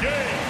game.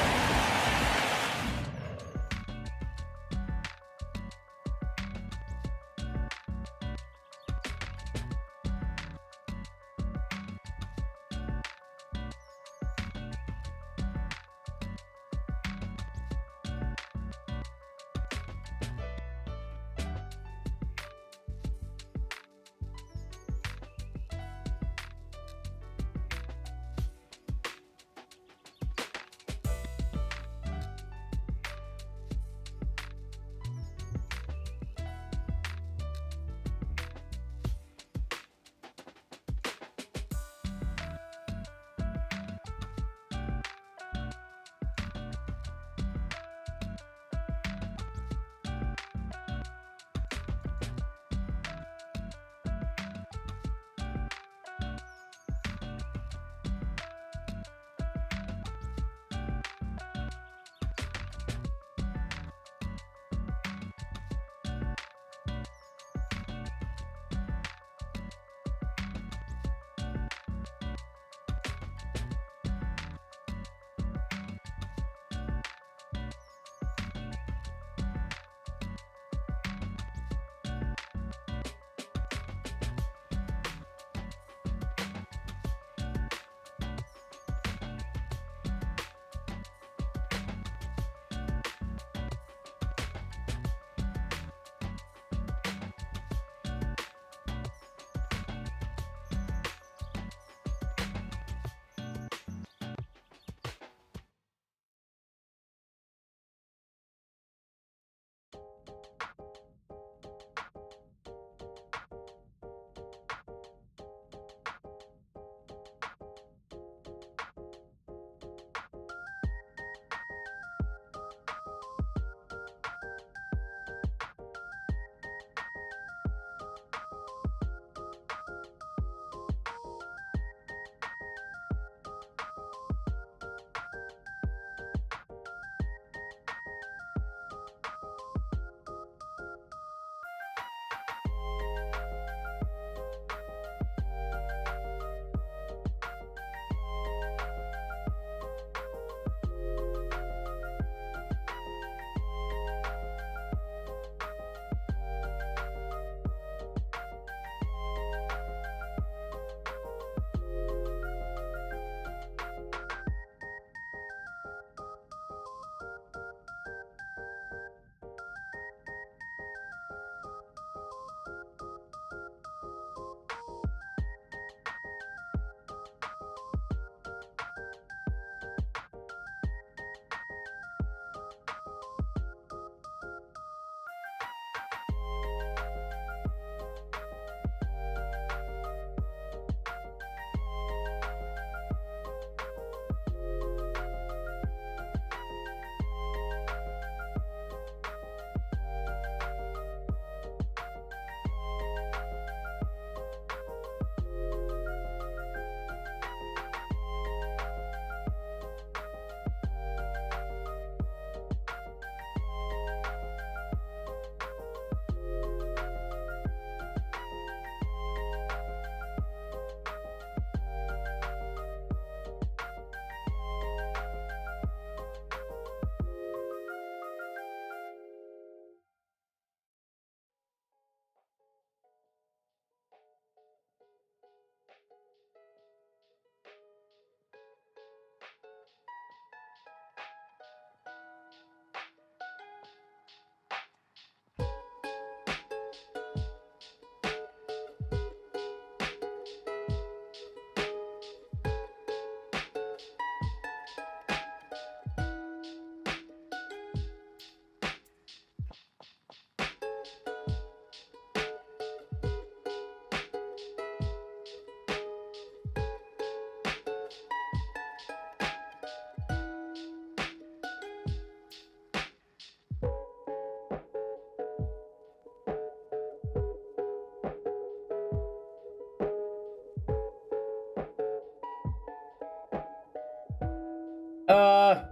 Uh,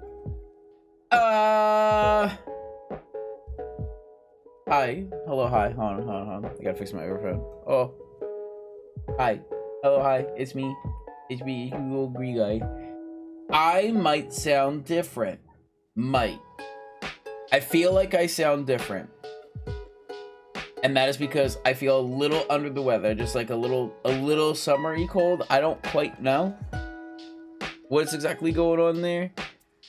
uh. Hi. Hello, hi. Hold on. I gotta fix my microphone. Oh. Hi. Hello, hi. It's me. It's me, little green guy. I might sound different. Might. I feel like I sound different. And that is because I feel a little under the weather, just like a little summery cold. I don't quite know what's exactly going on there.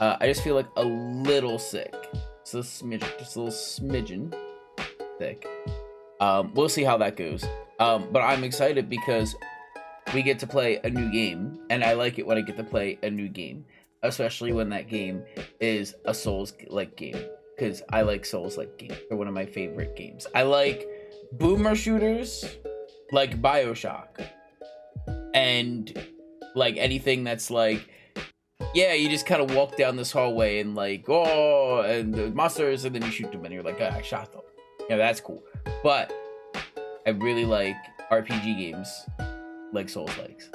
I just feel like a little sick. Just a little smidgen sick. We'll see how that goes. But I'm excited because we get to play a new game, and I like it when I get to play a new game, especially when that game is a Souls-like game, because I like Souls-like games. They're one of my favorite games. I like boomer shooters, like BioShock, and like anything that's like, yeah, you just kind of walk down this hallway and like, oh, and the monsters, and then you shoot them, and you're like, I shot them. Yeah, that's cool. But I really like RPG games like Souls-likes.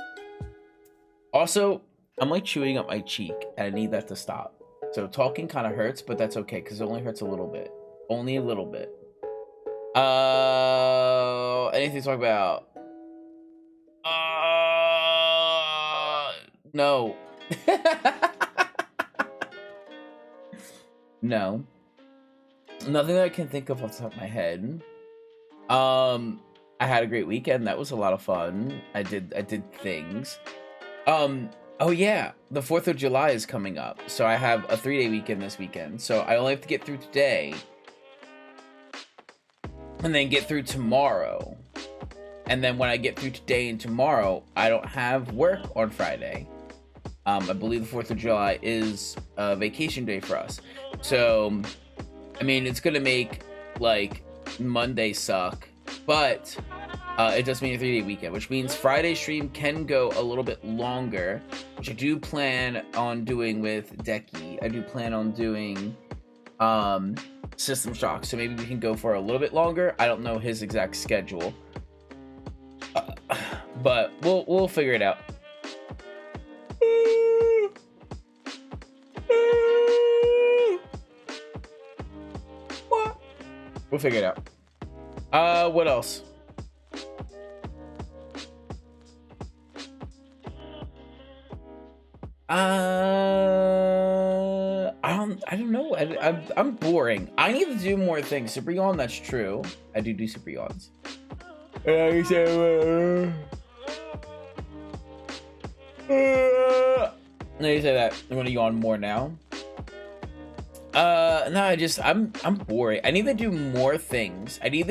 Also, I'm like chewing up my cheek, and I need that to stop. So talking kind of hurts, but that's okay, because it only hurts a little bit. Only a little bit. Anything to talk about? No. No. Nothing that I can think of off the top of my head. I had a great weekend. That was a lot of fun. I did things. Oh yeah, the 4th of July is coming up. So I have a 3-day weekend this weekend. So I only have to get through today. And then get through tomorrow. And then when I get through today and tomorrow, I don't have work on Friday. I believe the 4th of July is a vacation day for us. So, I mean, it's gonna make, like, Monday suck. But it does mean a 3-day weekend, which means Friday stream can go a little bit longer, which I do plan on doing with Decky. I do plan on doing System Shock, so maybe we can go for a little bit longer. I don't know his exact schedule, but we'll figure it out. We'll figure it out. What else? I don't know. I'm boring. I need to do more things. Super yawn, that's true. I do super yawns. Now you say that. I'm gonna yawn more now. No, I'm boring. I need to do more things. I can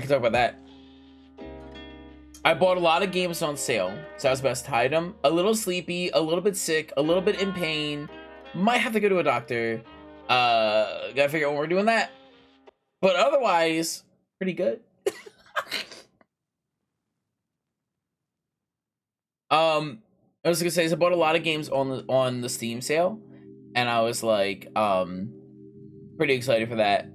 talk about that. I bought a lot of games on sale, so that was best item. A little sleepy, a little bit sick, a little bit in pain. Might have to go to a doctor. Gotta figure out when we're doing that. But otherwise, pretty good. I was gonna say, so I bought a lot of games on the Steam sale, and I was like, pretty excited for that.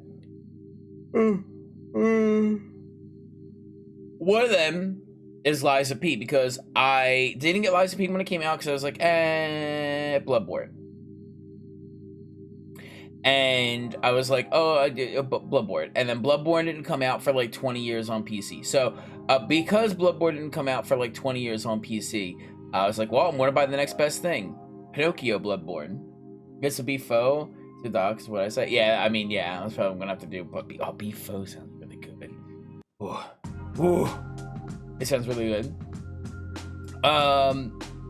One of them is Lies of P, because I didn't get Lies of P when it came out because I was like, Bloodborne. And I was like, Bloodborne. And then Bloodborne didn't come out for like 20 years on PC. So because Bloodborne didn't come out for like 20 years on PC, I was like, well, I'm gonna buy the next best thing. Pinocchio Bloodborne. Gets to be foe to docs, what I say. Yeah, I mean, yeah, that's what I'm gonna have to do. But be foe sounds really good. Ooh. It sounds really good.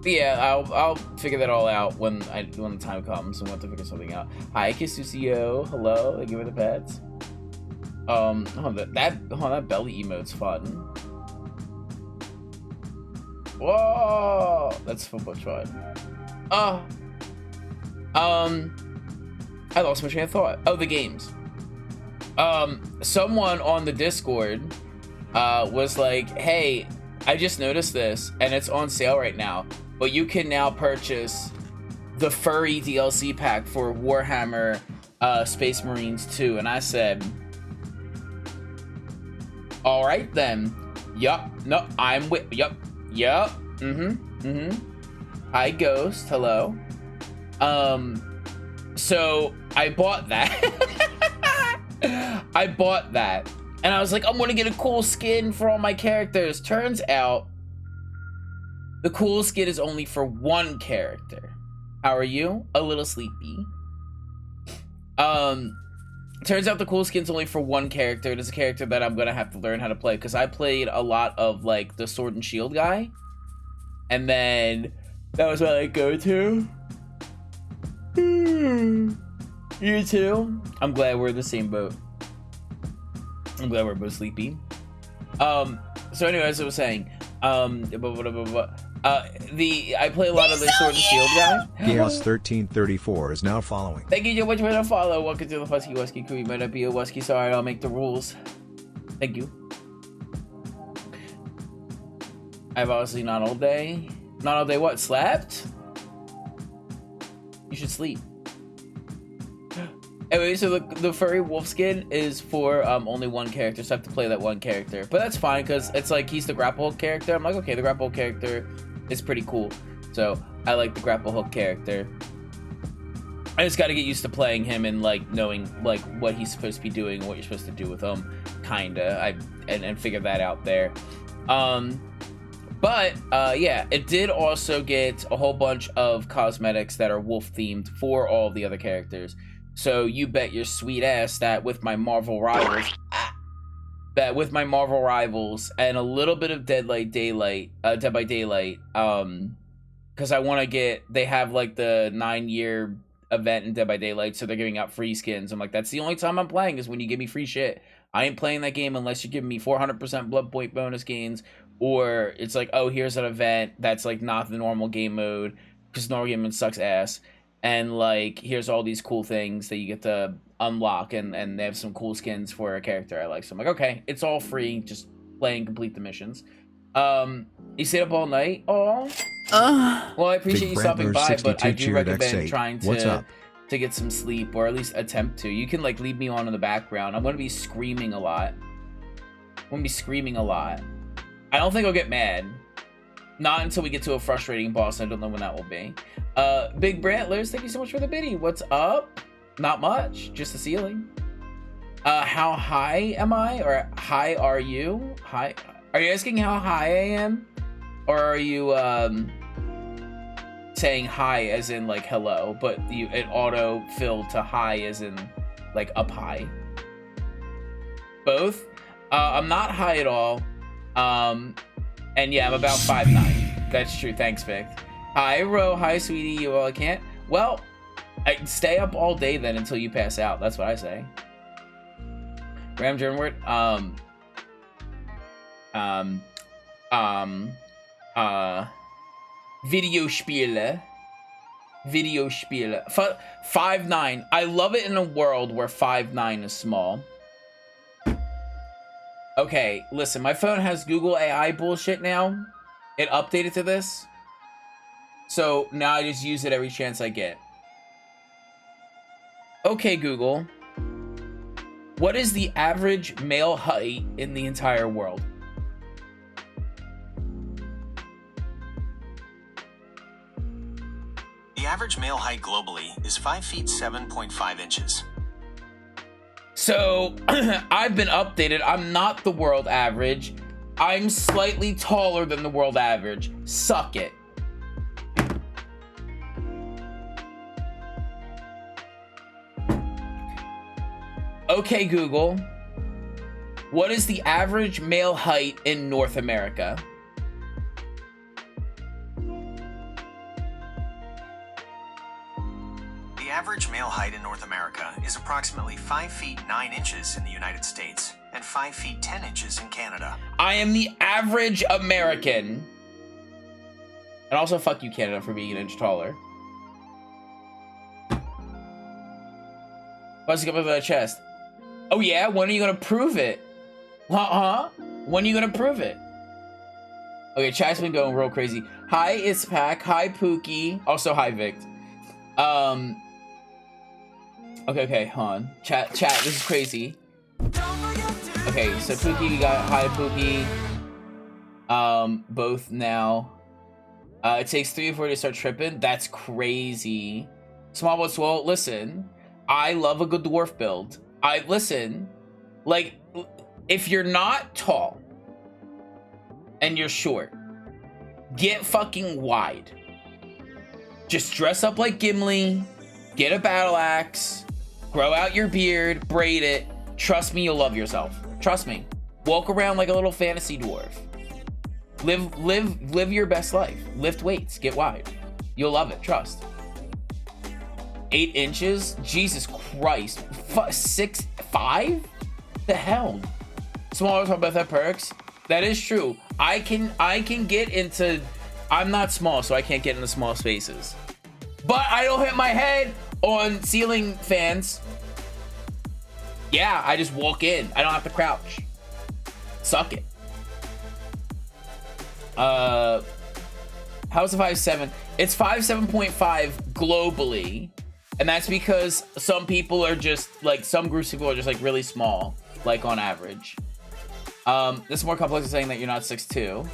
Yeah, I'll figure that all out when the time comes, and we'll have to figure something out. Hi, Kisucio. Hello. Thank you for the pets. That belly emote's fun. Whoa, that's so much fun. I lost my train of thought. Oh, the games. Someone on the Discord was like, hey, I just noticed this and it's on sale right now, but you can now purchase the furry DLC pack for Warhammer Space Marines 2. And I said, all right then. Yup. No, I'm with. Yup. Hi, Ghost. Hello. So I bought that. I bought that. And I was like, I'm gonna get a cool skin for all my characters. Turns out The cool skin is only for one character. How are you? A little sleepy. Turns out the cool skin's only for one character. It is a character that I'm gonna have to learn how to play because I played a lot of like the Sword and Shield guy, and then that was what I go to. You too. I'm glad we're in the same boat. I'm glad we're both sleepy. So anyway, as I was saying, I play a lot of the Sword and Shield guy. Chaos1334 is now following. Thank you so much for the follow. Welcome to the Husky Wusky crew. You might not be a Wusky, sorry, I'll make the rules. Thank you. I've obviously not all day. Not all day what? Slept? You should sleep. Anyway, so the furry wolf skin is for only one character, so I have to play that one character. But that's fine, because it's like he's the grapple hook character. I'm like, okay, the grapple hook character is pretty cool. So I like the grapple hook character. I just got to get used to playing him and like knowing like what he's supposed to be doing, what you're supposed to do with him, kinda. And figure that out there. But yeah, it did also get a whole bunch of cosmetics that are wolf themed for all of the other characters. So you bet your sweet ass that with my Marvel rivals, and a little bit of Dead by Daylight, because I want to get, they have like the 9-year event in Dead by Daylight, so they're giving out free skins. I'm like, that's the only time I'm playing is when you give me free shit. I ain't playing that game unless you're giving me 400% blood point bonus gains, or it's like, oh, here's an event that's like not the normal game mode, because normal game mode sucks ass. And like, here's all these cool things that you get to unlock, and they have some cool skins for a character I like. So I'm like, okay, it's all free, just play and complete the missions. You stayed up all night? Oh. Well, I appreciate you stopping by, but I do recommend trying to get some sleep, or at least attempt to. You can like leave me on in the background. I'm gonna be screaming a lot. I don't think I'll get mad. Not until we get to a frustrating boss. I don't know when that will be. Big Brantlers, thank you so much for the biddy. What's up? Not much, just the ceiling. How high am I? Or high are you? Hi. Are you asking how high I am? Or are you saying hi as in like hello, but it auto filled to high as in like up high? Both? I'm not high at all. And yeah, I'm about 5'9". That's true. Thanks, Vic. Hi, Ro. Hi, sweetie. Well, I can't. Well, I stay up all day then until you pass out. That's what I say. Ram Jernwort. Videospiele. 5'9". I love it in a world where 5'9" is small. Okay, listen, my phone has Google AI bullshit now. It updated to this. So now I just use it every chance I get. Okay, Google. What is the average male height in the entire world? The average male height globally is 5 feet 7.5 inches. So, I've been updated. I'm not the world average. I'm slightly taller than the world average. Suck it. Okay, Google. What is the average male height in North America? The average male height in North America is approximately 5 feet 9 inches in the United States and 5 feet 10 inches in Canada. I am the average American. And also fuck you, Canada, for being an inch taller. Let's get up the chest. Oh yeah? When are you gonna prove it? When are you gonna prove it? Okay, chat's been going real crazy. Hi, Ispak. Hi, Pookie. Also, hi, Vic. Okay, hold on. Chat, this is crazy. Okay, so Pookie, we got hi, Pookie. Both now. It takes 3 or 4 to start tripping. That's crazy. Small but swole. Listen, I love a good dwarf build. Like, if you're not tall and you're short, get fucking wide. Just dress up like Gimli, get a battle axe, grow out your beard, braid it. Trust me, you'll love yourself. Trust me. Walk around like a little fantasy dwarf. Live your best life. Lift weights, get wide. You'll love it, trust. 8 inches? Jesus Christ. 6'5"? The hell? Smaller talk about that perks. That is true. I can get into, I'm not small, so I can't get into small spaces. But I don't hit my head on ceiling fans. Yeah, I just walk in. I don't have to crouch. Suck it. How's the 5'7"? It's 5'7.5" globally. And that's because some people are just like, some groups of people are just like really small, like on average. This is more complex than saying that you're not 6'2".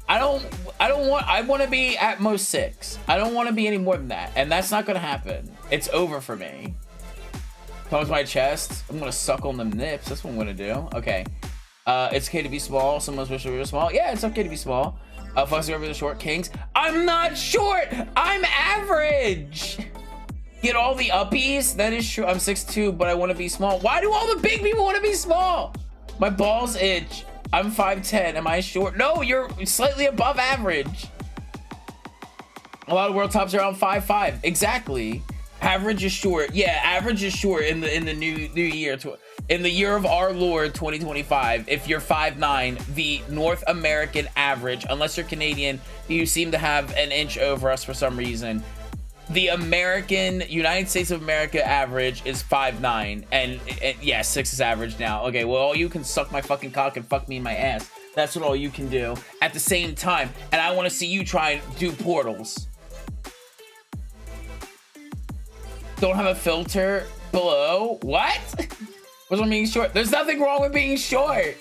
I want to be at most 6. I don't want to be any more than that. And that's not going to happen. It's over for me. Comes my chest. I'm going to suck on them nips. That's what I'm going to do. Okay. It's okay to be small. Someone's wish we were small. Yeah, it's okay to be small. Fussing over the short kings. I'm not short. I'm average. Get all the uppies. That is true. I'm 6'2", but I want to be small. Why do all the big people want to be small? My balls itch. I'm 5'10". Am I short? No, you're slightly above average. A lot of world tops are around 5'5". Exactly. Average is short. Yeah, average is short in the new year. In the year of our Lord 2025, if you're 5'9", the North American average, unless you're Canadian, you seem to have an inch over us for some reason. The United States of America average is 5'9", and yeah, 6 is average now. Okay, well, all you can suck my fucking cock and fuck me in my ass. That's what all you can do at the same time. And I want to see you try and do portals. Don't have a filter below? What? What's wrong with being short? There's nothing wrong with being short.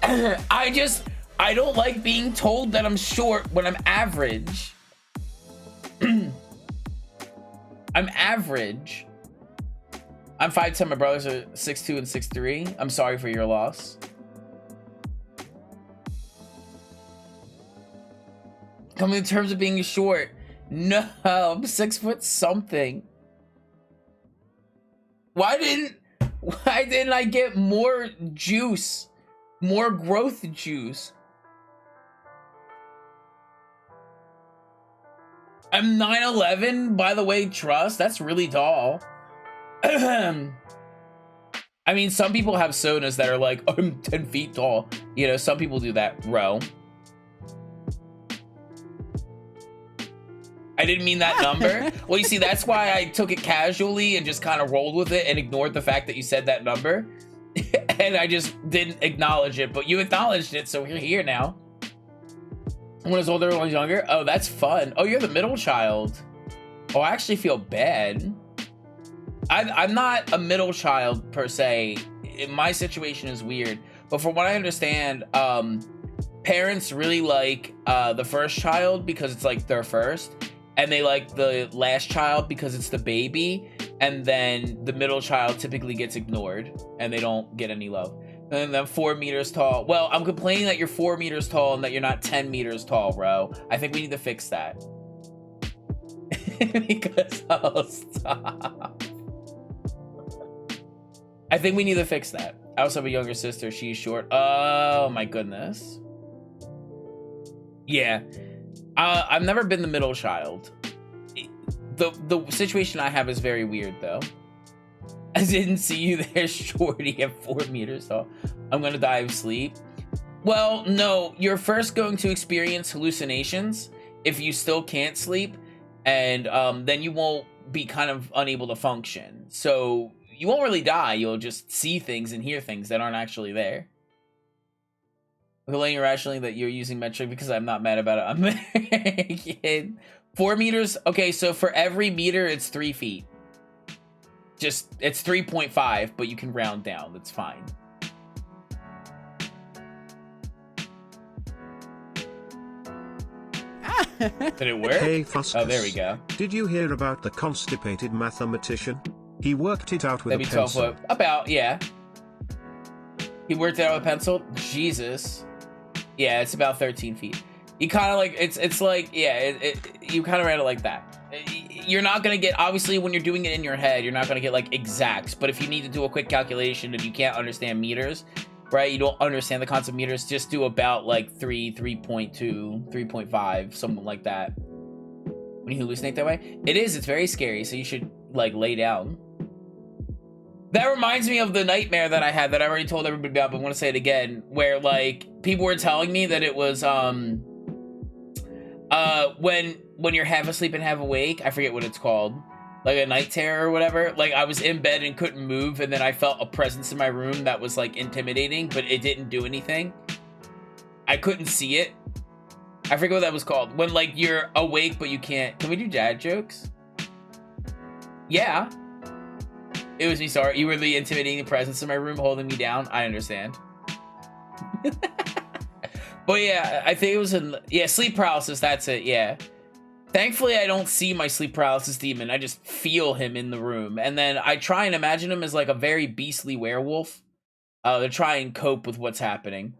I don't like being told that I'm short when I'm average. I'm average. I'm 5'10". My brothers are 6'2" and 6'3". I'm sorry for your loss. Coming in terms of being short. No, I'm 6 foot something. Why didn't I get more juice? More growth juice? I'm 9'11", by the way, trust. That's really tall. I mean, some people have sonas that are like, I'm 10 feet tall. You know, some people do that, Ro. I didn't mean that number. Well, you see, that's why I took it casually and just kind of rolled with it and ignored the fact that you said that number. And I just didn't acknowledge it, but you acknowledged it, so we're here now. One is older, one is younger. Oh, that's fun. Oh, you're the middle child. Oh, I actually feel bad. I'm not a middle child per se. My situation is weird, but from what I understand, parents really like the first child because it's like their first, and they like the last child because it's the baby, and then the middle child typically gets ignored and they don't get any love. And then 4 meters tall. Well, I'm complaining that you're 4 meters tall and that you're not 10 meters tall, bro. I think we need to fix that. Because, oh, stop. I think we need to fix that. I also have a younger sister. She's short. Oh, my goodness. Yeah. I've never been the middle child. The situation I have is very weird, though. I didn't see you there, shorty, at 4 meters tall. I'm gonna die of sleep. Well, no, you're first going to experience hallucinations if you still can't sleep, and then you won't be kind of unable to function. So you won't really die. You'll just see things and hear things that aren't actually there. I'm feeling irrationally that you're using metric because I'm not mad about it. I'm American. 4 meters. Okay, so for every meter, it's 3 feet. Just, it's 3.5, but you can round down. That's fine. Did it work? Hey, Fuscus. Oh, there we go. Did you hear about the constipated mathematician? He worked it out with That'd a be 12 pencil. foot. About, yeah. He worked it out with a pencil? Jesus. Yeah, it's about 13 feet. You kind of like, it's like, yeah, you kind of read it like that. You're not gonna get, obviously when you're doing it in your head, you're not gonna get like exacts, but if you need to do a quick calculation and you can't understand meters, right, you don't understand the concept of meters, just do about like 3.2, 3.5, something like that. When you hallucinate that way, it's very scary, so you should like lay down. That reminds me of the nightmare that I had that I already told everybody about, but I want to say it again, where like people were telling me that it was when you're half asleep and half awake, I forget what it's called, like a night terror or whatever. Like I was in bed and couldn't move, and then I felt a presence in my room that was like intimidating, but it didn't do anything. I couldn't see it. I forget what that was called. When like you're awake but you can't. Can we do dad jokes? Yeah. It was me, sorry. You were the intimidating presence in my room holding me down. I understand. But yeah, I think it was sleep paralysis, that's it, yeah. Thankfully, I don't see my sleep paralysis demon. I just feel him in the room. And then I try and imagine him as like a very beastly werewolf. To try and cope with what's happening.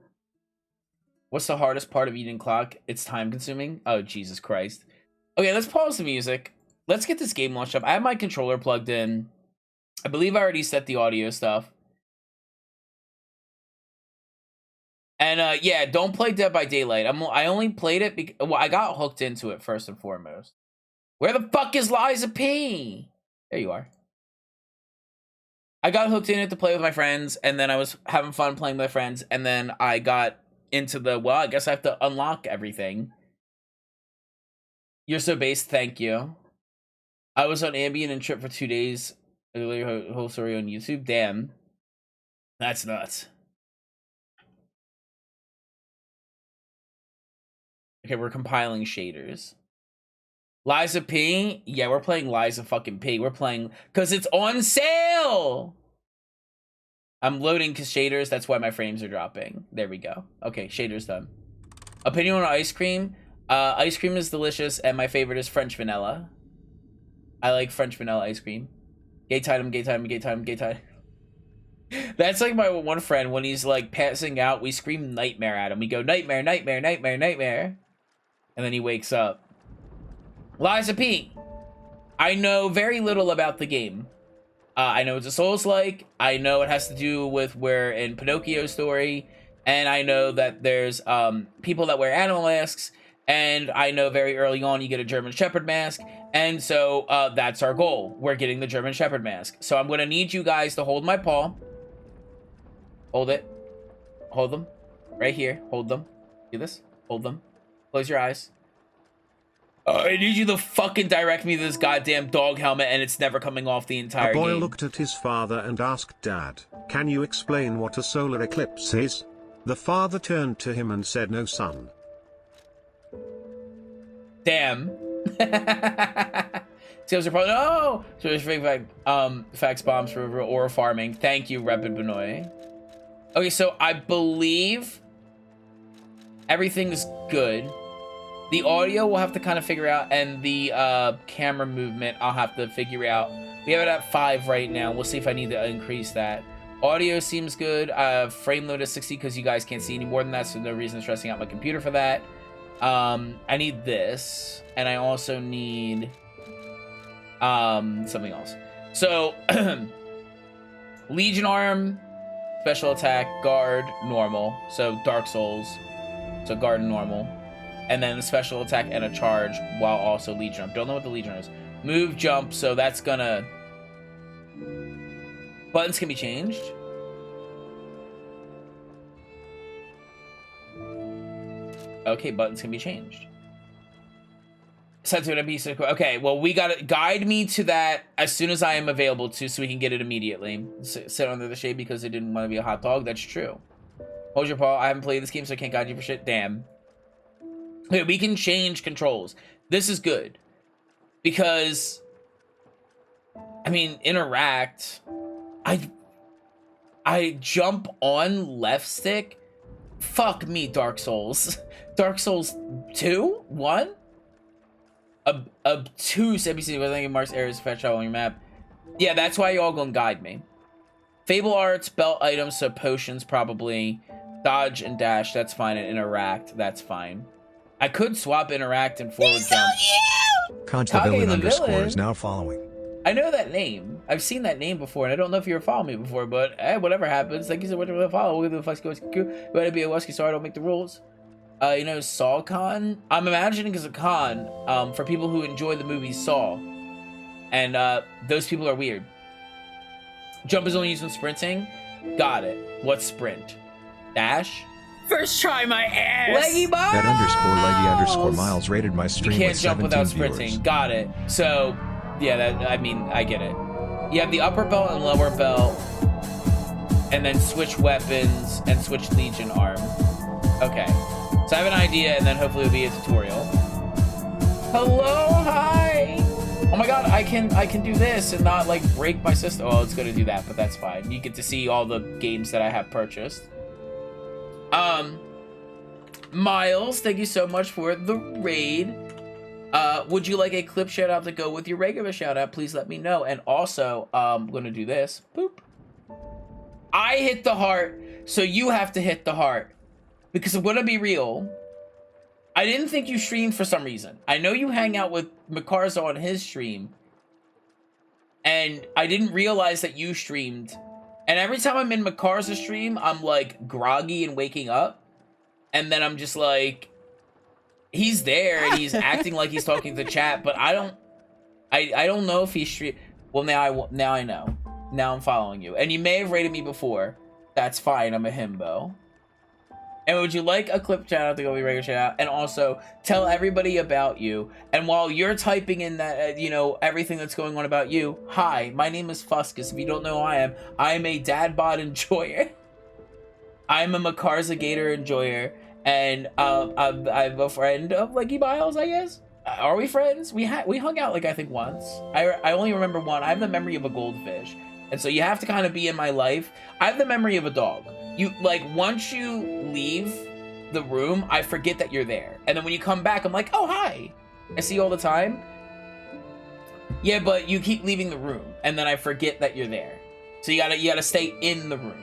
What's the hardest part of eating clock? It's time consuming. Oh, Jesus Christ. Okay, let's pause the music. Let's get this game launched up. I have my controller plugged in. I believe I already set the audio stuff. And yeah, don't play Dead by Daylight. I only played it because, well, I got hooked into it first and foremost. Where the fuck is Liza P? There you are. I got hooked in it to play with my friends, and then I was having fun playing with my friends, and then I got into the, well, I guess I have to unlock everything. You're so based, thank you. I was on Ambien and Trip for 2 days. Whole story on YouTube. Damn. That's nuts. Okay, we're compiling shaders. Liza P? Yeah, we're playing Liza fucking P. We're playing, because it's on sale! I'm loading shaders, that's why my frames are dropping. There we go. Okay, shaders done. Opinion on ice cream? Ice cream is delicious, and my favorite is French vanilla. I like French vanilla ice cream. Gay time, gay time, gay time, gay time. That's like my one friend, when he's like passing out, we scream nightmare at him. We go, nightmare, nightmare, nightmare, nightmare. And then he wakes up. Liza P. I know very little about the game. I know it's a Souls-like. I know it has to do with where in Pinocchio's story. And I know that there's people that wear animal masks. And I know very early on you get a German Shepherd mask. And so that's our goal. We're getting the German Shepherd mask. So I'm going to need you guys to hold my paw. Hold it. Hold them. Right here. Hold them. Do this. Hold them. Close your eyes. I need you to fucking direct me to this goddamn dog helmet, and it's never coming off the entire game. A boy looked at his father and asked, Dad, can you explain what a solar eclipse is? The father turned to him and said, no, son. Damn. Skills are probably, no! So there's facts bombs for Aura farming. Thank you, Rapid Benoit. Okay, so I believe everything's good. The audio we'll have to kind of figure out, and the camera movement I'll have to figure out. We have it at 5 right now. We'll see if I need to increase that. Audio seems good. Frame load is 60 because you guys can't see any more than that, so no reason stressing out my computer for that. I need this, and I also need something else. So Legion Arm, special attack, guard, normal. So Dark Souls. So guard and normal. And then a special attack and a charge while also Legion Arm. Don't know what the Legion Arm is. Move, jump, so that's gonna... Buttons can be changed. Okay, buttons can be changed. Sensitive piece of... Okay, well, we gotta guide me to that as soon as I am available to, so we can get it immediately. Sit under the shade because it didn't want to be a hot dog. That's true. Hold your paw. I haven't played this game, so I can't guide you for shit. Damn. Okay, we can change controls. This is good. Because... I mean, interact... I jump on left stick? Fuck me, Dark Souls. Dark Souls 2? 1? 2 NPC with any marks areas fetch out on your map. Yeah, that's why y'all gonna guide me. Fable arts, belt items, so potions probably. Dodge and dash, that's fine. And interact, that's fine. I could swap interact and forward jump. Conch the Kage villain the underscore villain? is now following. I know that name. I've seen that name before, and I don't know if you were following me before, but whatever happens. Thank you so much for the follow. We'll give the Fusky Wusky crew. You want to be a Wusky, sorry I don't make the rules. You know, Saw Con? I'm imagining it's a con for people who enjoy the movie Saw. And those people are weird. Jump is only used when sprinting. Got it. What's sprint? Dash? First try my ass. Leggy Miles! That underscore leggy underscore miles rated my You stream can't with jump 17 without viewers. sprinting. Got it. So, yeah, that, I mean, I get it. You have the upper belt and lower belt, and then switch weapons and switch Legion arm. Okay. So I have an idea, and then hopefully it'll be a tutorial. Hello, hi. Oh my god, I can do this and not like break my system. Oh, it's gonna do that, but that's fine. You get to see all the games that I have purchased. Miles, thank you so much for the raid. Would you like a clip shout out to go with your regular shout out? Please let me know. And also, I'm gonna do this. Boop. I hit the heart, so you have to hit the heart. Because I'm gonna be real. I didn't think you streamed for some reason. I know you hang out with Makarza on his stream. And I didn't realize that you streamed. And every time I'm in Makarza's stream, I'm like groggy and waking up. And then I'm just like, he's there and he's acting like he's talking to the chat, but I don't know if he's stream. Well, now I know. Now I'm following you. And you may have rated me before. That's fine. I'm a himbo. And would you like a clip shout out to go with your regular shout out? And also tell everybody about you. And while you're typing in that, you know, everything that's going on about you, hi, my name is Fuskus. If you don't know who I am a dad bod enjoyer. I'm a Makarza Gator enjoyer. And I'm a friend of Leggy Miles, I guess. Are we friends? We hung out like I think once. I only remember one. I have the memory of a goldfish. And so you have to kind of be in my life. I have the memory of a dog. You, like, once you leave the room, I forget that you're there. And then when you come back, I'm like, oh, hi. I see you all the time. Yeah, but you keep leaving the room. And then I forget that you're there. So you gotta stay in the room.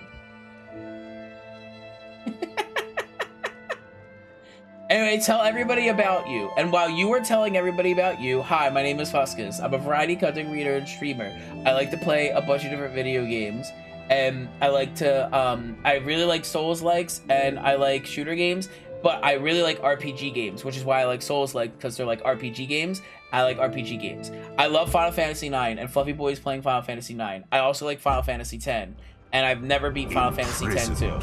Anyway, tell everybody about you. And while you were telling everybody about you, hi, my name is Fuskus. I'm a variety content reader and streamer. I like to play a bunch of different video games. And I like to, I really like Souls-likes, and I like shooter games, but I really like RPG games, which is why I like Souls-like, because they're like RPG games. I like RPG games. I love Final Fantasy IX, and Fluffy Boy's playing Final Fantasy IX. I also like Final Fantasy X, and I've never beat Final Fantasy X too.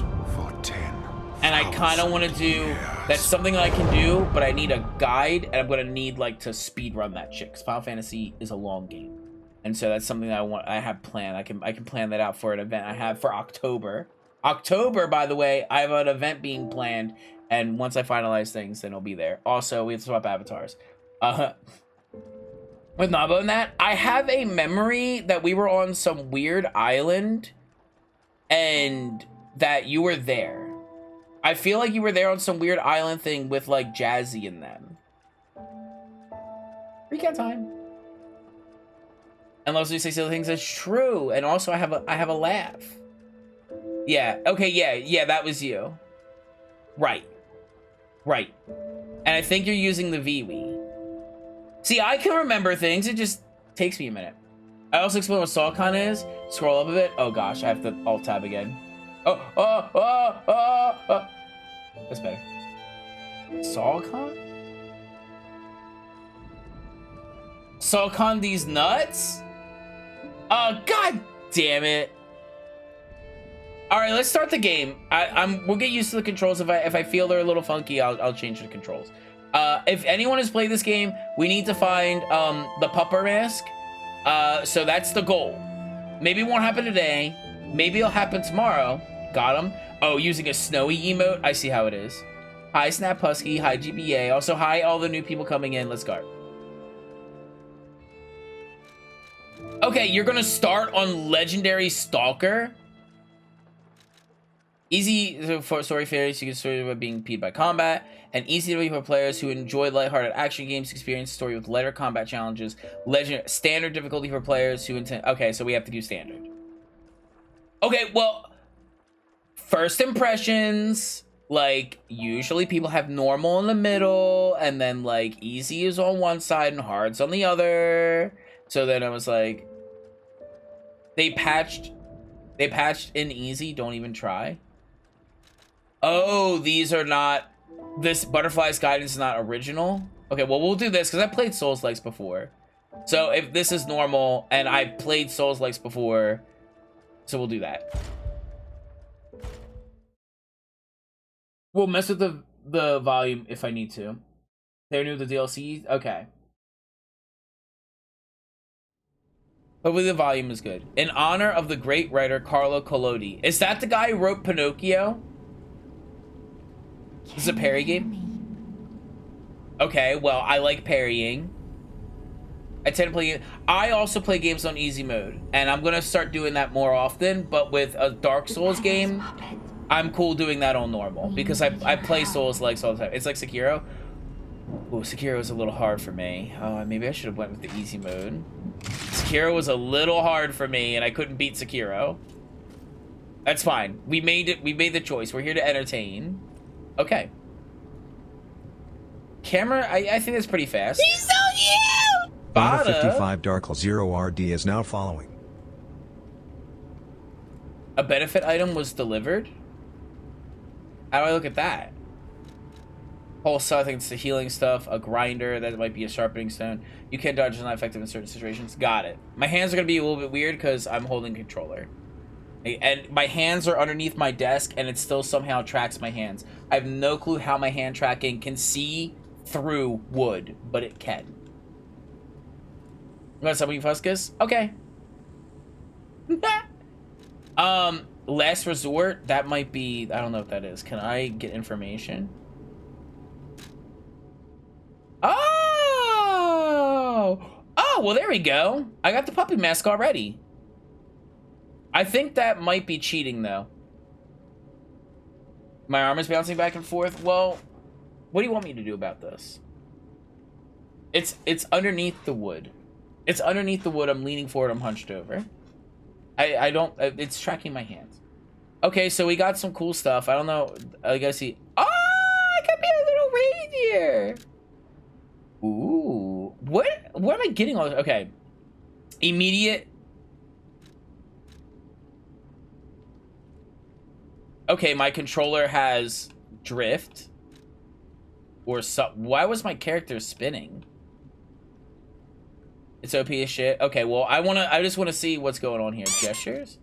And I kind of want to do, that's something that I can do, but I need a guide, and I'm going to need, like, to speed run that shit, because Final Fantasy is a long game. And so that's something that I have planned. I can plan that out for an event I have for October. October, by the way, I have an event being planned, and once I finalize things, then it'll be there. Also, we have to swap avatars. With Nabo and that, I have a memory that we were on some weird island, and that you were there. I feel like you were there on some weird island thing with, like, Jazzy and them. Recap time. And Leslie say silly things. That's true. And also, I have a laugh. Yeah. Okay. Yeah. That was you. Right. And I think you're using the VWii. See, I can remember things. It just takes me a minute. I also explain what SawCon is. Scroll up a bit. Oh gosh, I have to alt tab again. Oh. That's better. SawCon? SawCon these nuts? Oh, god damn it. Alright, let's start the game. We'll get used to the controls. If I feel they're a little funky, I'll change the controls. If anyone has played this game, we need to find the pupper mask. So that's the goal. Maybe it won't happen today. Maybe it'll happen tomorrow. Got him. Oh, using a snowy emote? I see how it is. Hi, Snap Husky. Hi, GBA. Also, hi, all the new people coming in. Let's go. Okay, you're gonna start on Legendary Stalker. Easy for story fairies, you can story about being peed by combat, and easy to be for players who enjoy lighthearted action games, experience the story with lighter combat challenges. Standard difficulty for players who intend. Okay, so we have to do standard. Okay, well, first impressions. like, usually people have normal in the middle, and then, like, easy is on one side and hard's on the other. So then I was like, they patched in easy, don't even try. Oh, these are not, this Butterfly's Guidance is not original. Okay, well, we'll do this, because I played Souls-likes before. So if this is normal, and I've played Souls-likes before, so we'll do that. We'll mess with the volume if I need to. They're new to the DLC? Okay. Hopefully the volume is good. In honor of the great writer Carlo Collodi. Is that the guy who wrote Pinocchio? This is a parry game? Okay, well, I like parrying. I tend to play... I also play games on easy mode. And I'm going to start doing that more often. But with a Dark Souls game, I'm cool doing that on normal. Because I play Souls-likes all the time. It's like Sekiro. Ooh, Sekiro was a little hard for me. Maybe I should have went with the easy mode. Sekiro was a little hard for me, and I couldn't beat Sekiro. That's fine. We made it. We made the choice. We're here to entertain. Okay. Camera, I think that's pretty fast. He's so cute! Bada 55 Darkle 0 RD is now following. A benefit item was delivered? How do I look at that? Pulse, I think it's the healing stuff. A grinder, that might be a sharpening stone. You can dodge, is not effective in certain situations. Got it. My hands are going to be a little bit weird because I'm holding controller. And my hands are underneath my desk, and it still somehow tracks my hands. I have no clue how my hand tracking can see through wood, but it can. You want something, Fuscus? Okay. Last resort, that might be... I don't know what that is. Can I get information? Oh! Oh, well, there we go. I got the puppy mask already. I think that might be cheating, though. My arm is bouncing back and forth. Well, what do you want me to do about this? It's underneath the wood. It's underneath the wood. I'm leaning forward. I'm hunched over. I don't... It's tracking my hands. Okay, so we got some cool stuff. I don't know. I gotta see... Oh! I got me a little reindeer! Ooh. What am I getting all this? Okay. Immediate... Okay, my controller has drift. Or why was my character spinning? It's OP as shit. Okay, well, I just wanna see what's going on here. Gestures?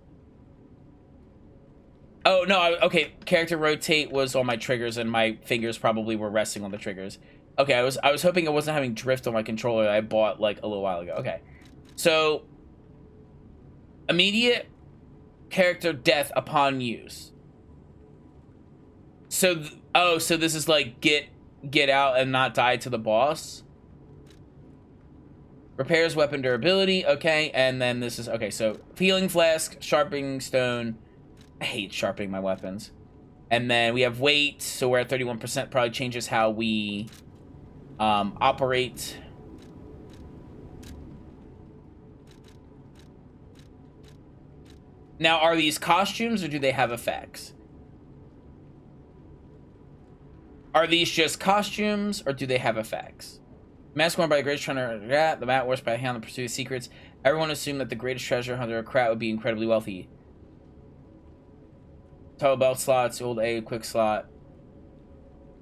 Oh, no, okay, character rotate was on my triggers and my fingers probably were resting on the triggers. Okay, I was hoping I wasn't having drift on my controller that I bought like a little while ago. Okay. So immediate character death upon use. So so this is like get out and not die to the boss. Repairs weapon durability, okay, and then this is okay, so healing flask, sharpening stone. I hate sharpening my weapons. And then we have weight, so we're at 31%, probably changes how we operate. Now, are these costumes or do they have effects? Are these just costumes or do they have effects? Mask worn by the greatest treasure hunter, the mat worn by a hand in pursuit of secrets. Everyone assumed that the greatest treasure hunter, Krat, would be incredibly wealthy. Total belt slots, old A, quick slot.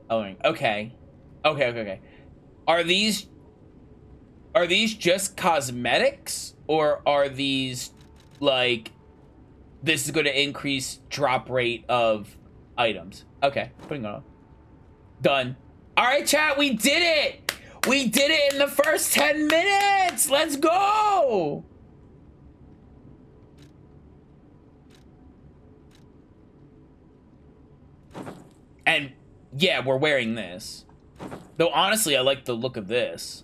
Oh, okay. Okay. Are these just cosmetics? Or are these, like, this is going to increase drop rate of items? Okay, putting it on. Done. Alright, chat, we did it! We did it in the first 10 minutes! Let's go! And, yeah, we're wearing this. Though, honestly, I like the look of this.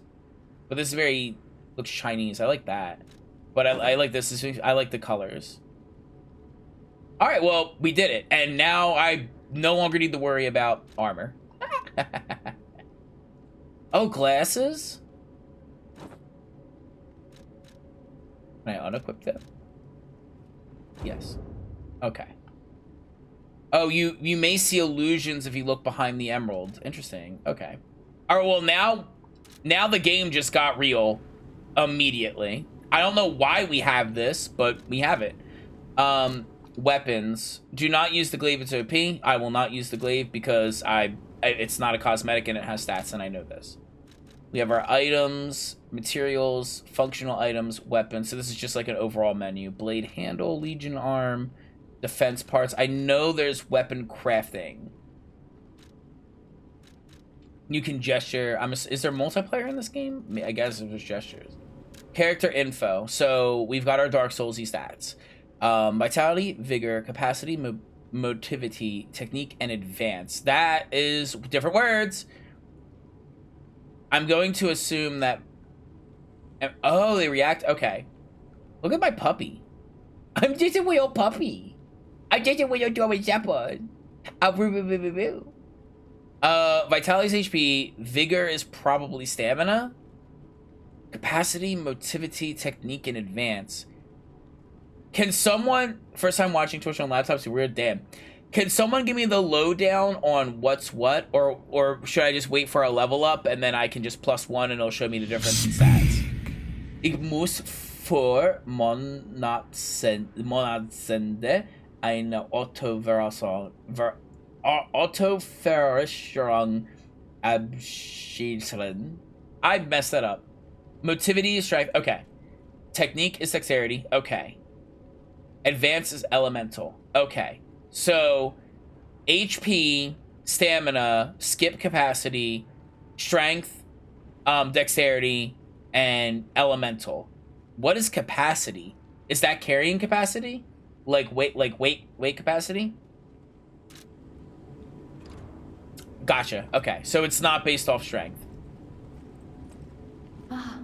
But this is very... looks Chinese. I like that. But I like this. I like the colors. Alright, well, we did it. And now I no longer need to worry about armor. Oh, glasses? Can I unequip them? Yes. Okay. Oh, you may see illusions if you look behind the emerald. Interesting. Okay. All right, well, now the game just got real immediately. I don't know why we have this, but we have it. Weapons. Do not use the glaive, it's OP. I will not use the glaive because it's not a cosmetic and it has stats, and I know this. We have our items, materials, functional items, weapons. So this is just like an overall menu. Blade handle, legion arm, defense parts. I know there's weapon crafting. You can gesture. Is there multiplayer in this game? I guess there's gestures. Character info. So we've got our Dark Soulsy stats. Vitality, vigor, capacity, motivity, technique, and advance. That is different words. I'm going to assume that... Oh, they react? Okay. Look at my puppy. I'm just a real puppy. I'm just a real German Shepherd. Vitality's HP. Vigor is probably stamina. Capacity, motivity, technique, and advance. Can someone... First time watching Twitch on laptops, weird. Damn. Can someone give me the lowdown on what's what? Or should I just wait for a level up and then I can just +1 and it'll show me the difference in stats? Ik muss für Monatsende eine Autoversorgung abschließen. I messed that up. Motivity is strength. Okay. Technique is dexterity. Okay. Advance is elemental. Okay. So, HP, stamina, skip capacity, strength, dexterity, and elemental. What is capacity? Is that carrying capacity? Like weight capacity? Gotcha. Okay, so it's not based off strength. Ah,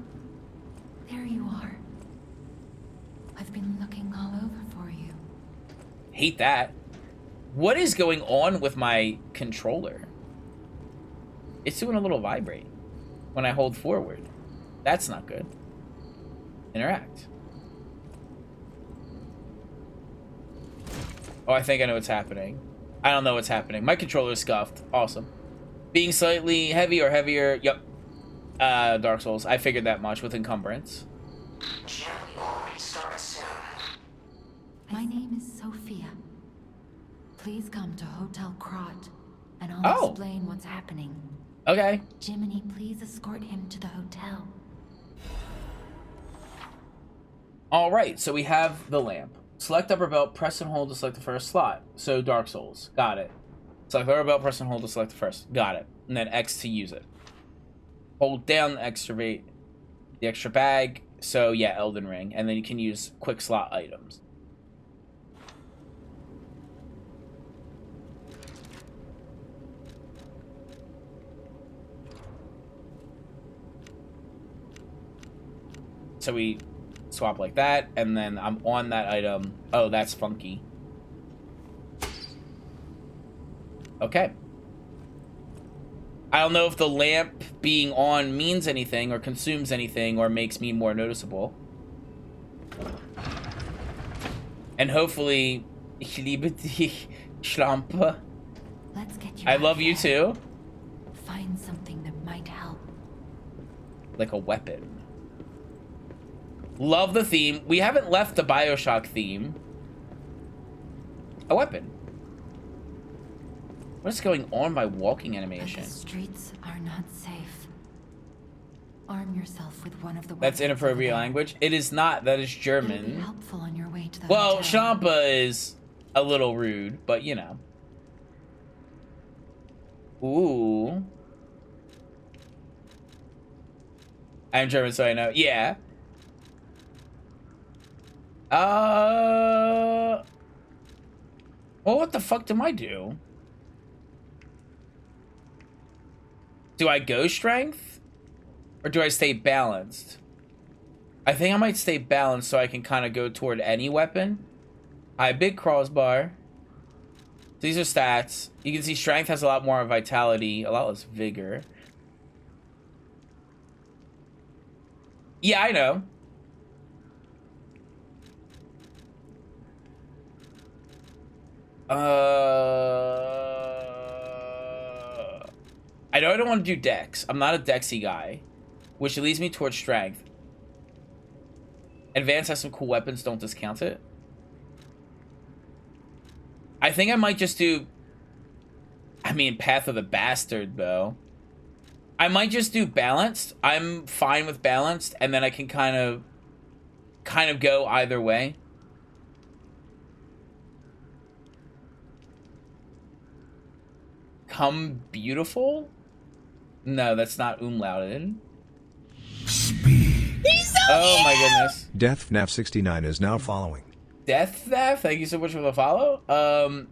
there you are. I've been looking all over for you. Hate that. What is going on with my controller? It's doing a little vibrate when I hold forward. That's not good. Interact. Oh, I think I know what's happening. I don't know what's happening. My controller is scuffed. Awesome. Being slightly heavy or heavier. Yep. Dark Souls. I figured that much with encumbrance. My name is Sophia. Please come to Hotel Krat, and I'll explain what's happening. Okay. Jiminy, please escort him to the hotel. All right, so we have the lamp. Select upper belt, press and hold to select the first slot. So Dark Souls. Got it. Select upper belt, press and hold to select the first. Got it. And then X to use it. Hold down the extra bag. So yeah, Elden Ring. And then you can use quick slot items. So we swap like that, and then I'm on that item. Oh, that's funky. Okay. I don't know if the lamp being on means anything, or consumes anything, or makes me more noticeable. And hopefully, ich liebe dich, Schlampe. Let's get you. I love you too. Find something that might help. Like a weapon. Love the theme. We haven't left the BioShock theme. A weapon. What is going on by walking animation? The streets are not safe. Arm yourself with one of the That's inappropriate language. It is not. That is German. It'll be helpful on your way to the well, hotel. Champa is a little rude, but you know. Ooh. I'm German, so I know. Yeah. Well, what the fuck do I do? Do I go strength? Or do I stay balanced? I think I might stay balanced so I can kind of go toward any weapon. I have big crossbar. These are stats. You can see strength has a lot more vitality, a lot less vigor. Yeah, I know. I know I don't want to do dex. I'm not a dexy guy, which leads me towards strength. Advance has some cool weapons. Don't discount it. I think I might just do... I mean, Path of the Bastard, though. I might just do balanced. I'm fine with balanced, and then I can kind of go either way. Come beautiful? No, that's not umlauted. Speed. Oh my goodness. Death FNAF 69 is now following. Death Theft, thank you so much for the follow.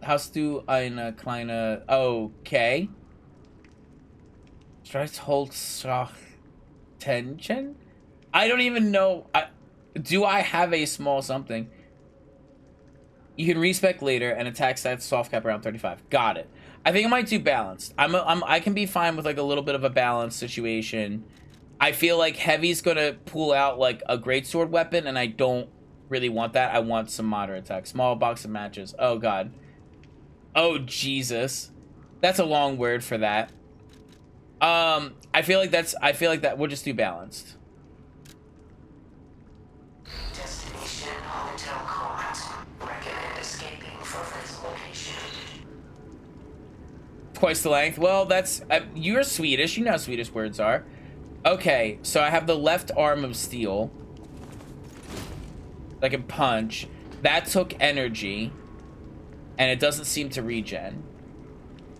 Hast du eine kleine... Okay. Tension? I don't even know. Do I have a small something? You can respec later and attack stats soft cap around 35. Got it. I think I might do balanced. I can be fine with like a little bit of a balanced situation. I feel like Heavy's gonna pull out like a greatsword weapon, and I don't really want that. I want some moderate attack. Small box of matches. Oh god. Oh Jesus. That's a long word for that. I feel like that we'll just do balanced. Destination Hotel Quad. Recommend escaping from this location. Twice the length. Well, that's you're Swedish. You know how Swedish words are. Okay, so I have the left arm of steel. I can punch. That took energy, and it doesn't seem to regen.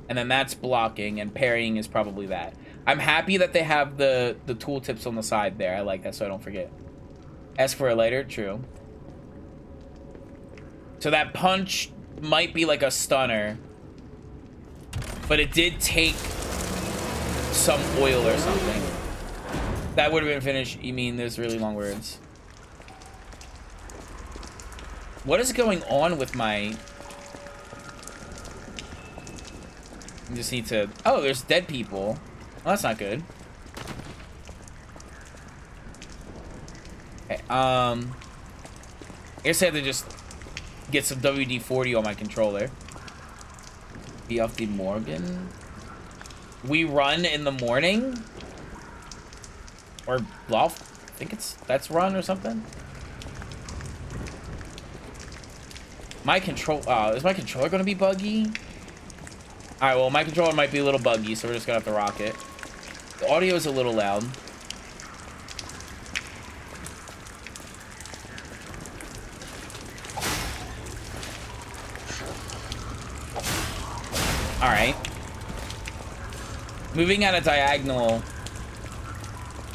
And then that's blocking, and parrying is probably that. I'm happy that they have the tooltips on the side there. I like that, so I don't forget. Ask for a lighter. True. So that punch might be like a stunner, but it did take some oil or something. That would have been finished. You mean there's really long words. What is going on with my... I just need to... Oh, there's dead people. Well, that's not good. Okay, I guess I have to just get some WD-40 on my controller. Be off the Morgan. We run in the morning? Or Loft? I think that's run or something. My control... is my controller going to be buggy? Alright, well, my controller might be a little buggy, so we're just going to have to rock it. The audio is a little loud. Alright. Moving at a diagonal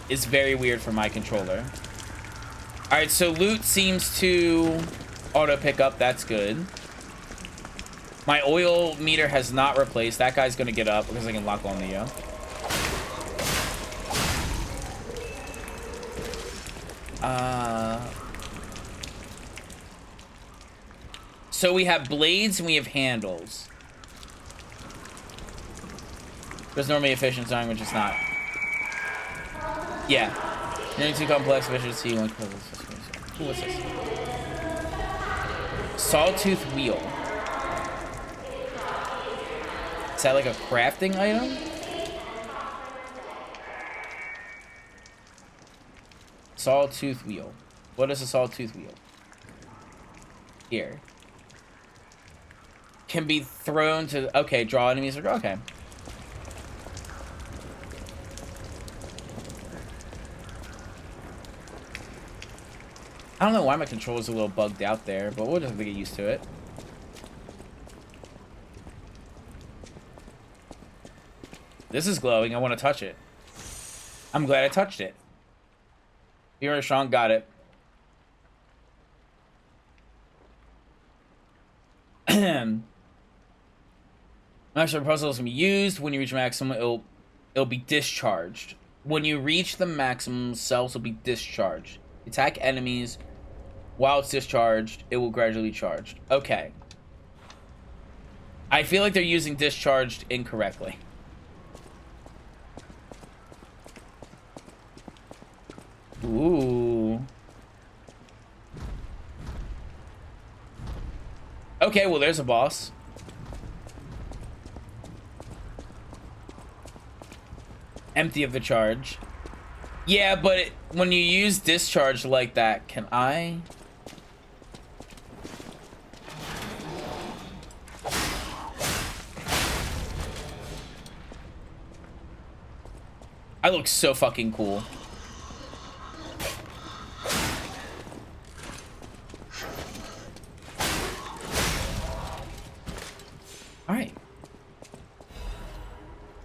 is very weird for my controller. Alright, so loot seems to auto pick up. That's good. My oil meter has not replaced. That guy's gonna get up because I can lock on Leo. So we have blades and we have handles. There's normally efficient zone, which is not. Yeah. Nearly too complex efficiency. One Ooh, what's this? Sawtooth wheel. Is that like a crafting item? Sawtooth wheel. What is a sawtooth wheel? Here. Can be thrown to... Okay, draw enemies. Okay. I don't know why my controller's a little bugged out there, but we'll just have to get used to it. This is glowing. I want to touch it. I'm glad I touched it. You're strong. Got it. Maximum puzzles can be used. When you reach maximum, it'll be discharged. When you reach the maximum, cells will be discharged. Attack enemies while it's discharged. It will gradually charge. Okay. I feel like they're using discharged incorrectly. Ooh. Okay, well, there's a boss. empty of the charge. Yeah, but when you use discharge like that, can I? I look so fucking cool. All right.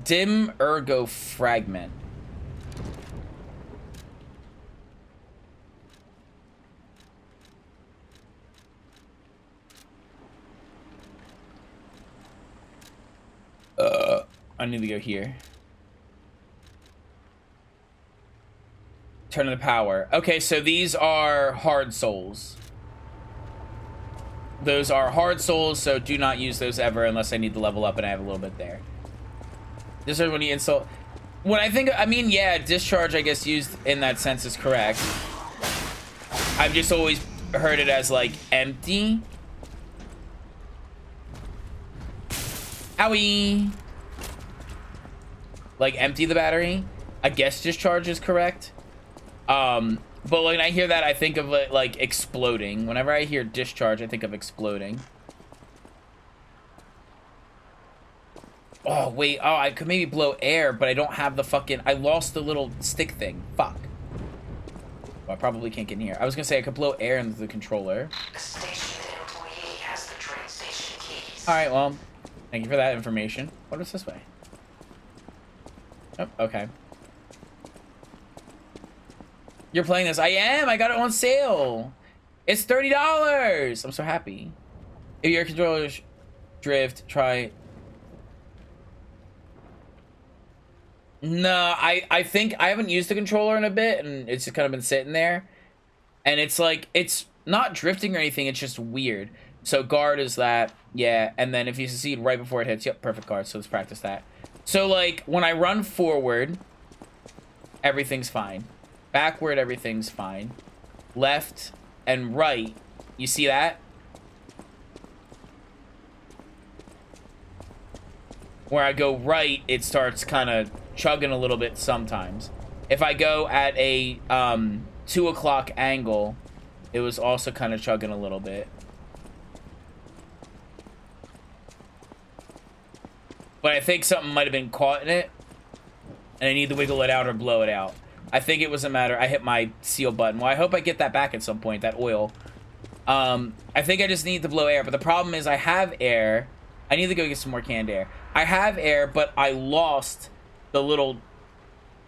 Dim Ergo Fragment. I need to go here. Turn of the power. Okay, so these are hard souls. Those are hard souls, so do not use those ever unless I need to level up and I have a little bit there. This is when you insult. When I think, I mean, yeah, discharge, I guess, used in that sense is correct. I've just always heard it as, like, empty. Owie. Like, empty the battery. I guess discharge is correct. But when I hear that, I think of it like exploding. Whenever I hear discharge, I think of exploding. Oh, wait. Oh, I could maybe blow air, but I don't have the fucking... I lost the little stick thing. Fuck. Well, I probably can't get in here. I was gonna say I could blow air into the controller. The station employee has the train station keys. Alright, well, thank you for that information. What is this way? Oh, okay. You're playing this. I am. I got it on sale. It's $30. I'm so happy. If your controllers drift, try. No, I think I haven't used the controller in a bit, and it's just kind of been sitting there. And it's like, it's not drifting or anything. It's just weird. So guard is that. Yeah. And then if you succeed right before it hits, yep, perfect guard. So let's practice that. So like when I run forward, everything's fine. Backward, everything's fine. Left and right, you see that? Where I go right, it starts kind of chugging a little bit sometimes. If I go at a 2 o'clock angle, it was also kind of chugging a little bit. But I think something might have been caught in it, and I need to wiggle it out or blow it out. I think it was a matter... I hit my seal button. Well, I hope I get that back at some point, that oil. I think I just need to blow air, but the problem is I have air. I need to go get some more canned air. I have air, but I lost the little,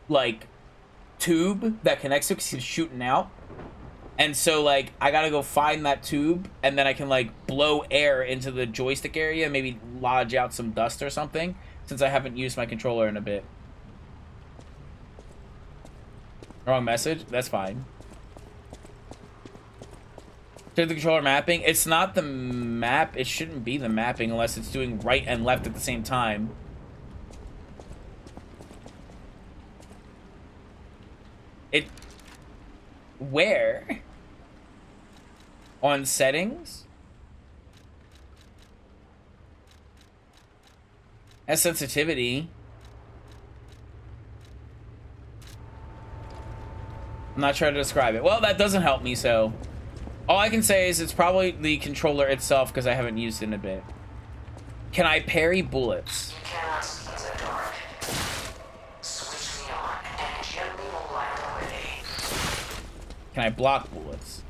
like, tube that connects it because it's shooting out. And so, like, I gotta go find that tube, and then I can, like, blow air into the joystick area, maybe lodge out some dust or something, since I haven't used my controller in a bit. Wrong message? That's fine. Check the controller mapping. It's not the map. It shouldn't be the mapping unless it's doing right and left at the same time. It... Where? On settings? And sensitivity. I'm not trying to describe it. Well, that doesn't help me, so... All I can say is it's probably the controller itself because I haven't used it in a bit. Can I parry bullets? You cannot see in the dark. Switch me on and gently will light away. Can I block bullets?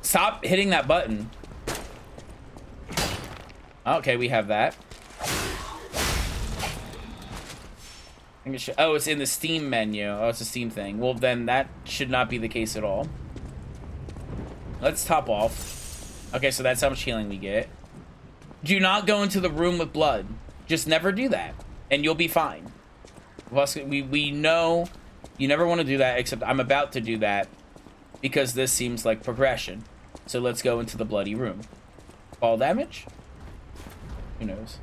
Stop hitting that button. Okay, we have that. Oh, it's in the Steam menu. Oh, it's a Steam thing. Well, then that should not be the case at all. Let's top off. Okay, so that's how much healing we get. Do not go into the room with blood. Just never do that, and you'll be fine. Plus, we know you never want to do that, except I'm about to do that because this seems like progression. So let's go into the bloody room. Fall damage? Who knows?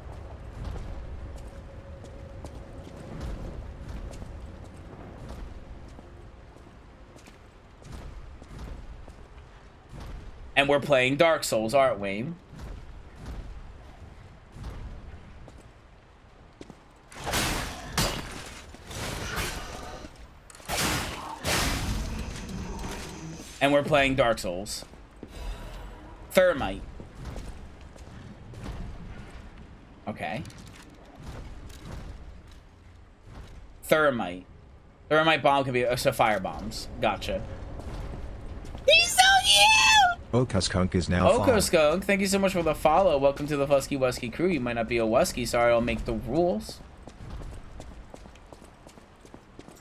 And we're playing Dark Souls, aren't we? And we're playing Dark Souls. Thermite. Okay. Thermite. Thermite bomb can be so fire bombs. Gotcha. He's so cute! Okaskunk is now following. Okoskunk, thank you so much for the follow. Welcome to the Fusky Wusky crew. You might not be a Wusky. Sorry, I'll make the rules.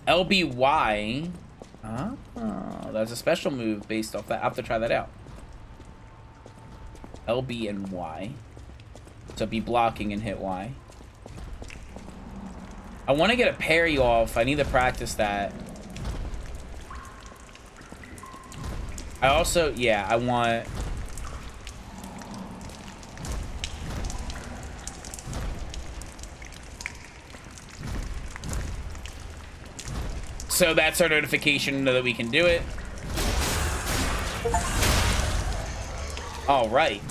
LBY. Oh, that's a special move based off that. I have to try that out. LB and Y. So be blocking and hit Y. I want to get a parry off. I need to practice that. I also, yeah, I want... So that's our notification that we can do it. All right.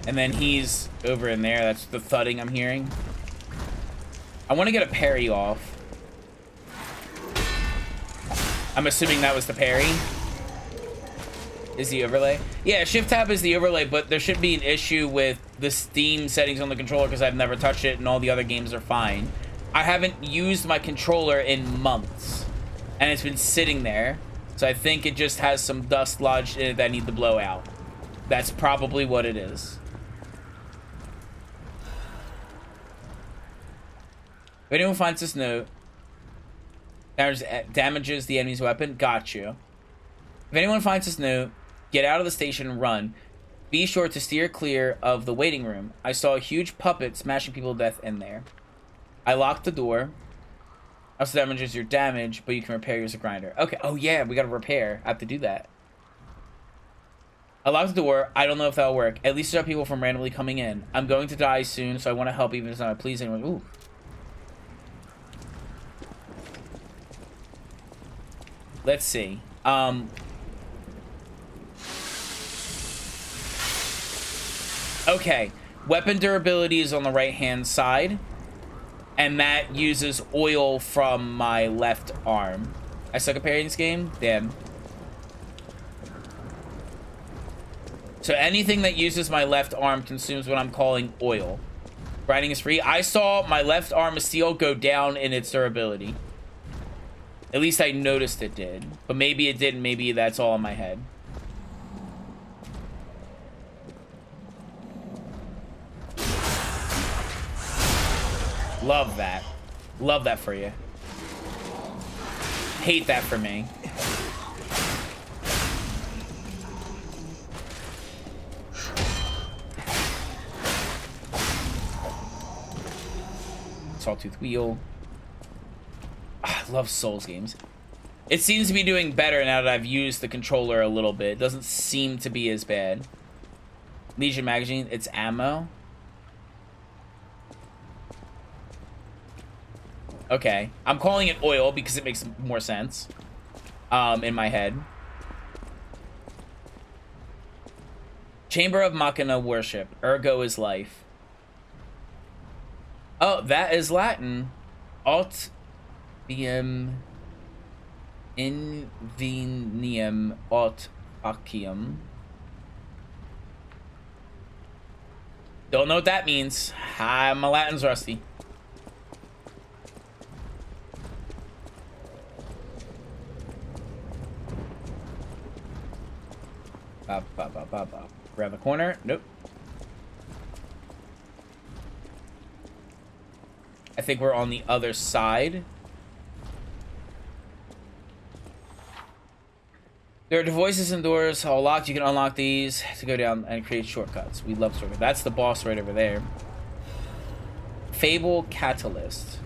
And then he's over in there. That's the thudding I'm hearing. I want to get a parry off. I'm assuming that was the parry. Is the overlay? Yeah, Shift Tab is the overlay, but there should be an issue with the Steam settings on the controller because I've never touched it and all the other games are fine. I haven't used my controller in months and it's been sitting there. So I think it just has some dust lodged in it that I need to blow out. That's probably what it is. If anyone finds this note, damages the enemy's weapon. Got you. If anyone finds this note, get out of the station and run. Be sure to steer clear of the waiting room. I saw a huge puppet smashing people to death in there. I locked the door. Also damages your damage, but you can repair use a grinder. Okay. Oh yeah, we gotta repair. I have to do that. I locked the door. I don't know if that'll work. At least stop people from randomly coming in. I'm going to die soon, so I want to help even if it's not pleasing. Ooh. Let's see. Okay. Weapon durability is on the right-hand side. And that uses oil from my left arm. I suck at parrying this game? Damn. So anything that uses my left arm consumes what I'm calling oil. Grinding is free. I saw my left arm of steel go down in its durability. At least I noticed it did. But maybe it didn't. Maybe that's all in my head. Love that. Love that for you. Hate that for me. Sawtooth Wheel. I love Souls games. It seems to be doing better now that I've used the controller a little bit. It doesn't seem to be as bad. Legion Magazine, it's ammo. Okay. I'm calling it oil because it makes more sense. In my head. Chamber of Machina worship. Ergo is life. Oh, that is Latin. Aut viam inveniam aut faciam. Don't know what that means. My Latin's rusty. Grab the corner. Nope. I think we're on the other side. There are voices and doors all locked. You can unlock these to go down and create shortcuts. We love shortcuts. That's the boss right over there. Fable Catalyst.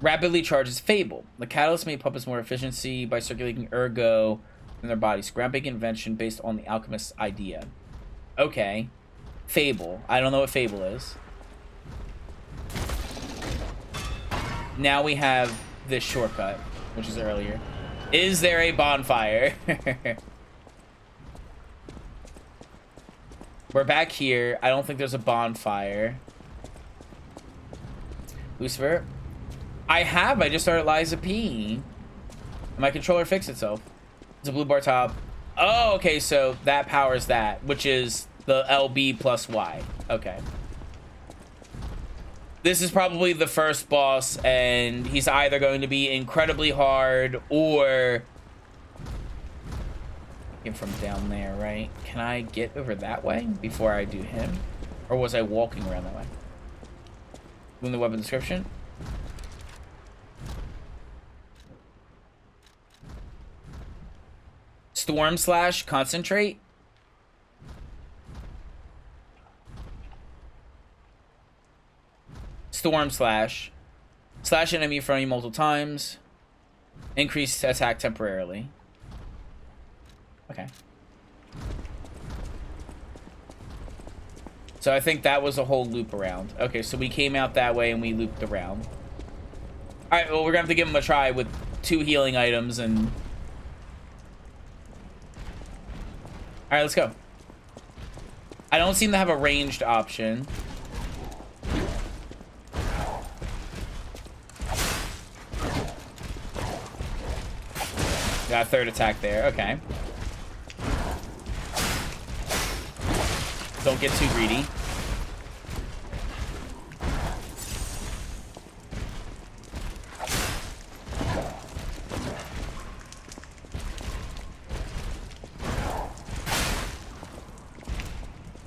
Rapidly charges Fable. The catalyst made puppets more efficiency by circulating ergo in their bodies. Groundbreaking invention based on the alchemist's idea. Okay. Fable. I don't know what Fable is. now we have this shortcut, which is earlier. Is there a bonfire? We're back here. I don't think there's a bonfire. Lucifer? I just started Liza P. My controller fixed itself. It's a blue bar top. Oh, okay, so that powers that, which is the LB plus Y. Okay. This is probably the first boss, and he's either going to be incredibly hard or... Came from down there, right? Can I get over that way before I do him? Or was I walking around that way? In the weapon description? Storm slash concentrate? Storm slash. Slash enemy in front of you multiple times. Increase attack temporarily. Okay. So I think that was a whole loop around. Okay, so we came out that way and we looped around. Alright, well, we're gonna have to give him a try with 2 healing items and... Alright, let's go. I don't seem to have a ranged option. Got a 3rd attack there, okay. Don't get too greedy.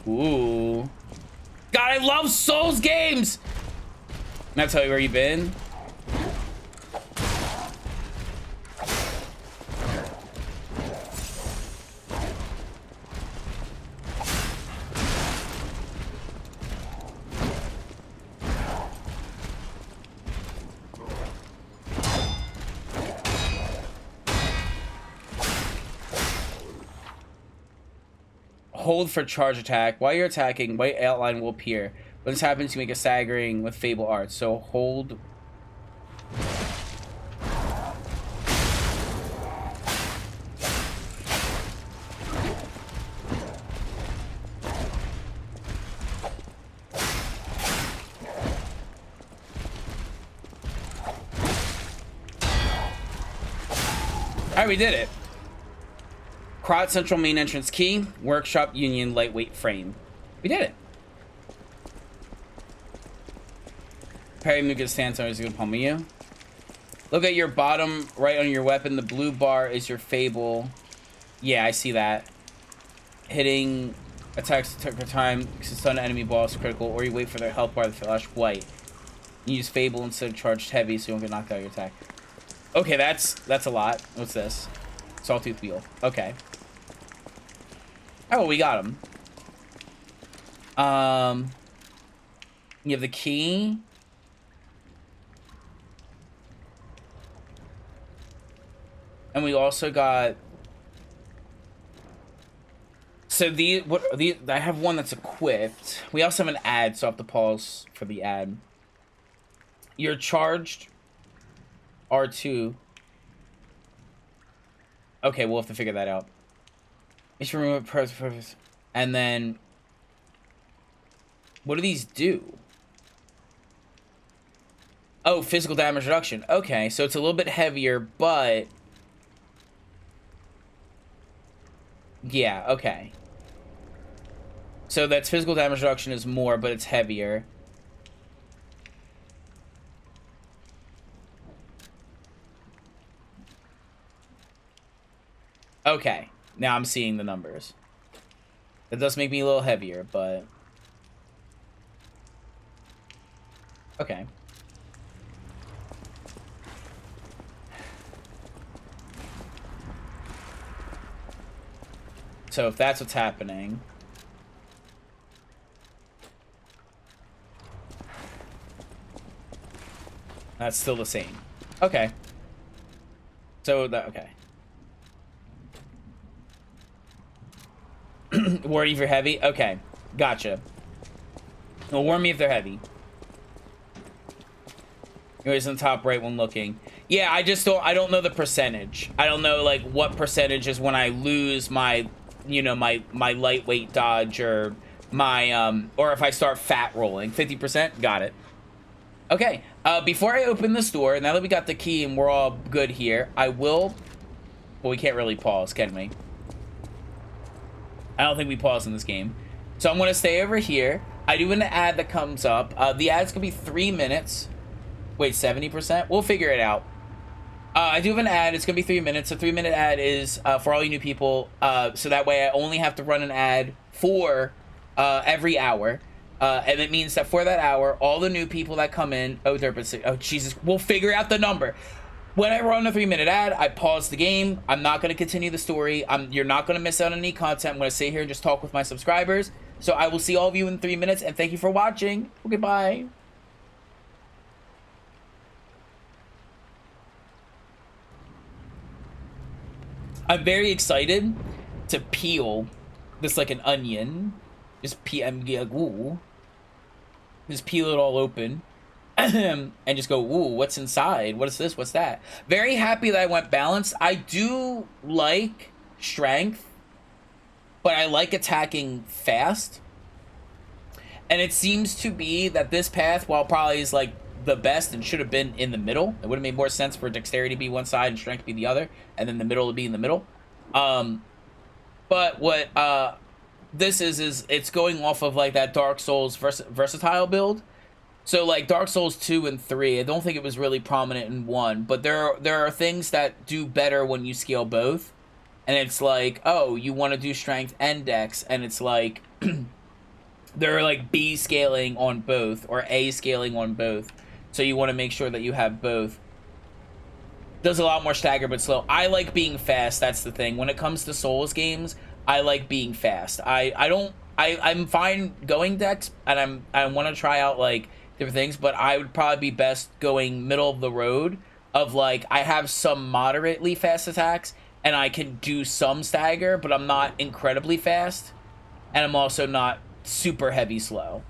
Ooh. God, I love Souls games! Can I tell you where you've been? Hold for charge attack. While you're attacking, white outline will appear. When this happens, you make a staggering with Fable Arts. So hold. Alright, we did it. Crot Central main entrance key. Workshop Union lightweight frame. We did it. Parry Muka stance is gonna pummel you. Look at your bottom right on your weapon. The blue bar is your Fable. Yeah, I see that. Hitting attacks took her time. Stun enemy boss critical, or you wait for their health bar to flash white. You use Fable instead of charged heavy, so you don't get knocked out of your attack. Okay, that's a lot. What's this? Sawtooth wheel. Okay. Oh, we got him. You have the key. And we also got... So I have one that's equipped. We also have an ad, so I have to pause for the ad. You're charged R2. Okay, we'll have to figure that out. It's remove purpose. And then what do these do? Oh, physical damage reduction. Okay, so it's a little bit heavier, but yeah, okay. So that's physical damage reduction is more, but it's heavier. Okay. Now I'm seeing the numbers. It does make me a little heavier, but... Okay. So if that's what's happening... That's still the same. Okay. So that... Okay. Warn you if you're heavy? Okay. Gotcha. Well, warn me if they're heavy. It was in the top right when looking. Yeah, I don't know the percentage. I don't know like what percentage is when I lose my, you know, my lightweight dodge or my or if I start fat rolling. 50%, got it. Okay, before I open this door, now that we got the key and we're all good here, I will, well, we can't really pause, can we? I don't think we pause in this game. So I'm gonna stay over here. I do an ad that comes up. The ad's gonna be 3 minutes. Wait, 70%? We'll figure it out. I do have an ad. It's gonna be 3 minutes. A 3-minute ad is for all you new people. So that way I only have to run an ad for every hour. And it means that for that hour, all the new people that come in, oh Jesus, we'll figure out the number. When I run a 3-minute ad, I pause the game. I'm not going to continue the story. You're not going to miss out on any content. I'm going to sit here and just talk with my subscribers. So I will see all of you in 3 minutes, and thank you for watching. Okay, bye. I'm very excited to peel this like an onion. Just just peel it all open and just go, ooh, what's inside? What is this? What's that? Very happy that I went balanced. I do like strength, but I like attacking fast. And it seems to be that this path, while probably is like the best and should have been in the middle, it would have made more sense for dexterity to be one side and strength to be the other, and then the middle to be in the middle. But what this is it's going off of like that Dark Souls versatile build. So like Dark Souls 2 and 3, I don't think it was really prominent in 1, but there are things that do better when you scale both. And it's like, oh, you want to do strength and dex, and it's like they're like B scaling on both or A scaling on both. So you want to make sure that you have both. Does a lot more stagger but slow. I like being fast, that's the thing. When it comes to Souls games, I like being fast. I'm fine going dex, and I want to try out like different things, but I would probably be best going middle of the road of like I have some moderately fast attacks and I can do some stagger, but I'm not incredibly fast, and I'm also not super heavy slow.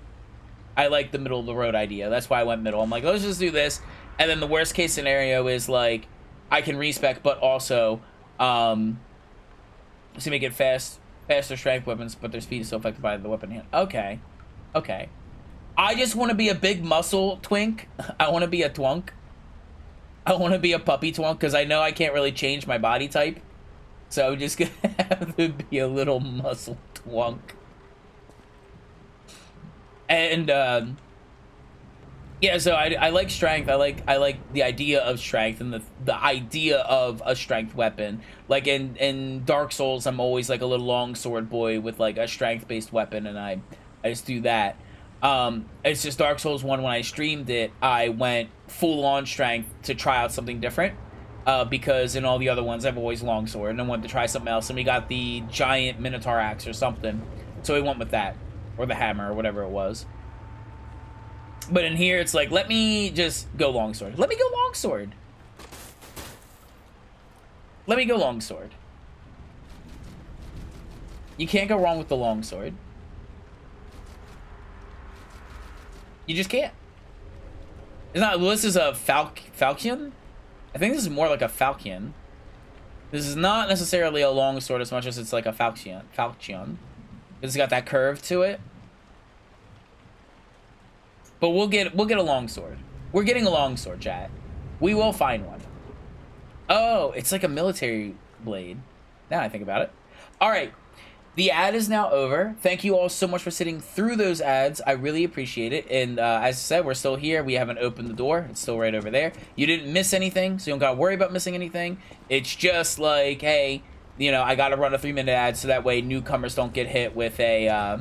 I like the middle of the road idea. That's why I went middle. I'm like, let's just do this, and then the worst case scenario is like I can respec, but also so make it faster strength weapons, but their speed is still affected by the weapon hand. Okay. I just want to be a big muscle twink. I want to be a twunk. I want to be a puppy twunk because I know I can't really change my body type. So I'm just going to have to be a little muscle twunk. And, yeah, so I like strength. I like the idea of strength and the idea of a strength weapon. Like in Dark Souls, I'm always like a little longsword boy with like a strength-based weapon, and I just do that. It's just Dark Souls 1, when I streamed it, I went full-on strength to try out something different. Because in all the other ones, I've always longsword, and I wanted to try something else, and we got the giant Minotaur axe or something. So we went with that, or the hammer, or whatever it was. But in here, it's like, let me just go longsword. Let me go longsword. Let me go longsword. You can't go wrong with the longsword. You just can't. It's not. Well, this is a falchion. I think this is more like a falchion. This is not necessarily a longsword as much as it's like a falchion. It's got that curve to it. But we'll get a longsword. We're getting a longsword, chat. We will find one. Oh, it's like a military blade. Now I think about it. All right. The ad is now over. Thank you all so much for sitting through those ads. I really appreciate it. And as I said, we're still here. We haven't opened the door. It's still right over there. You didn't miss anything, so you don't got to worry about missing anything. It's just like, hey, you know, I got to run a 3-minute ad so that way newcomers don't get hit with a,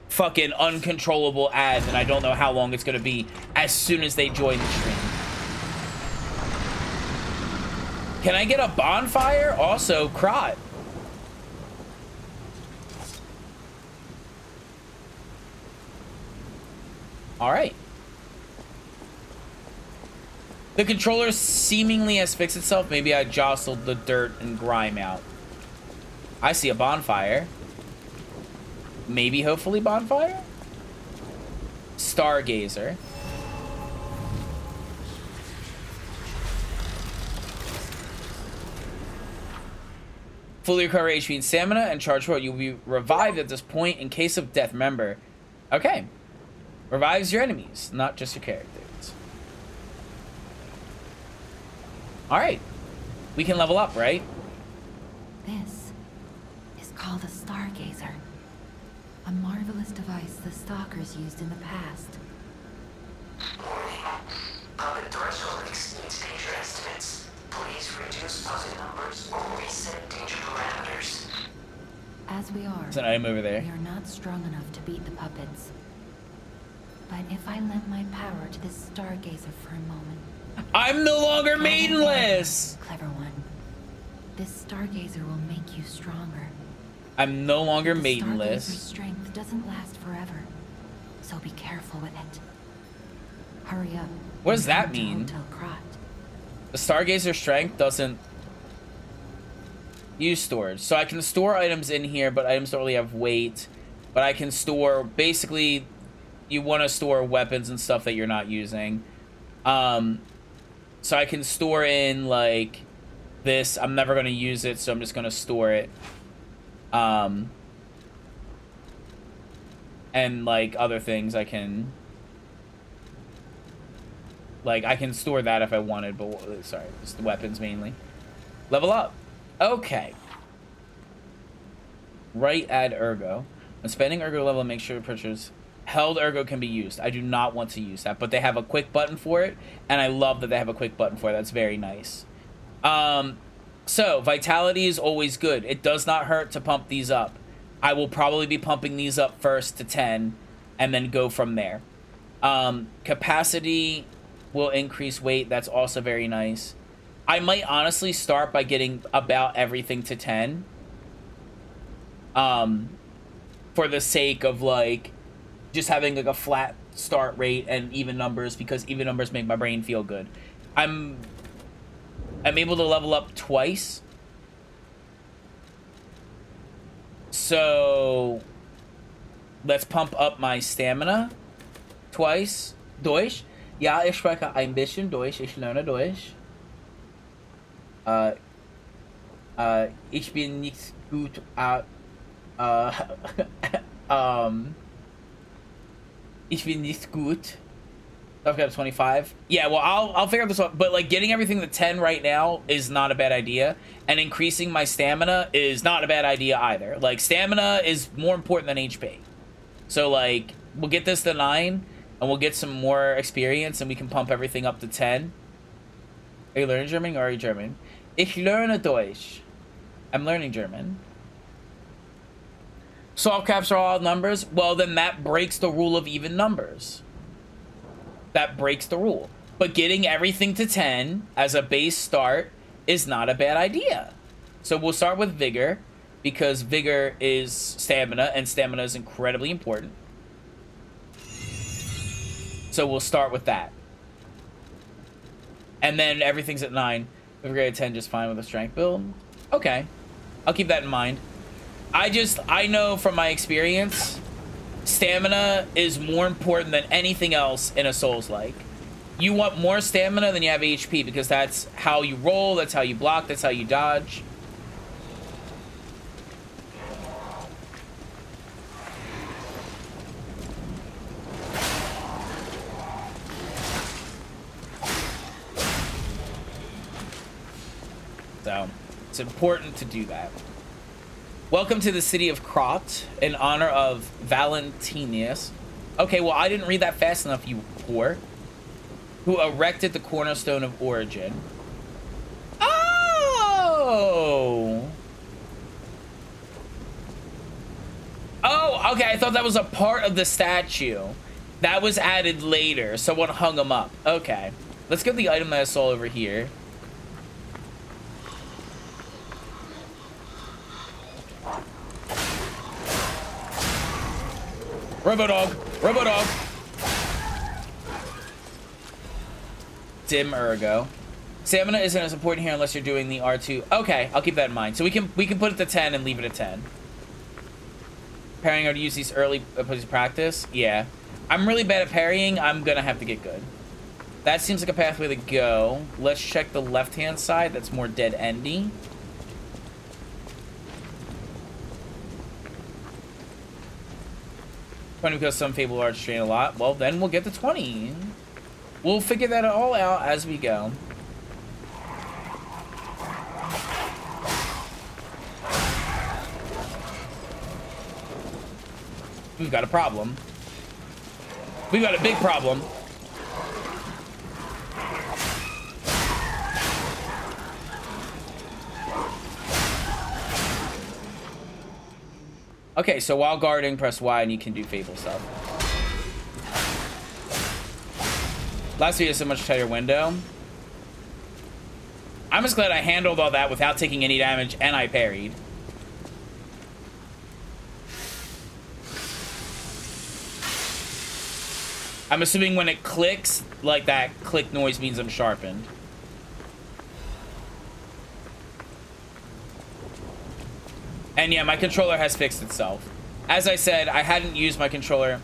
fucking uncontrollable ad, and I don't know how long it's going to be as soon as they join the stream. Can I get a bonfire? Also, Krot. Alright. The controller seemingly has fixed itself. Maybe I jostled the dirt and grime out. I see a bonfire. Maybe, hopefully, bonfire? Stargazer. Fully recover HP and stamina and charge forward. You'll be revived at this point in case of death. Remember. Okay. Revives your enemies, not just your characters. Alright. We can level up, right? This is called a Stargazer. A marvelous device the Stalkers used in the past. Warning. Puppet threshold exceeds danger estimates. Please reduce puzzle numbers or reset danger parameters. As we are, There's an item over there. we are not strong enough to beat the puppets. But if I lent my power to this Stargazer for a moment... I'm no longer maidenless! Clever one. This Stargazer will make you stronger. I'm no longer The Stargazer's maidenless. strength doesn't last forever, so be careful with it. Hurry up. What does and that come to mean? Hotel Krat. The Stargazer strength doesn't use storage. So I can store items in here, but items don't really have weight. But I can store, basically, you want to store weapons and stuff that you're not using. So I can store in, like, this. I'm never going to use it, so I'm just going to store it. And, like, other things I can... Like, I can store that if I wanted, but... Sorry, just the weapons mainly. Level up. Okay. Right, add ergo. When spending ergo level, make sure purchase... Held ergo can be used. I do not want to use that, but they have a quick button for it, and I love that they have a quick button for it. That's very nice. So, vitality is always good. It does not hurt to pump these up. I will probably be pumping these up first to 10, and then go from there. Capacity will increase weight. That's also very nice. I might honestly start by getting about everything to 10. For the sake of, like, just having, like, a flat start rate and even numbers, because even numbers make my brain feel good. I'm able to level up twice. So, let's pump up my stamina twice. Deutsch. Ja, ich spreche ein bisschen Deutsch. Ich lerne Deutsch. Ich bin nicht gut at, ich bin nicht gut. I've got 25. Yeah, well, I'll figure out this out. But, like, getting everything to 10 right now is not a bad idea. And increasing my stamina is not a bad idea either. Like, stamina is more important than HP. So, like, we'll get this to 9. And we'll get some more experience. And we can pump everything up to 10. Are you learning German or are you German? Ich lerne Deutsch. I'm learning German. Soft caps are all numbers. Well, then that breaks the rule of even numbers. That breaks the rule. But getting everything to 10 as a base start is not a bad idea. So we'll start with Vigor, because Vigor is stamina, and stamina is incredibly important. So we'll start with that. And then everything's at 9. Vigor at 10 just fine with a strength build. Okay. I'll keep that in mind. I know from my experience, stamina is more important than anything else in a Souls-like. You want more stamina than you have HP, because that's how you roll, that's how you block, that's how you dodge. So, it's important to do that. Welcome to the city of Krat, in honor of Valentinus. Okay, well, I didn't read that fast enough, you whore. Who erected the cornerstone of origin. Oh! Oh, okay, I thought that was a part of the statue. That was added later, someone hung him up. Okay, let's get the item that I saw over here. Robodog! Robodog! Dim ergo. Stamina isn't as important here unless you're doing the R2. Okay, I'll keep that in mind. So we can put it to 10 and leave it at 10. Preparing her to use these early opposing practice? Yeah. I'm really bad at parrying. I'm gonna have to get good. That seems like a pathway to go. Let's check the left-hand side. That's more dead-endy. Because some Fable Arts train a lot. Well, then we'll get to 20. We'll figure that all out as we go. We've got a problem. We've got a big problem. Okay, so while guarding, press Y and you can do Fable stuff. Last week is a much tighter window. I'm just glad I handled all that without taking any damage and I parried. I'm assuming when it clicks, like that click noise means I'm sharpened. And yeah, my controller has fixed itself. As I said, I hadn't used my controller.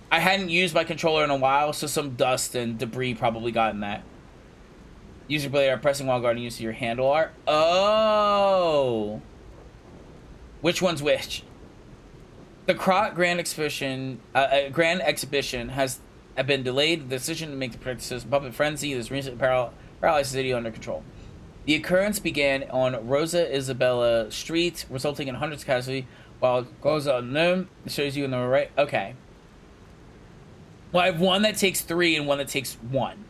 I hadn't used my controller in a while, so some dust and debris probably got in that. Use your blade are pressing while guarding use of your handle art. Oh. Which one's which? The Krot Grand Exhibition has been delayed. The decision to make the practices Puppet Frenzy this recent paralyzed city under control. The occurrence began on Rosa Isabella Street, resulting in hundreds of casualties, while it goes on them. It shows you in the right. Okay. Well, I have one that takes 3 and one that takes 1.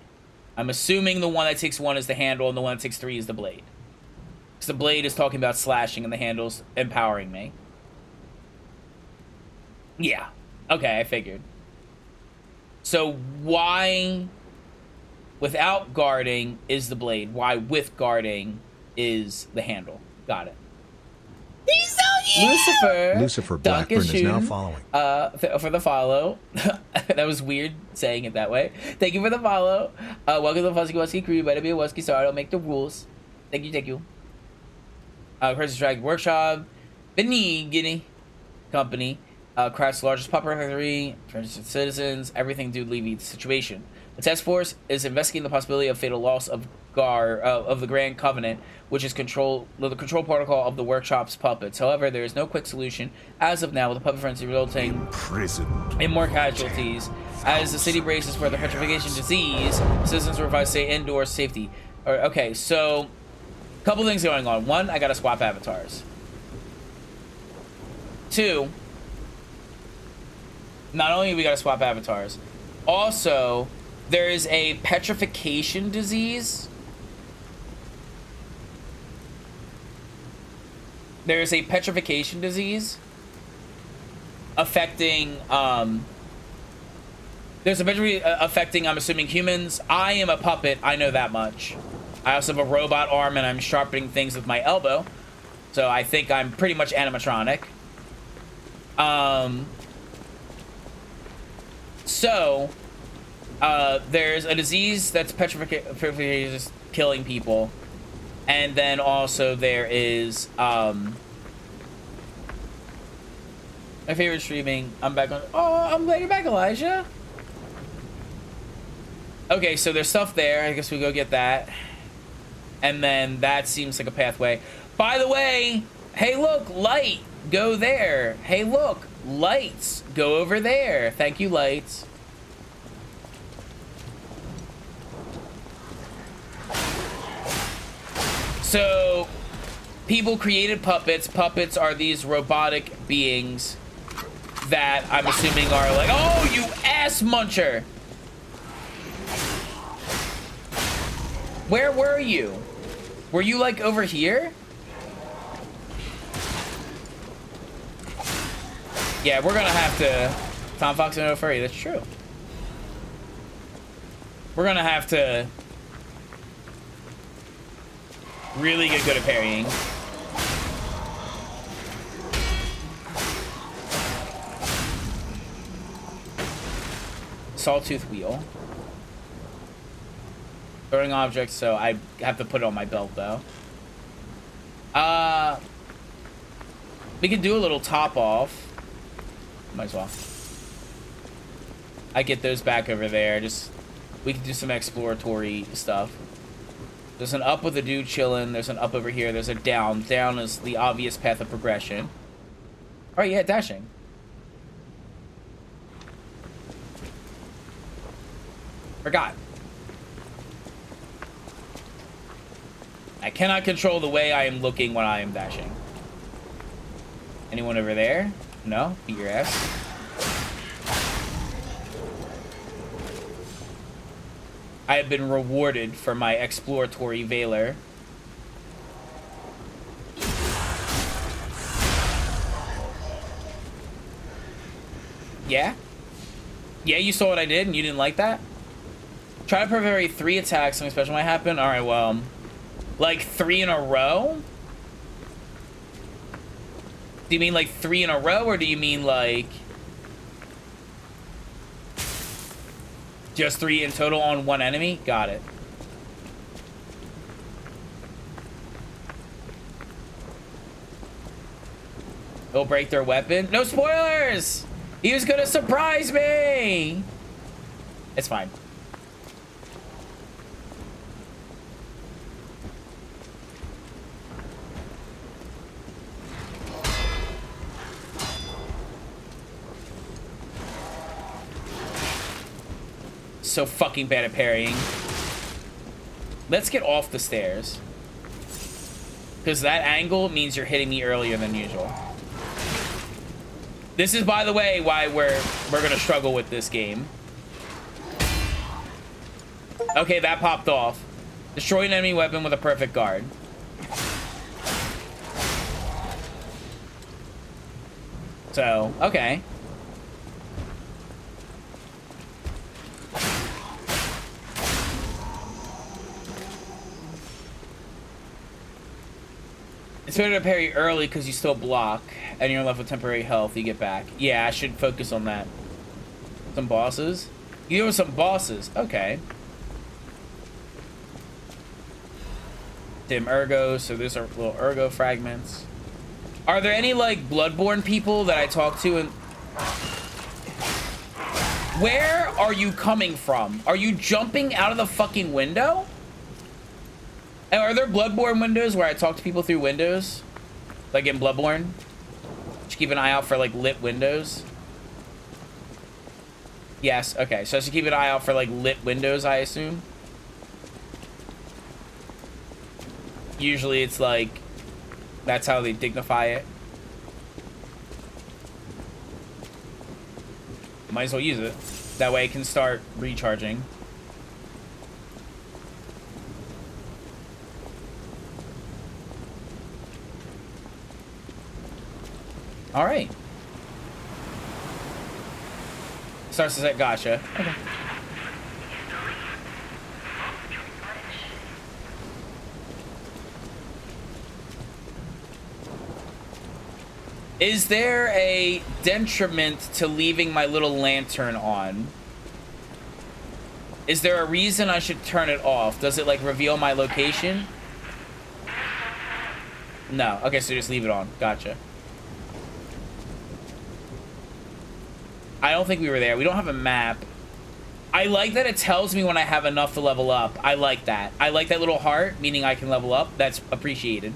I'm assuming the one that takes 1 is the handle and the one that takes 3 is the blade. Because the blade is talking about slashing and the handle's empowering me. Yeah. Okay, I figured. So why without guarding is the blade? Why with guarding is the handle? Got it. Lucifer Blackburn is now following. For the follow. That was weird saying it that way. Thank you for the follow. Welcome to the Fuzzy Wusky crew. You better be a Wusky star. Don't make the rules. Thank you, thank you. Crisis Drag Workshop. Benny Guinea Company. Craft's largest puppet factory. For citizens. Everything due to Levy situation. The task force is investigating the possibility of fatal loss of the Grand Covenant, which is the control protocol of the workshop's puppets. However, there is no quick solution as of now, with the puppet frenzy resulting in more casualties. As the city braces for the petrification disease, citizens were advised to stay indoors, safety. Okay, so a couple things going on. 1, I gotta swap avatars. 2, not only we gotta swap avatars, also there is a petrification disease. There's a petrification disease affecting, there's a petrification affecting, I'm assuming, humans. I am a puppet, I know that much. I also have a robot arm and I'm sharpening things with my elbow. So I think I'm pretty much animatronic. There's a disease that's petrification, killing people. And then also there is, my favorite streaming, I'm back on, oh, I'm glad you're back, Elijah. Okay, so there's stuff there, I guess we go get that. And then that seems like a pathway. By the way, hey look, light, go there. Hey look, lights, go over there. Thank you, lights. So, people created puppets. Puppets are these robotic beings that I'm assuming are like, oh, you ass muncher. Where were you? Were you like over here? Yeah, we're gonna have to, Tom Fox and No Furry, that's true. We're gonna have to really get good at parrying. Sawtooth wheel. Throwing objects, so I have to put it on my belt though. We could do a little top off. Might as well. I get those back over there. Just, we can do some exploratory stuff. There's an up with a dude chilling. There's an up over here. There's a down. Down is the obvious path of progression. All right, yeah, dashing. Forgot. I cannot control the way I am looking when I am dashing. Anyone over there? No? Beat your ass. I have been rewarded for my exploratory valor. Yeah? Yeah, you saw what I did and you didn't like that? Try to parry 3 attacks, something special might happen? Alright, well... Like 3 in a row? Do you mean like 3 in a row, or do you mean like... Just 3 in total on 1 enemy? Got it. It'll break their weapon. No spoilers! He was gonna surprise me! It's fine. So fucking bad at parrying. Let's get off the stairs. Because that angle means you're hitting me earlier than usual. This is, by the way, why we're gonna struggle with this game. Okay, that popped off. Destroy an enemy weapon with a perfect guard. So, okay. It's better to parry early because you still block and you're left with temporary health you get back. Yeah, I should focus on that. Some bosses? You know some bosses. Okay. Dim Ergo, so those are little Ergo fragments. Are there any, like, Bloodborne people that I talk to and... Where are you coming from? Are you jumping out of the fucking window? And are there Bloodborne windows where I talk to people through windows? Like in Bloodborne? Just keep an eye out for, like, lit windows. Yes, okay. So I should keep an eye out for, like, lit windows, I assume. Usually it's, like, that's how they dignify it. Might as well use it. That way it can start recharging. All right. Starts to set gotcha. Okay. Is there a detriment to leaving my little lantern on? Is there a reason I should turn it off? Does it, like, reveal my location? No. Okay, so just leave it on. Gotcha. I don't think we were there. We don't have a map. I like that it tells me when I have enough to level up. I like that. I like that little heart, meaning I can level up. That's appreciated.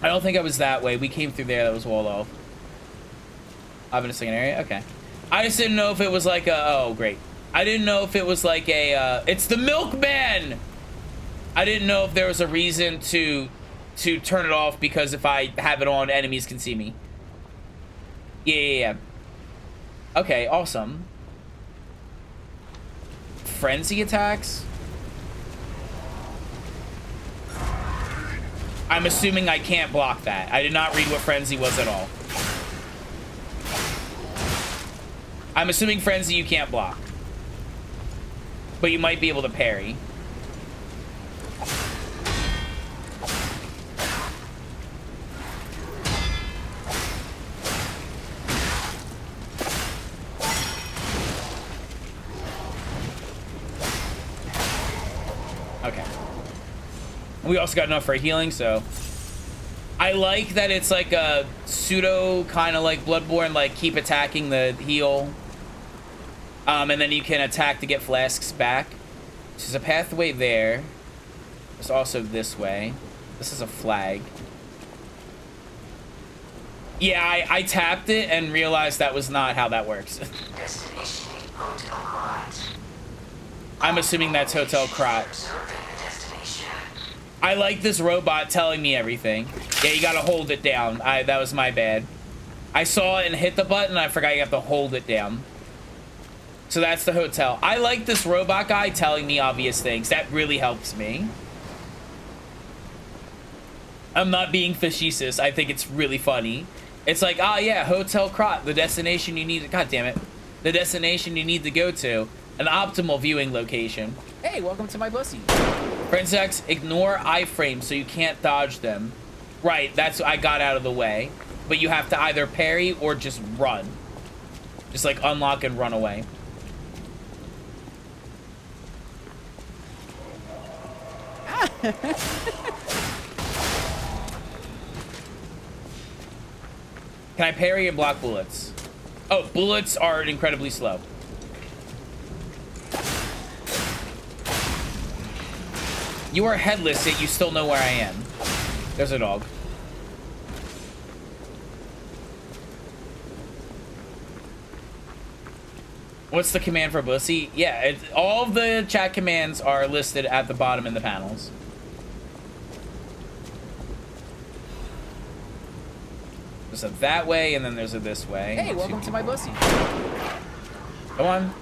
I don't think I was that way. We came through there. That was walled off. I'm in a second area? Okay. I just didn't know if it was like a... Oh, great. I didn't know if it was like a... It's the milkman! I didn't know if there was a reason to turn it off because if I have it on, enemies can see me. Yeah. Okay, awesome. Frenzy attacks? I'm assuming I can't block that. I did not read what Frenzy was at all. I'm assuming Frenzy you can't block. But you might be able to parry. Okay. We also got enough for healing, so... I like that it's like a pseudo kind of like Bloodborne, like keep attacking the heal. And then you can attack to get flasks back. There's a pathway there. There's also this way. This is a flag. Yeah, I tapped it and realized that was not how that works. Destination Hotel Crot. I'm assuming that's Hotel Crot. Observing the destination. I like this robot telling me everything. Yeah, you gotta hold it down. That was my bad. I saw it and hit the button, I forgot you have to hold it down. So that's the hotel. I like this robot guy telling me obvious things. That really helps me. I'm not being facetious. I think it's really funny. It's like, ah, yeah, Hotel Crot, the destination you need to, god damn it. The destination you need to go to. An optimal viewing location. Hey, welcome to my bussy. Prince X, ignore iframes so you can't dodge them. Right, that's I got out of the way. But you have to either parry or just run. Just like unlock and run away. Can I parry and block bullets? Oh, bullets are incredibly slow. You are headless, yet you still know where I am. There's a dog. What's the command for Bussy? Yeah, all of the chat commands are listed at the bottom in the panels. There's a that way, and then there's a this way. Hey, welcome to my bussy. Come on.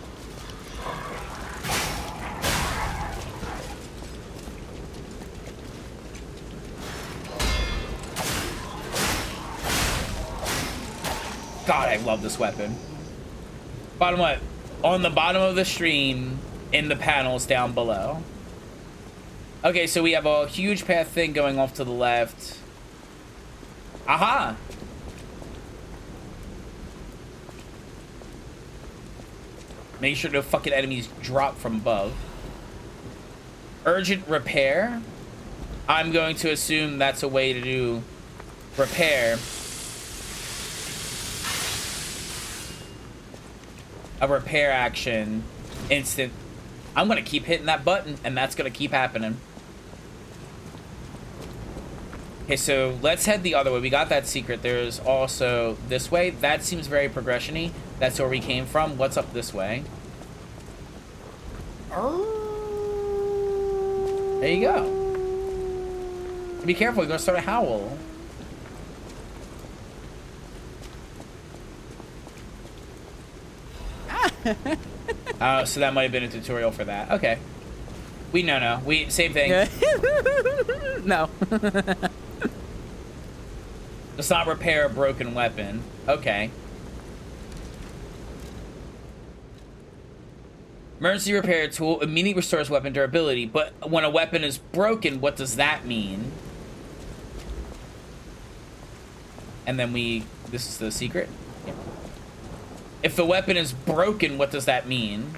God, I love this weapon. Bottom what? On the bottom of the stream, in the panels down below. Okay, so we have a huge path thing going off to the left. Aha! Make sure no fucking enemies drop from above. Urgent repair. I'm going to assume that's a way to do repair. A repair action. Instant. I'm going to keep hitting that button, and that's going to keep happening. Okay, so let's head the other way. We got that secret. There's also this way. That seems very progression-y. That's where we came from. What's up this way? There you go. Be careful, you're gonna start a howl. So that might have been a tutorial for that. Okay. No. Same thing. No. Let's not repair a broken weapon. Okay. Emergency repair tool immediately restores weapon durability, but when a weapon is broken, what does that mean? And then this is the secret. Yeah. If the weapon is broken, what does that mean?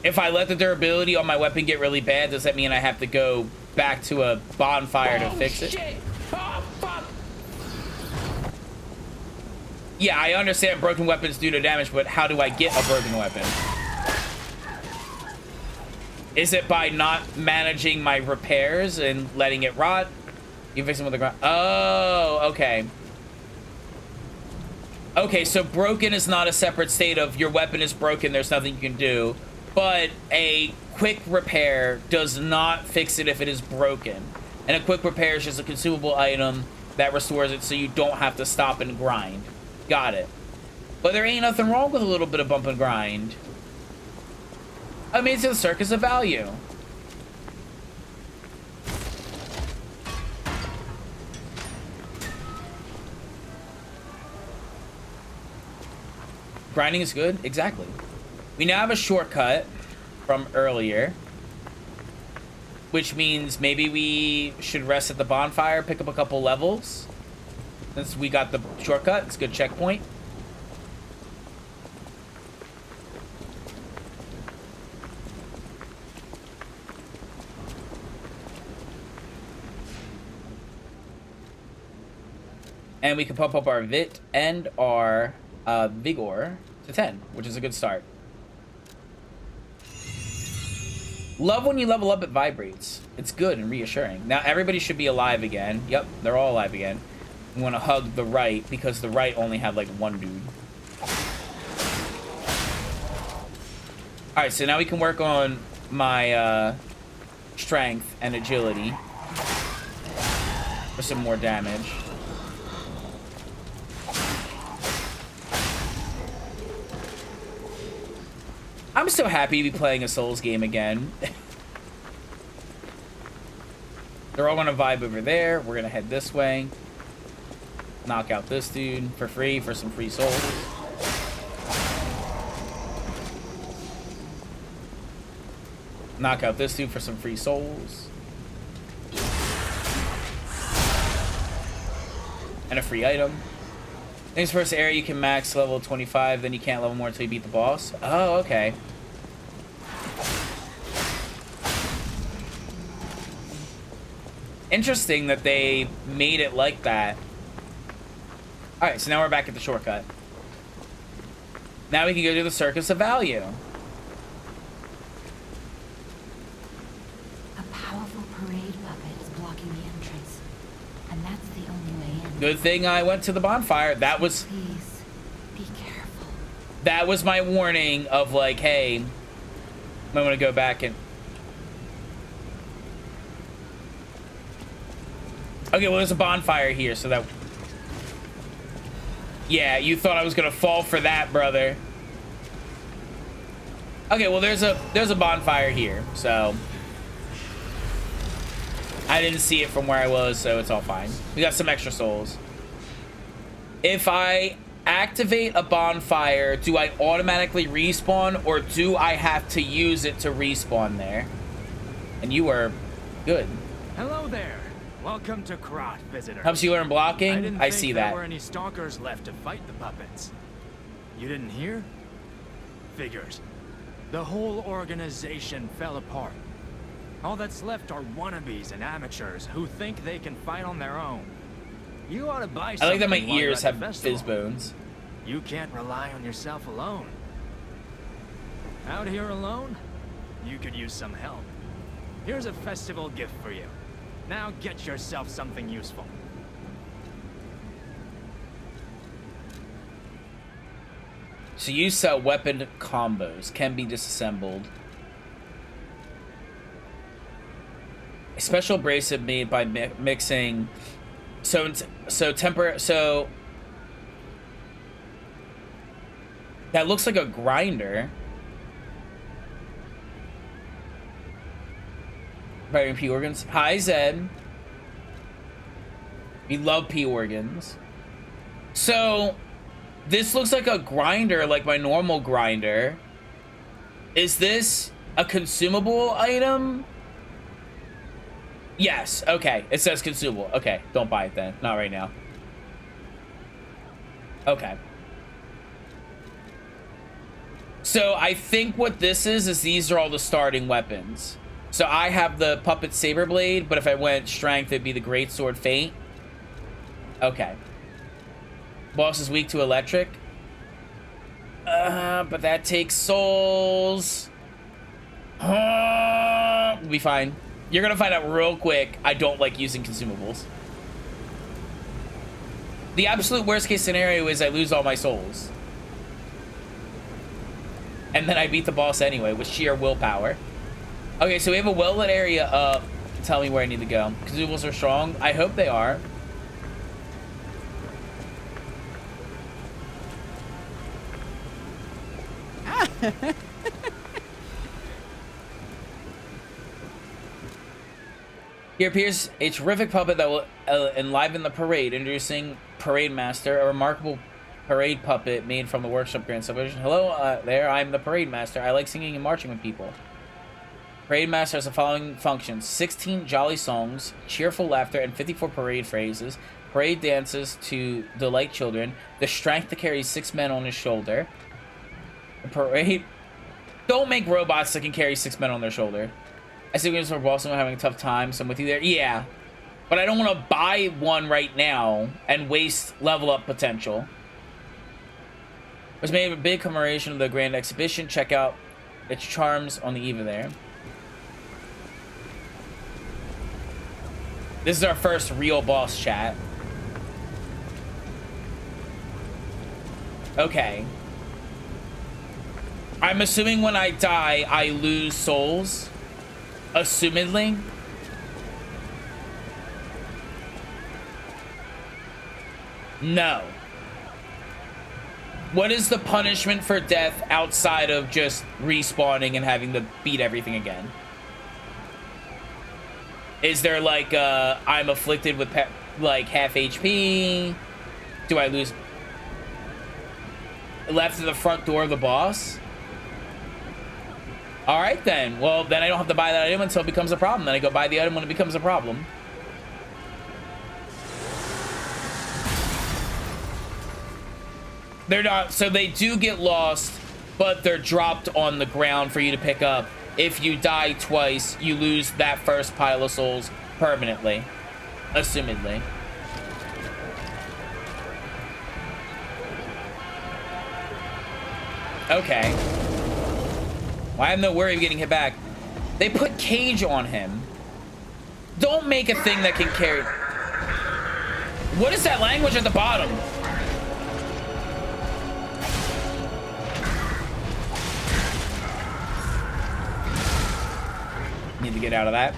If I let the durability on my weapon get really bad, does that mean I have to go back to a bonfire to fix it? Oh, fuck. Yeah, I understand broken weapons do no damage, but how do I get a broken weapon? Is it by not managing my repairs and letting it rot? You fix them with the ground. Oh, okay. Okay, so broken is not a separate state of your weapon is broken, there's nothing you can do. But a quick repair does not fix it if it is broken. And a quick repair is just a consumable item that restores it so you don't have to stop and grind. Got it. But there ain't nothing wrong with a little bit of bump and grind. I mean, it's a circus of value. Grinding is good? Exactly. We now have a shortcut from earlier, which means maybe we should rest at the bonfire, pick up a couple levels. Since we got the shortcut, it's a good checkpoint. And we can pump up our Vit and our Vigor to 10, which is a good start. Love when you level up, it vibrates. It's good and reassuring. Now everybody should be alive again. Yep, they're all alive again. We want to hug the right because the right only had like one dude. Alright, so now we can work on my strength and agility for some more damage. I'm so happy to be playing a Souls game again. They're all gonna vibe over there. We're gonna head this way. Knock out this dude for free for some free souls. Knock out this dude for some free souls. And a free item. Next first area you can max level 25, then you can't level more until you beat the boss. Oh, okay. Interesting that they made it like that. Alright, so now we're back at the shortcut. Now we can go to the Circus of Value. A powerful parade puppet is blocking the entrance, and that's the only way in. Good thing I went to the bonfire. That was... Please, be careful. That was my warning of like, hey, I want to go back and... Okay, well, there's a bonfire here, so that... Yeah, you thought I was gonna fall for that, brother. Okay, well, there's a bonfire here, so... I didn't see it from where I was, so it's all fine. We got some extra souls. If I activate a bonfire, do I automatically respawn, or do I have to use it to respawn there? And you are good. Hello there. Welcome to Krat, visitor. Helps you learn blocking? I see that. There were any stalkers left to fight the puppets. You didn't hear? Figures. The whole organization fell apart. All that's left are wannabes and amateurs who think they can fight on their own. You ought to buy something. I like that my while you're ears at have the festival. fizz bones. You can't rely on yourself alone. Out here alone? You could use some help. Here's a festival gift for you. Now get yourself something useful. So you sell weapon combos, can be disassembled. A special abrasive made by mixing. So that looks like a grinder. Fighting P organs. Hi Zed. We love P organs. So this looks like a grinder, like my normal grinder. Is this a consumable item? Yes. Okay. It says consumable. Okay. Don't buy it then. Not right now. Okay. So I think what this is these are all the starting weapons. So I have the Puppet Saber Blade, but if I went strength, it'd be the Greatsword Fate. Okay. Boss is weak to electric. But that takes souls. We'll be fine. You're gonna find out real quick I don't like using consumables. The absolute worst case scenario is I lose all my souls. And then I beat the boss anyway with sheer willpower. Okay, so we have a well-lit area up. Tell me where I need to go. Consumables are strong. I hope they are. Here appears a terrific puppet that will enliven the parade, introducing Parade Master, a remarkable parade puppet made from the workshop Grand Celebration. Hello there, I'm the Parade Master. I like singing and marching with people. Parade Master has the following functions: 16 jolly songs, cheerful laughter, and 54 parade phrases. Parade dances to delight children. The strength to carry 6 men on his shoulder. The parade... Don't make robots that can carry 6 men on their shoulder. I see we're Boston having a tough time, so I'm with you there. Yeah. But I don't want to buy one right now and waste level up potential. It was made a big commemoration of the Grand Exhibition. Check out its charms on the eve of there. This is our first real boss, chat. Okay. I'm assuming when I die, I lose souls. Assumedly. No. What is the punishment for death outside of just respawning and having to beat everything again? Is there like I'm afflicted with like half HP? Do I lose left to the front door of the boss? All right then. Well, then I don't have to buy that item until it becomes a problem. Then I go buy the item when it becomes a problem. They're not, so they do get lost, but they're dropped on the ground for you to pick up. If you die twice, you lose that first pile of souls permanently, assumedly. Okay. Well, I have no worry of getting hit back. They put cage on him. Don't make a thing that can carry. What is that language at the bottom? Need to get out of that.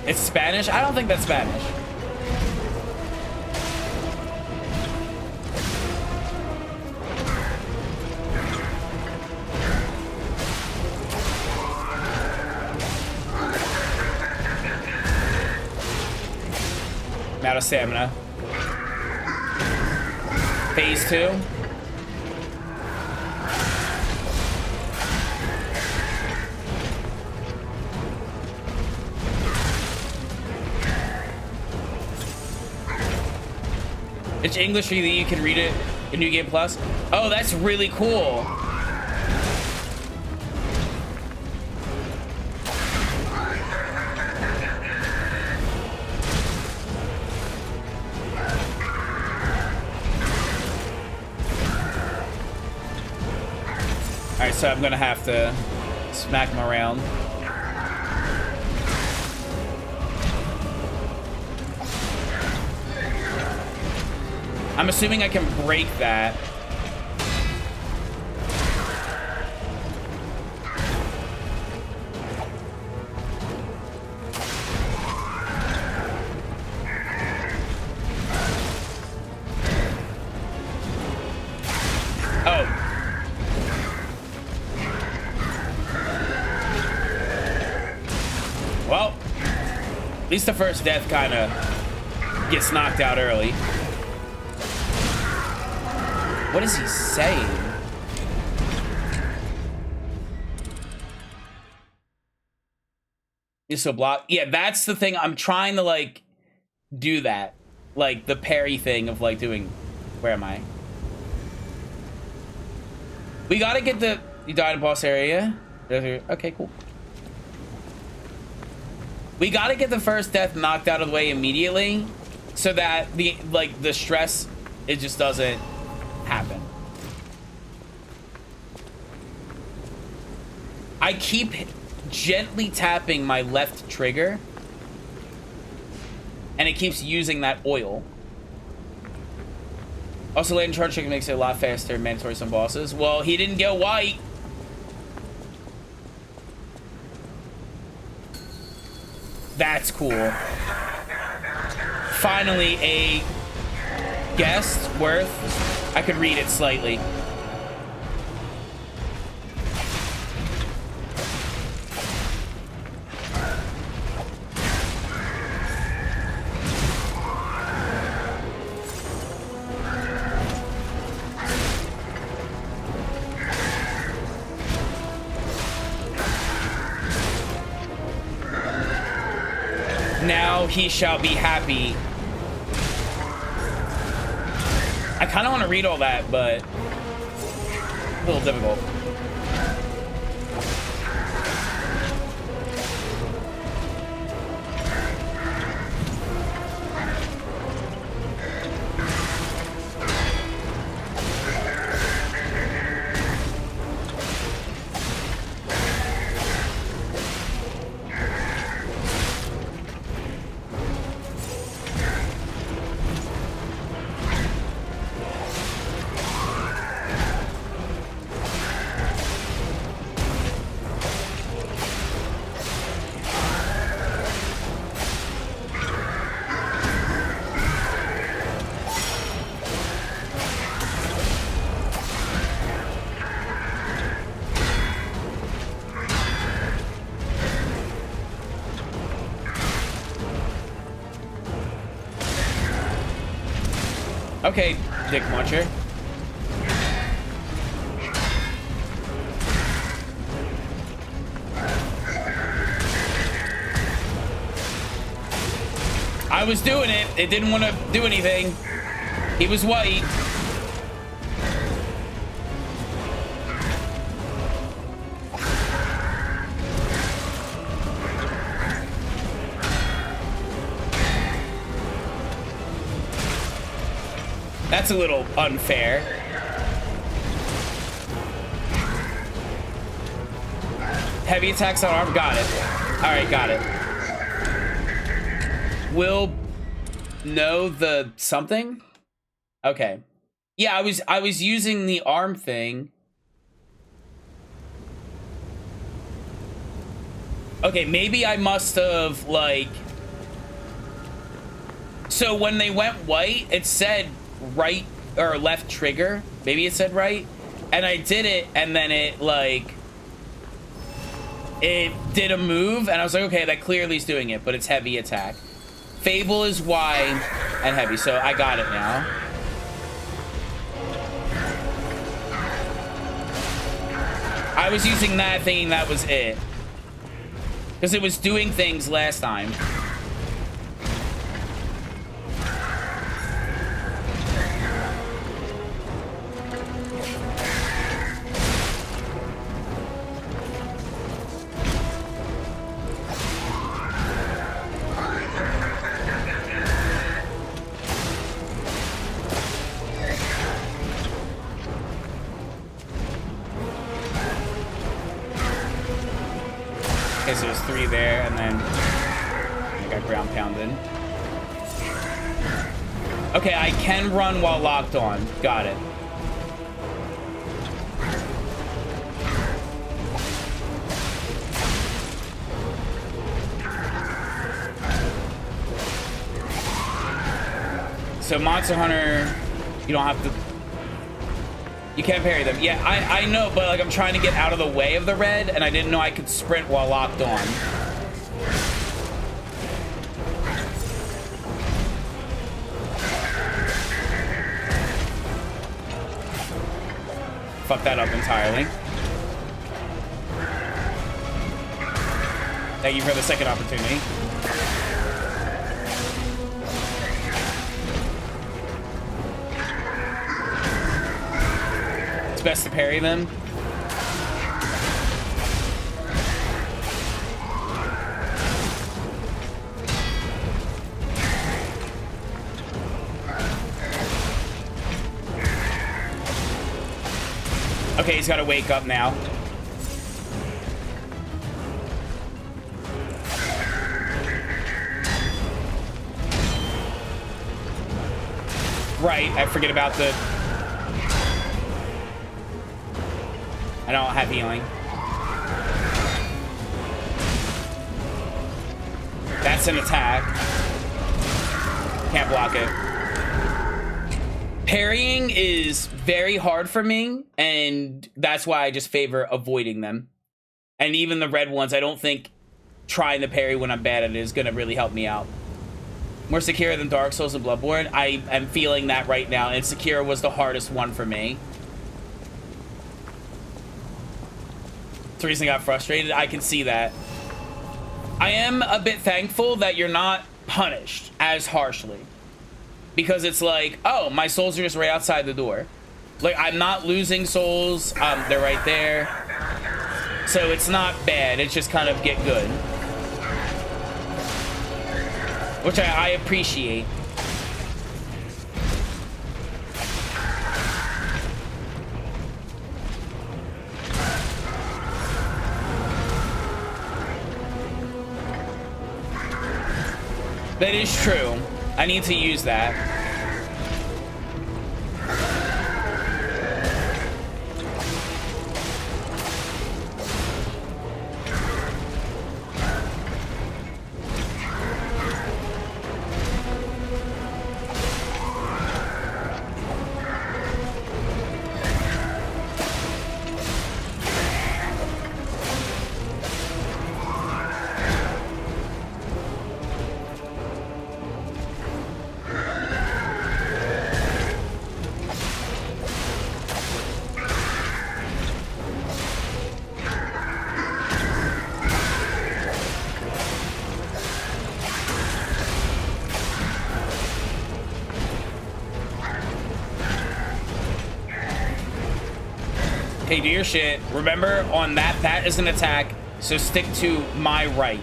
It's Spanish? I don't think that's Spanish. I'm out of stamina. Phase 2. It's English so that you can read it in New Game Plus. Oh, that's really cool. Alright, so I'm gonna have to smack him around. I'm assuming I can break that. Oh. Well, at least the first death kind of gets knocked out early. What is he saying? Is so block? Yeah, that's the thing. I'm trying to like do that, like the parry thing of like doing. Where am I? We gotta get the. You died in boss area. Okay, cool. We gotta get the first death knocked out of the way immediately, so that the stress it just doesn't happen. I keep gently tapping my left trigger and it keeps using that oil. Also, Landon charge chicken makes it a lot faster, mandatory some bosses. Well, he didn't get white. That's cool. Finally a guest worth. I could read it slightly. Now he shall be happy. I kind of want to read all that, but a little difficult. Okay, dick muncher. I was doing it. It didn't want to do anything. He was white. That's a little unfair. Heavy attacks on arm. Got it. All right, got it. Will know the something? Okay. Yeah, I was using the arm thing. Okay, maybe I must have like. So when they went white, it said right or left trigger. Maybe it said right, and I did it, and then it like it did a move, and I was like, okay, that clearly is doing it, but it's heavy attack. Fable is Y and heavy, so I got it now. I was using that thinking that was it, because it was doing things last time. So there's 3 there, and then I got ground pounded. Okay, I can run while locked on. Got it. So Monster Hunter, you don't have to. You can't parry them. Yeah, I know, but like I'm trying to get out of the way of the red, and I didn't know I could sprint while locked on. Fuck that up entirely. Thank you for the second opportunity. It's best to parry them. Okay, he's got to wake up now. Right, I forget about the... I don't have healing. That's an attack. Can't block it. Parrying is very hard for me, and that's why I just favor avoiding them. And even the red ones, I don't think trying to parry when I'm bad at it is going to really help me out. More secure than Dark Souls and Bloodborne. I am feeling that right now, and Sekiro was the hardest one for me. The reason I got frustrated, I can see that. I am a bit thankful that you're not punished as harshly. Because it's like, oh, my souls are just right outside the door. Like, I'm not losing souls. They're right there. So it's not bad. It's just kind of get good. Which I appreciate. That is true. I need to use that. Hey, do your shit. Remember, on that is an attack, so stick to my right.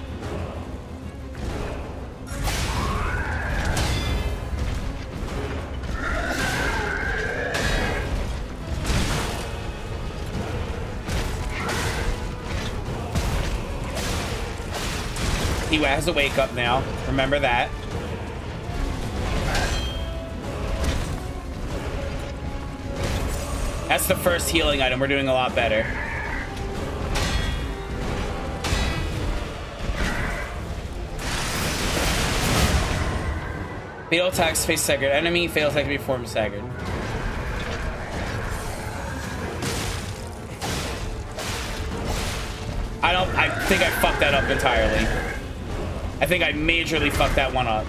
He has a wake up now. Remember that. That's the first healing item. We're doing a lot better. Fatal attacks face staggered enemy. Fatal attack can be formed staggered. I think I fucked that up entirely. I think I majorly fucked that one up.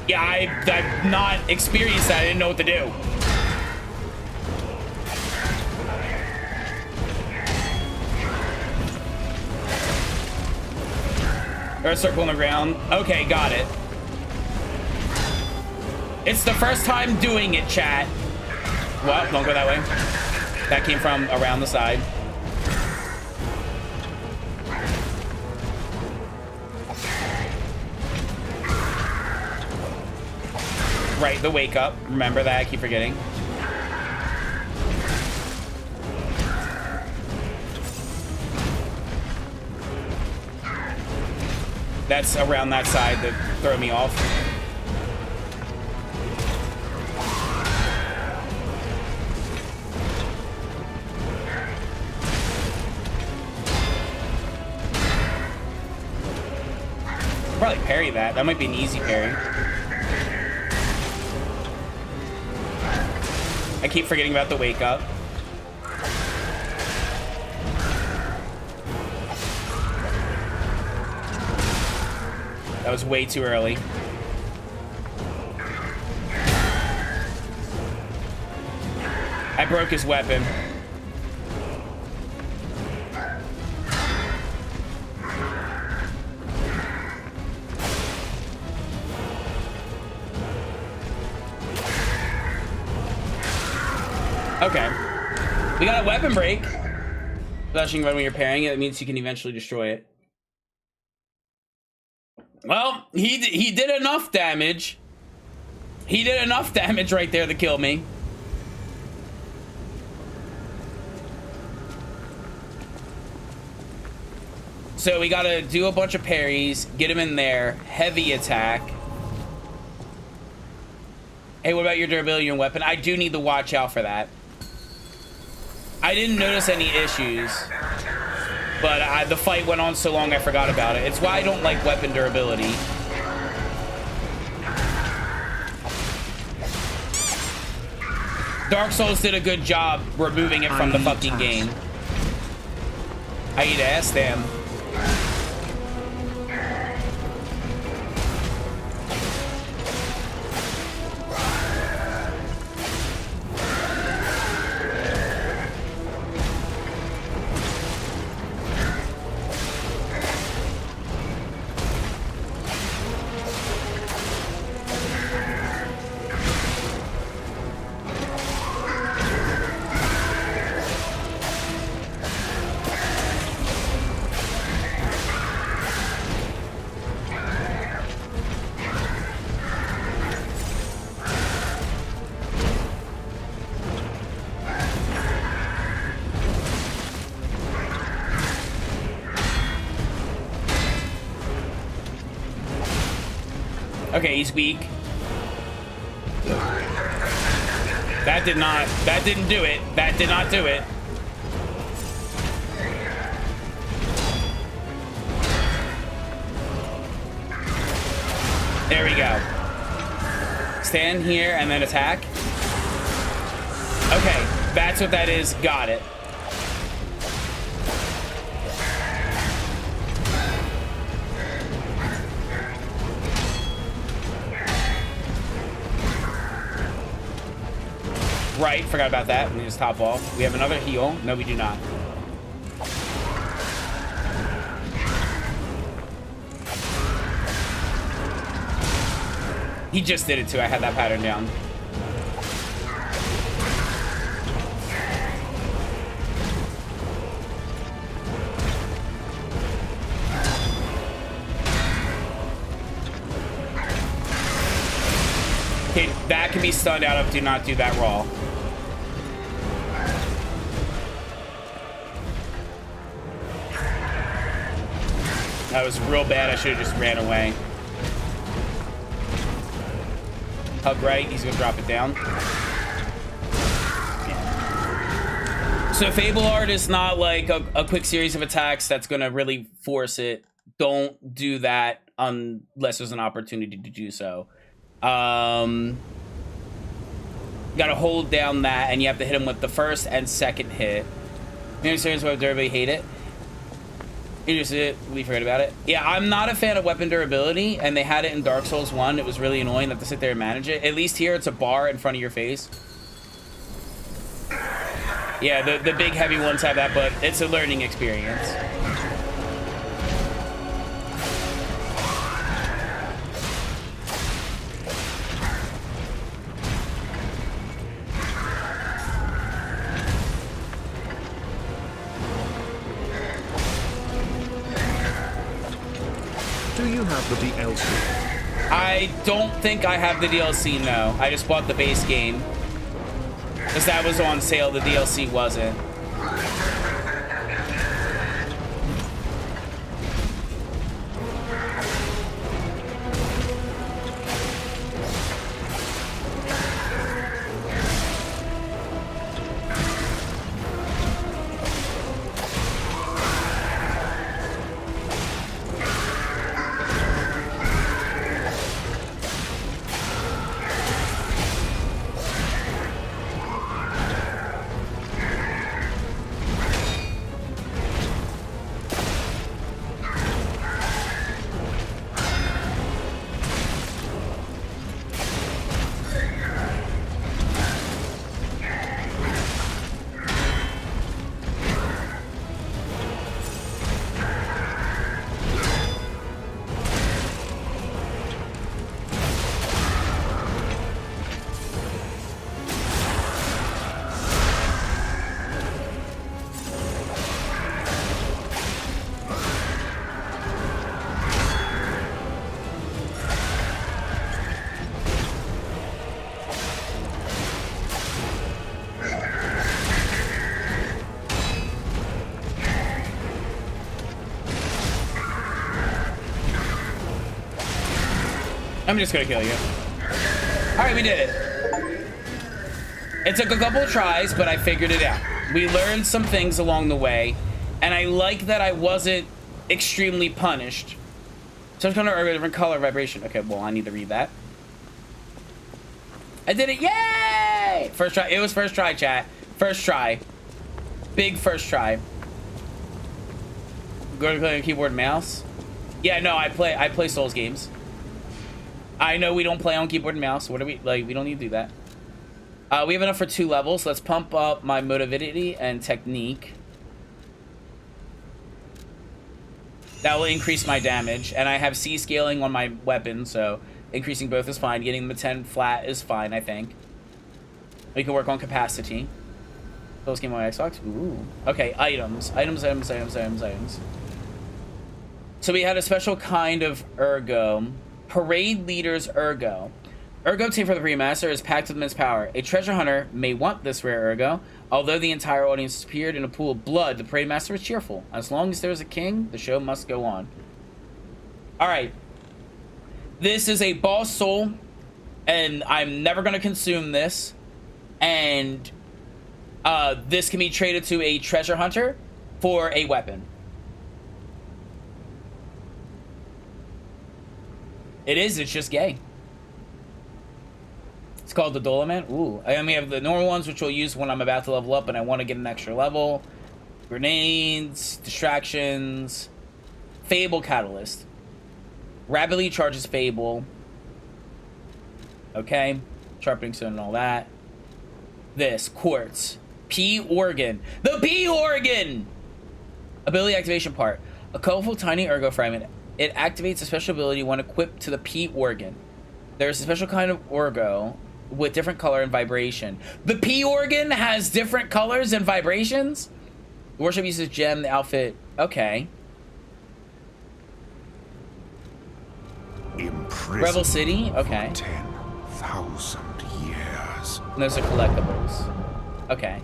Yeah, I've not experienced that. I didn't know what to do. Earth circle on the ground. Okay, got it. It's the first time doing it, chat. Well, don't go that way. That came from around the side. Right, the wake up. Remember that. I keep forgetting. That's around that side that throw me off. Probably parry that. That might be an easy parry. I keep forgetting about the wake up. That was way too early. I broke his weapon. Okay. We got a weapon break. Flashing when you're parrying it, it means you can eventually destroy it. Well, he did enough damage. He did enough damage right there to kill me. So we gotta do a bunch of parries, get him in there, heavy attack. Hey, what about your durability and weapon? I do need to watch out for that. I didn't notice any issues, but the fight went on so long I forgot about it. It's why I don't like weapon durability. Dark Souls did a good job removing it from the fucking game. I eat ass, damn. Okay, he's weak. That didn't do it. That did not do it. There we go. Stand here and then attack. Okay, that's what that is. Got it. Right, forgot about that. Let me just top off. We have another heal. No, we do not. He just did it too. I had that pattern down. Okay, that can be stunned out of do not do that raw. That was real bad. I should have just ran away. Hug right. He's gonna drop it down. So Fable Art is not like a quick series of attacks that's gonna really force it. Don't do that unless there's an opportunity to do so. Gotta hold down that, and you have to hit him with the first and second hit. You understand why everybody hate it? You just did it. We forgot about it. Yeah, I'm not a fan of weapon durability, and they had it in Dark Souls 1. It was really annoying to sit there and manage it. At least here, it's a bar in front of your face. Yeah, the big heavy ones have that, but it's a learning experience. Do you have the DLC? I don't think I have the DLC, no. I just bought the base game. Because that was on sale, the DLC wasn't. I'm just gonna kill you. All right, we did it. It took a couple of tries, but I figured it out. We learned some things along the way, and I like that I wasn't extremely punished. So I'm trying to earn a different color vibration. Okay, well, I need to read that. I did it, yay! First try, it was first try, chat. First try. Big first try. Go to play on keyboard and mouse. Yeah, no, I play Souls games. I know we don't play on keyboard and mouse. What are we, like, we don't need to do that. We have enough for 2 levels. Let's pump up my motivity and technique. That will increase my damage. And I have C scaling on my weapon, so increasing both is fine. Getting them to 10 flat is fine, I think. We can work on capacity. Close game on Xbox. Ooh. Okay, items. Items. So we had a special kind of ergo. Parade Leader's Ergo. Ergo obtained from the Premaster is packed with immense power. A treasure hunter may want this rare Ergo. Although the entire audience disappeared in a pool of blood, the Parade Master was cheerful. As long as there is a king, the show must go on. Alright. This is a boss soul, and I'm never going to consume this. And this can be traded to a treasure hunter for a weapon. It's just gay. It's called the Dolomite. Ooh. And we have the normal ones, which we'll use when I'm about to level up and I want to get an extra level. Grenades, distractions, Fable Catalyst. Rapidly charges Fable. Okay. Sharpening Stone and all that. This, Quartz. P Organ. The P Organ! Ability activation part. A colorful tiny ergo fragment. It activates a special ability when equipped to the P Organ. There's a special kind of ergo with different color and vibration. The P Organ has different colors and vibrations? Worship uses gem, the outfit. Okay. Rebel City? Okay. 10,000 years. And those are collectibles. Okay.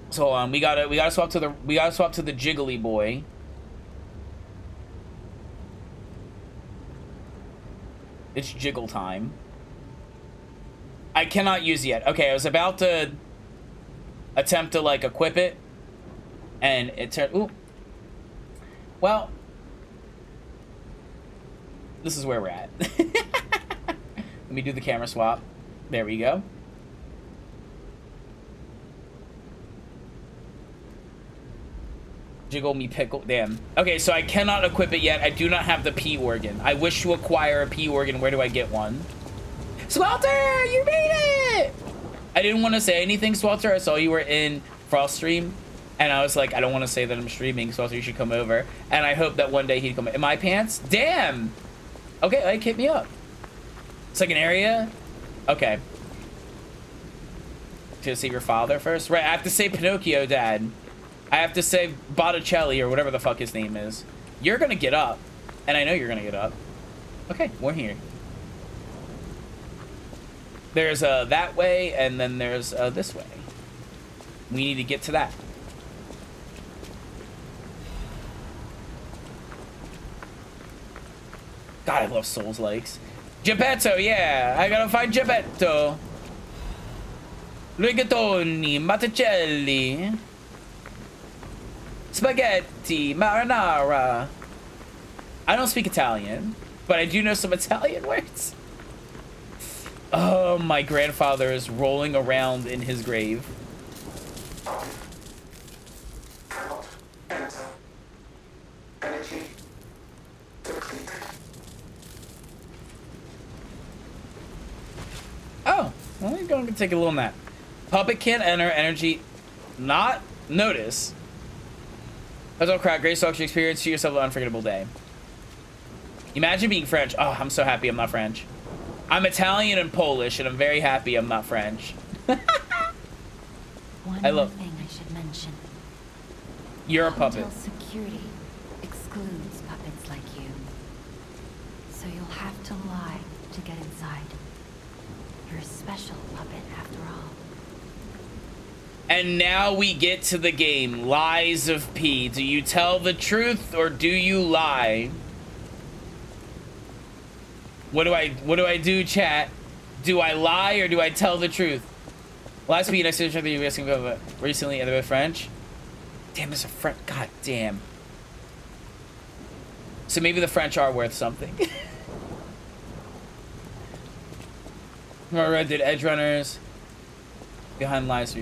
So we gotta swap to the Jiggly boy. It's jiggle time. I cannot use it yet. Okay, I was about to attempt to like equip it, and it turned. Ooh. Well, this is where we're at. Let me do the camera swap. There we go. Jiggle me pickle. Damn. Okay, so I cannot equip it yet. I do not have the P Organ. I wish to acquire a P Organ. Where do I get one? Swelter, you made it! I didn't want to say anything, Swelter. I saw you were in Frost stream, and I was like, I don't want to say that I'm streaming, Swelter, you should come over. And I hope that one day he'd come in my pants. Damn! Okay, like, hit me up. Second area? Okay. To save your father first? Right, I have to say Pinocchio, Dad. I have to say Botticelli, or whatever the fuck his name is. You're gonna get up. And I know you're gonna get up. Okay, we're here. There's that way, and then there's this way. We need to get to that. God, I love Souls likes. Geppetto, yeah! I gotta find Geppetto. Rigatoni, Botticelli. Spaghetti, marinara. I don't speak Italian, but I do know some Italian words. Oh, my grandfather is rolling around in his grave. Oh, well, we're going to take a little nap. Puppet can't enter, energy not notice. That's all crap. Great Stalker experience. To yourself an unforgettable day. Imagine being French. Oh, I'm so happy I'm not French. I'm Italian and Polish, and I'm very happy I'm not French. One more thing I should mention. You're a puppet. Hotel security excludes puppets like you. So you'll have to lie to get inside. You're a special puppet after all. And now we get to the game. Lies of P. Do you tell the truth or do you lie? What do I do, chat? Do I lie or do I tell the truth? Last week I said that you asking about recently and French. Damn, there's a French. God damn. So maybe the French are worth something. Red Dead Edge Runners. Behind lies.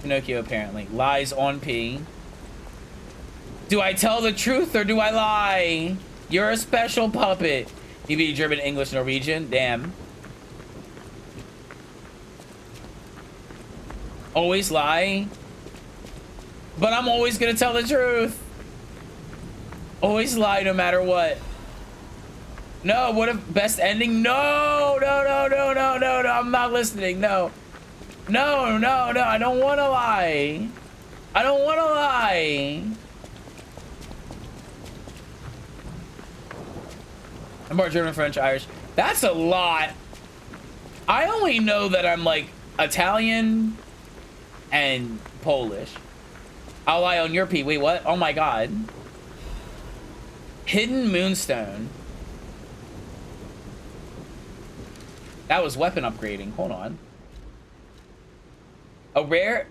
Pinocchio apparently. Lies on P. Do I tell the truth or do I lie? You're a special puppet. You be German, English, Norwegian. Damn. Always lie. But I'm always gonna tell the truth. Always lie no matter what. No, what if best ending? No, no, no, no, no, no, no. I'm not listening. No. No, no, no. I don't want to lie. I don't want to lie. I'm more German, French, Irish. That's a lot. I only know that I'm like Italian and Polish. I'll lie on your P. Wait, what? Oh my god. Hidden Moonstone. That was weapon upgrading. Hold on. A rare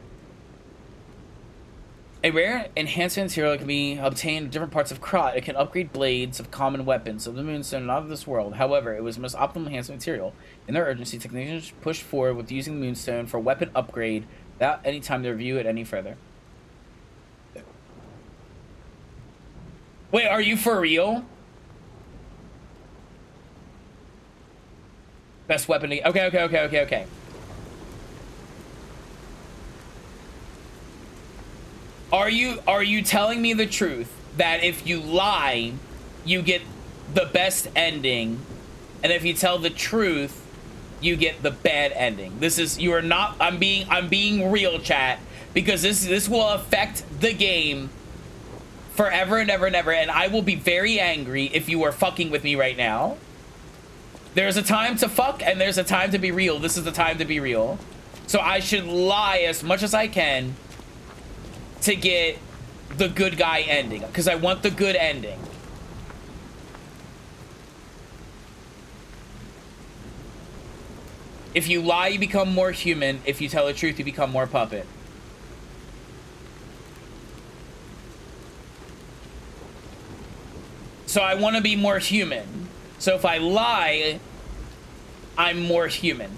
enhancement material can be obtained in different parts of Krot. It can upgrade blades of common weapons of the Moonstone, not of this world. However, it was the most optimal enhancement material. In their urgency, technicians pushed forward with using the Moonstone for weapon upgrade without any time to review it any further. Wait, are you for real? Best weapon. Okay. Are you telling me the truth that if you lie, you get the best ending, and if you tell the truth, you get the bad ending? This is, you are not, I'm being real, chat, because this will affect the game forever and ever and ever, and I will be very angry if you are fucking with me right now. There's a time to fuck and there's a time to be real. This is the time to be real. So I should lie as much as I can to get the good guy ending, because I want the good ending. If you lie, you become more human. If you tell the truth, you become more puppet. So I want to be more human. So if I lie, I'm more human.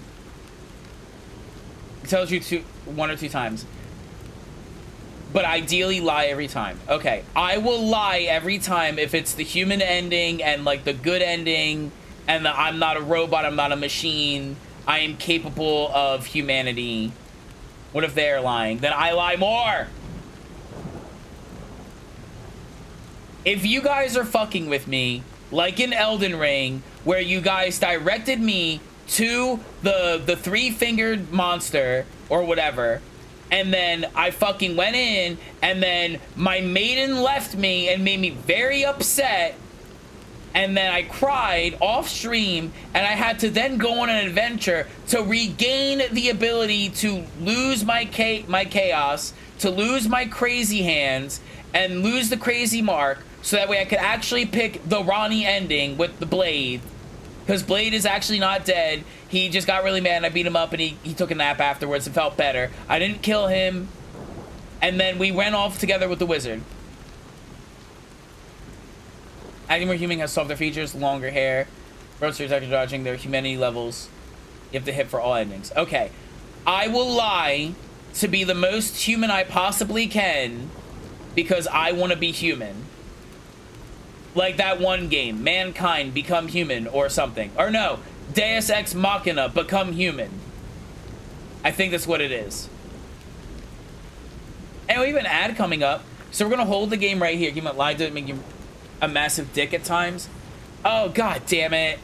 It tells you one or two times. But ideally lie every time. Okay, I will lie every time if it's the human ending and like the good ending and the I'm not a robot, I'm not a machine, I am capable of humanity. What if they're lying? Then I lie more. If you guys are fucking with me, like in Elden Ring, where you guys directed me to the three-fingered monster or whatever, and then I fucking went in, and then my maiden left me and made me very upset, and then I cried off stream, and I had to then go on an adventure to regain the ability to lose my chaos, to lose my crazy hands, and lose the crazy mark, so that way I could actually pick the Ronnie ending with the Blade. Because Blade is actually not dead. He just got really mad and I beat him up and he took a nap afterwards and felt better. I didn't kill him. And then we went off together with the wizard. Acting more human has softer features, longer hair. Roadsters after dodging their humanity levels. You have to hit for all endings. Okay. I will lie to be the most human I possibly can because I want to be human. Like that one game, Mankind Become Human or something. Or no, Deus Ex Machina Become Human. I think that's what it is. And we have an ad coming up. So we're going to hold the game right here. You might lie to it, make you a massive dick at times. Oh, god damn it.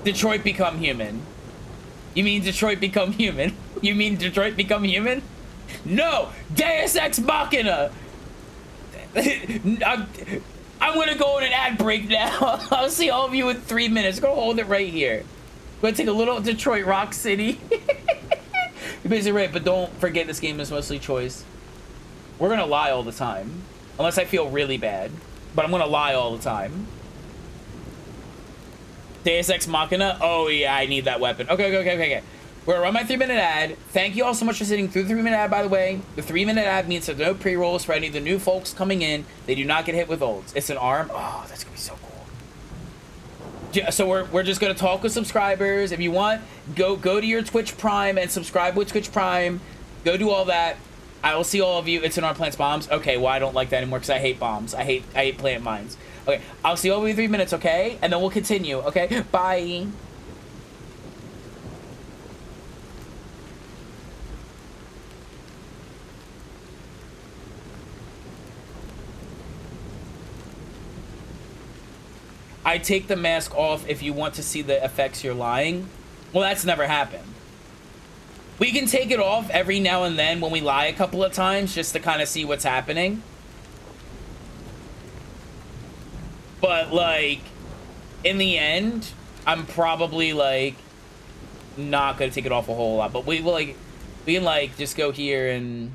Detroit Become Human. You mean Detroit Become Human? You mean Detroit Become Human? No! Deus Ex Machina! I'm gonna go on an ad break now. I'll see all of you in 3 minutes. Go hold it right here. I'm gonna take a little Detroit Rock City. You're basically right, but don't forget this game is mostly choice. We're gonna lie all the time. Unless I feel really bad. But I'm gonna lie all the time. Deus Ex Machina? Oh yeah, I need that weapon. Okay. We're gonna run my 3-minute ad. Thank you all so much for sitting through the 3-minute ad, by the way. The 3-minute ad means there's no pre-rolls for any of the new folks coming in. They do not get hit with olds. It's an arm. Oh, that's gonna be so cool. Yeah, so we're just gonna talk with subscribers. If you want, go to your Twitch Prime and subscribe with Twitch Prime. Go do all that. I will see all of you. It's in our plants bombs. Okay, well I don't like that anymore because I hate bombs. I hate plant mines. Okay, I'll see all of you in 3 minutes, okay? And then we'll continue, okay? Bye. I take the mask off if you want to see the effects you're lying. Well, that's never happened. We can take it off every now and then when we lie a couple of times just to kind of see what's happening. But, like, in the end, I'm probably, like, not going to take it off a whole lot. But we can, like, just go here and...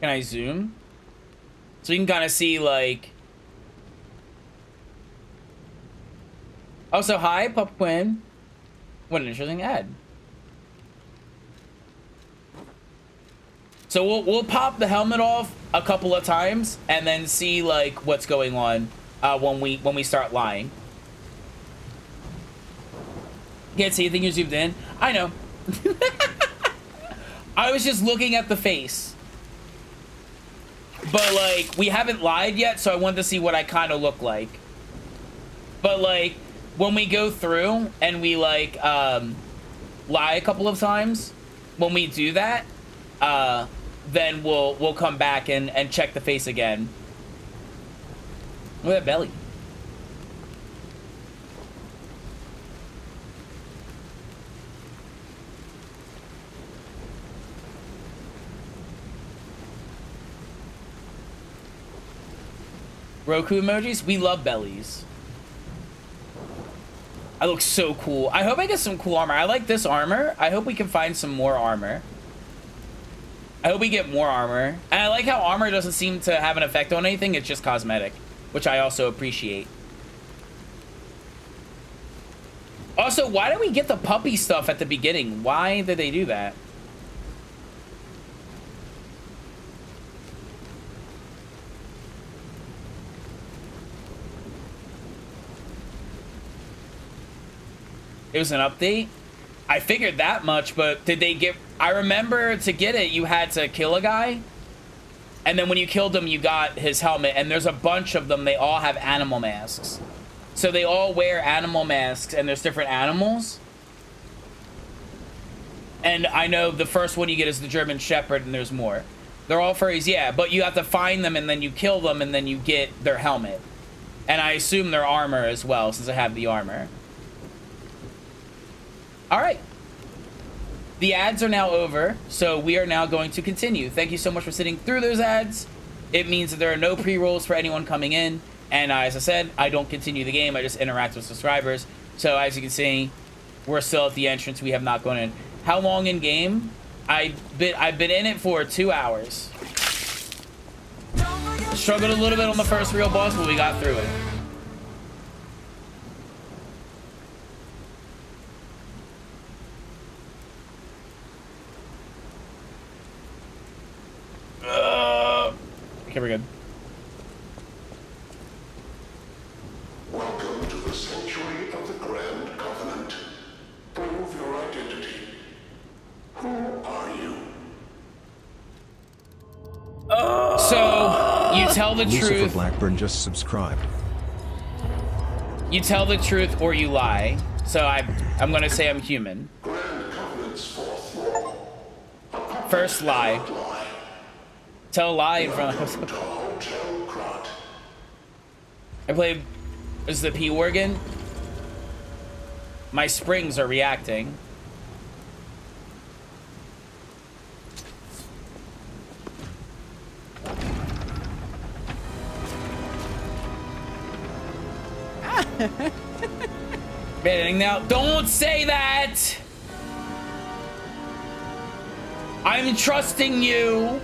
Can I zoom? So you can kind of see, like... Also, hi, Pup Quinn. What an interesting ad. So we'll pop the helmet off a couple of times and then see, like, what's going on when we start lying. Can't see anything, you zoomed in. I know. I was just looking at the face. But, like, we haven't lied yet, so I wanted to see what I kind of look like. But, like, when we go through and we, like, lie a couple of times, when we do that, then we'll come back and check the face again. Look at that belly. Roku emojis? We love bellies. I look so cool. I hope I get some cool armor. I like this armor. I hope we can find some more armor. I hope we get more armor. And I like how armor doesn't seem to have an effect on anything. It's just cosmetic, which I also appreciate. Also, why did we get the puppy stuff at the beginning? Why did they do that? It was an update? I figured that much, but did they get... I remember to get it, you had to kill a guy. And then when you killed him, you got his helmet. And there's a bunch of them. They all have animal masks. So they all wear animal masks, and there's different animals. And I know the first one you get is the German Shepherd, and there's more. They're all furries, yeah. But you have to find them, and then you kill them, and then you get their helmet. And I assume their armor as well, since I have the armor. All right. The ads are now over, so we are now going to continue. Thank you so much for sitting through those ads. It means that there are no pre-rolls for anyone coming in. And as I said, I don't continue the game. I just interact with subscribers. So as you can see, we're still at the entrance. We have not gone in. How long in game? I've been in it for 2 hours. Struggled a little bit on the first real boss, but we got through it. Okay, we're good. Welcome to the Sanctuary of the Grand Covenant. Prove your identity. Who are you? So, you tell the Lucifer truth. Blackburn just subscribed. You tell the truth or you lie. So I'm gonna say I'm human. Grand Covenant's fourth law. First lie. Tell a lie in front of us. I played... Is the P organ? My springs are reacting. Banning now. Don't say that! I'm trusting you.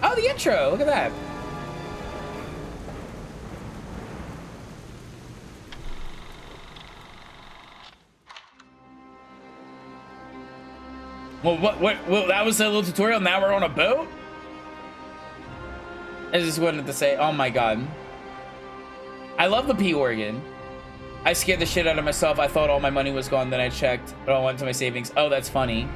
Oh, the intro. Look at that. Well, what, that was a little tutorial. Now we're on a boat? I just wanted to say, oh my god. I love the P organ. I scared the shit out of myself. I thought all my money was gone. Then I checked. It all went to my savings. Oh, that's funny.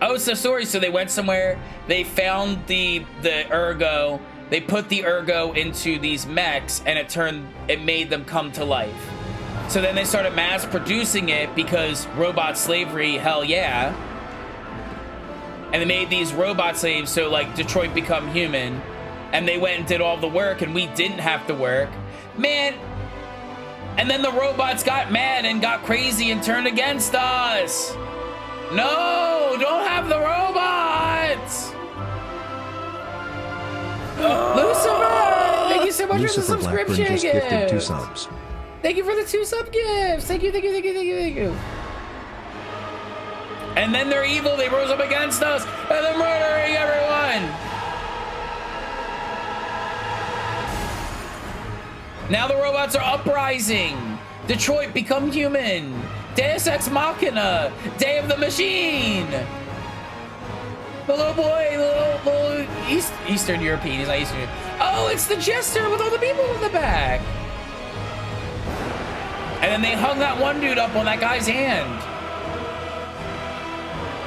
Oh, it's the story. So they went somewhere. They found the ergo. They put the ergo into these mechs, and it made them come to life. So then they started mass producing it because robot slavery, hell yeah. And they made these robot slaves so like Detroit become human. And they went and did all the work and we didn't have to work. Man. And then the robots got mad and got crazy and turned against us. No, don't have the robots. Lucifer, thank you so much Lucifer for the subscription Blackburn just gifted 2 gift. subs. Thank you for the 2 sub gifts. Thank you, thank you, thank you, thank you, thank you. And then they're evil, they rose up against us, and they're murdering everyone! Now the robots are uprising! Detroit become human! Deus Ex Machina! Day of the Machine! The little boy, little Eastern European, he's not Eastern European. Oh, it's the Jester with all the people in the back! And then they hung that one dude up on that guy's hand.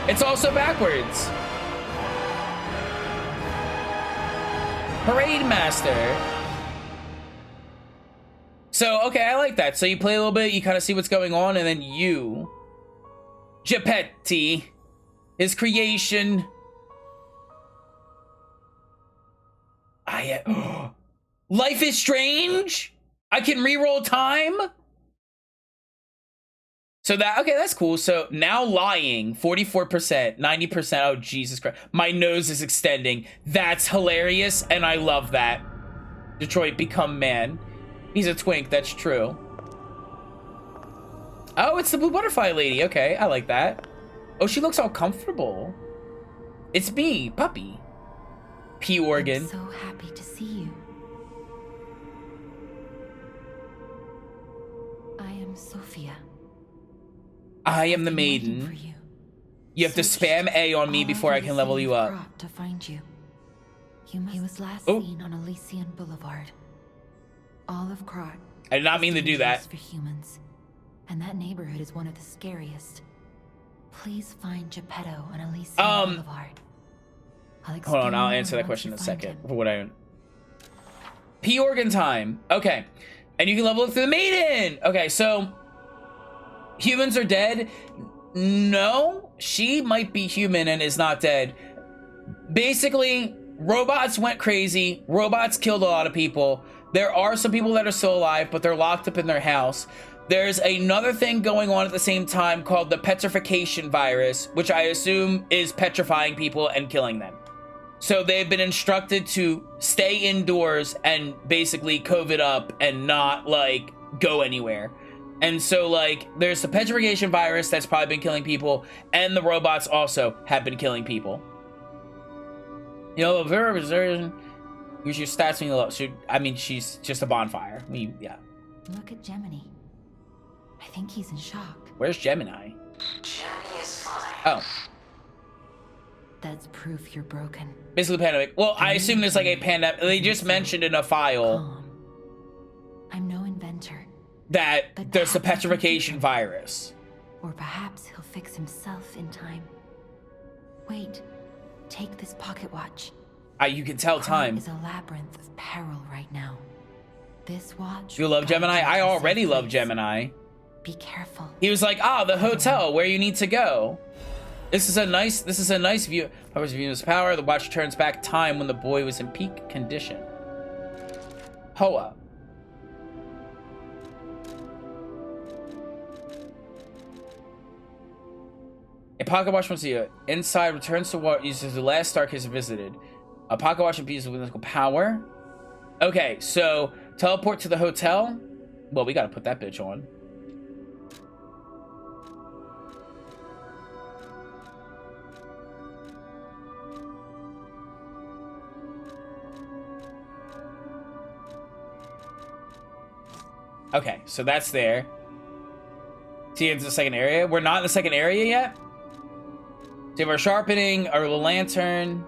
It's also backwards. Parade Master. So, okay, I like that. So you play a little bit, you kind of see what's going on, and then you, Geppetto, his creation. Life is Strange? I can reroll time? So that, okay, that's cool. So now lying, 44%, 90%. Oh, Jesus Christ. My nose is extending. That's hilarious, and I love that. Detroit become man. He's a twink, that's true. Oh, it's the blue butterfly lady. Okay, I like that. Oh, she looks all comfortable. It's me, Puppy. P. Organ. I'm so happy to see you. I am Sophia. I am the maiden. You have to spam A on me before I can level you up. To find you. He was last seen on Elysian Boulevard. All of Krat. I did not mean to do that. For humans, and that neighborhood is one of the scariest. Please find Geppetto on Elysian Boulevard. Hold on, I'll answer that question in a second. For what I P. Organ time. Okay, and you can level up through the maiden. Okay, so humans are dead. No, she might be human and is not dead. Basically, robots went crazy. Robots killed a lot of people. There are some people that are still alive, but they're locked up in their house. There's another thing going on at the same time called the petrification virus, which I assume is petrifying people and killing them. So they've been instructed to stay indoors and basically COVID up and not, like, go anywhere. And so, like, there's the petrification virus that's probably been killing people, and the robots also have been killing people. You know, very reserved. Use your stats when you look. I mean, she's just a bonfire. Yeah. Look at Gemini. I think he's in shock. Where's Gemini? Gemini is fine. Oh. That's proof you're broken. Basically, pandemic. Well, I assume there's like a pandemic. They just mentioned in a file. Calm. I'm no inventor. That there's the petrification virus. Or perhaps he'll fix himself in time. Wait. Take this pocket watch. You can tell time. Is a labyrinth of peril right now. This watch. You love Gemini? I already love Gemini. Be careful. He was like, the hotel where you need to go. This is a nice view. Powers of Venus power. The watch turns back time when the boy was in peak condition. Hoa. A pocket watch from you. Inside returns to what uses the last star case visited. A pocket watch imbues with mythical power. Okay, so teleport to the hotel. Well, we gotta put that bitch on. Okay, so that's there. See, it's the second area. We're not in the second area yet. So we have our sharpening, our little lantern,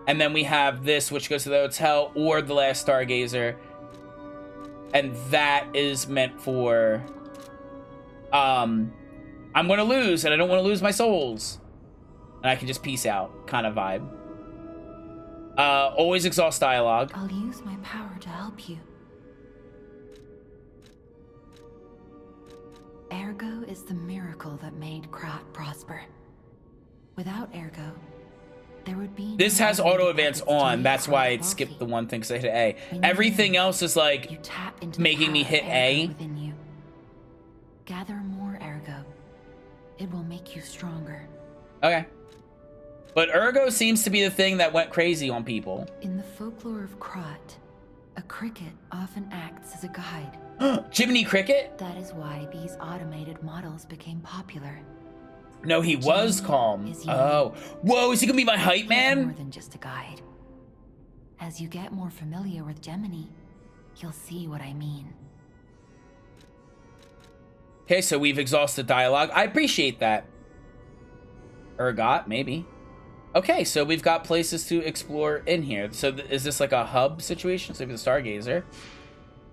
and then we have this, which goes to the hotel or the last stargazer. And that is meant for, I'm going to lose, and I don't want to lose my souls. And I can just peace out kind of vibe. Always exhaust dialogue. I'll use my power to help you. Ergo is the miracle that made Krat prosper. Without Ergo, there would be this has auto advance on. That's why it skipped the one thing because I hit A. Everything else is like making me hit A. Within you. Gather more Ergo. It will make you stronger. Okay. But Ergo seems to be the thing that went crazy on people. In the folklore of Krat, a cricket often acts as a guide. Jiminy Cricket? That is why these automated models became popular. No, he was Gemini calm. is unique. Oh. Whoa, is he gonna be my hype He's man? more than just a guide. As you get more familiar with Gemini, you'll see what I mean. Okay, so we've exhausted dialogue. I appreciate that. Ergot, maybe. Okay, so we've got places to explore in here. So is this like a hub situation? So we have the Stargazer.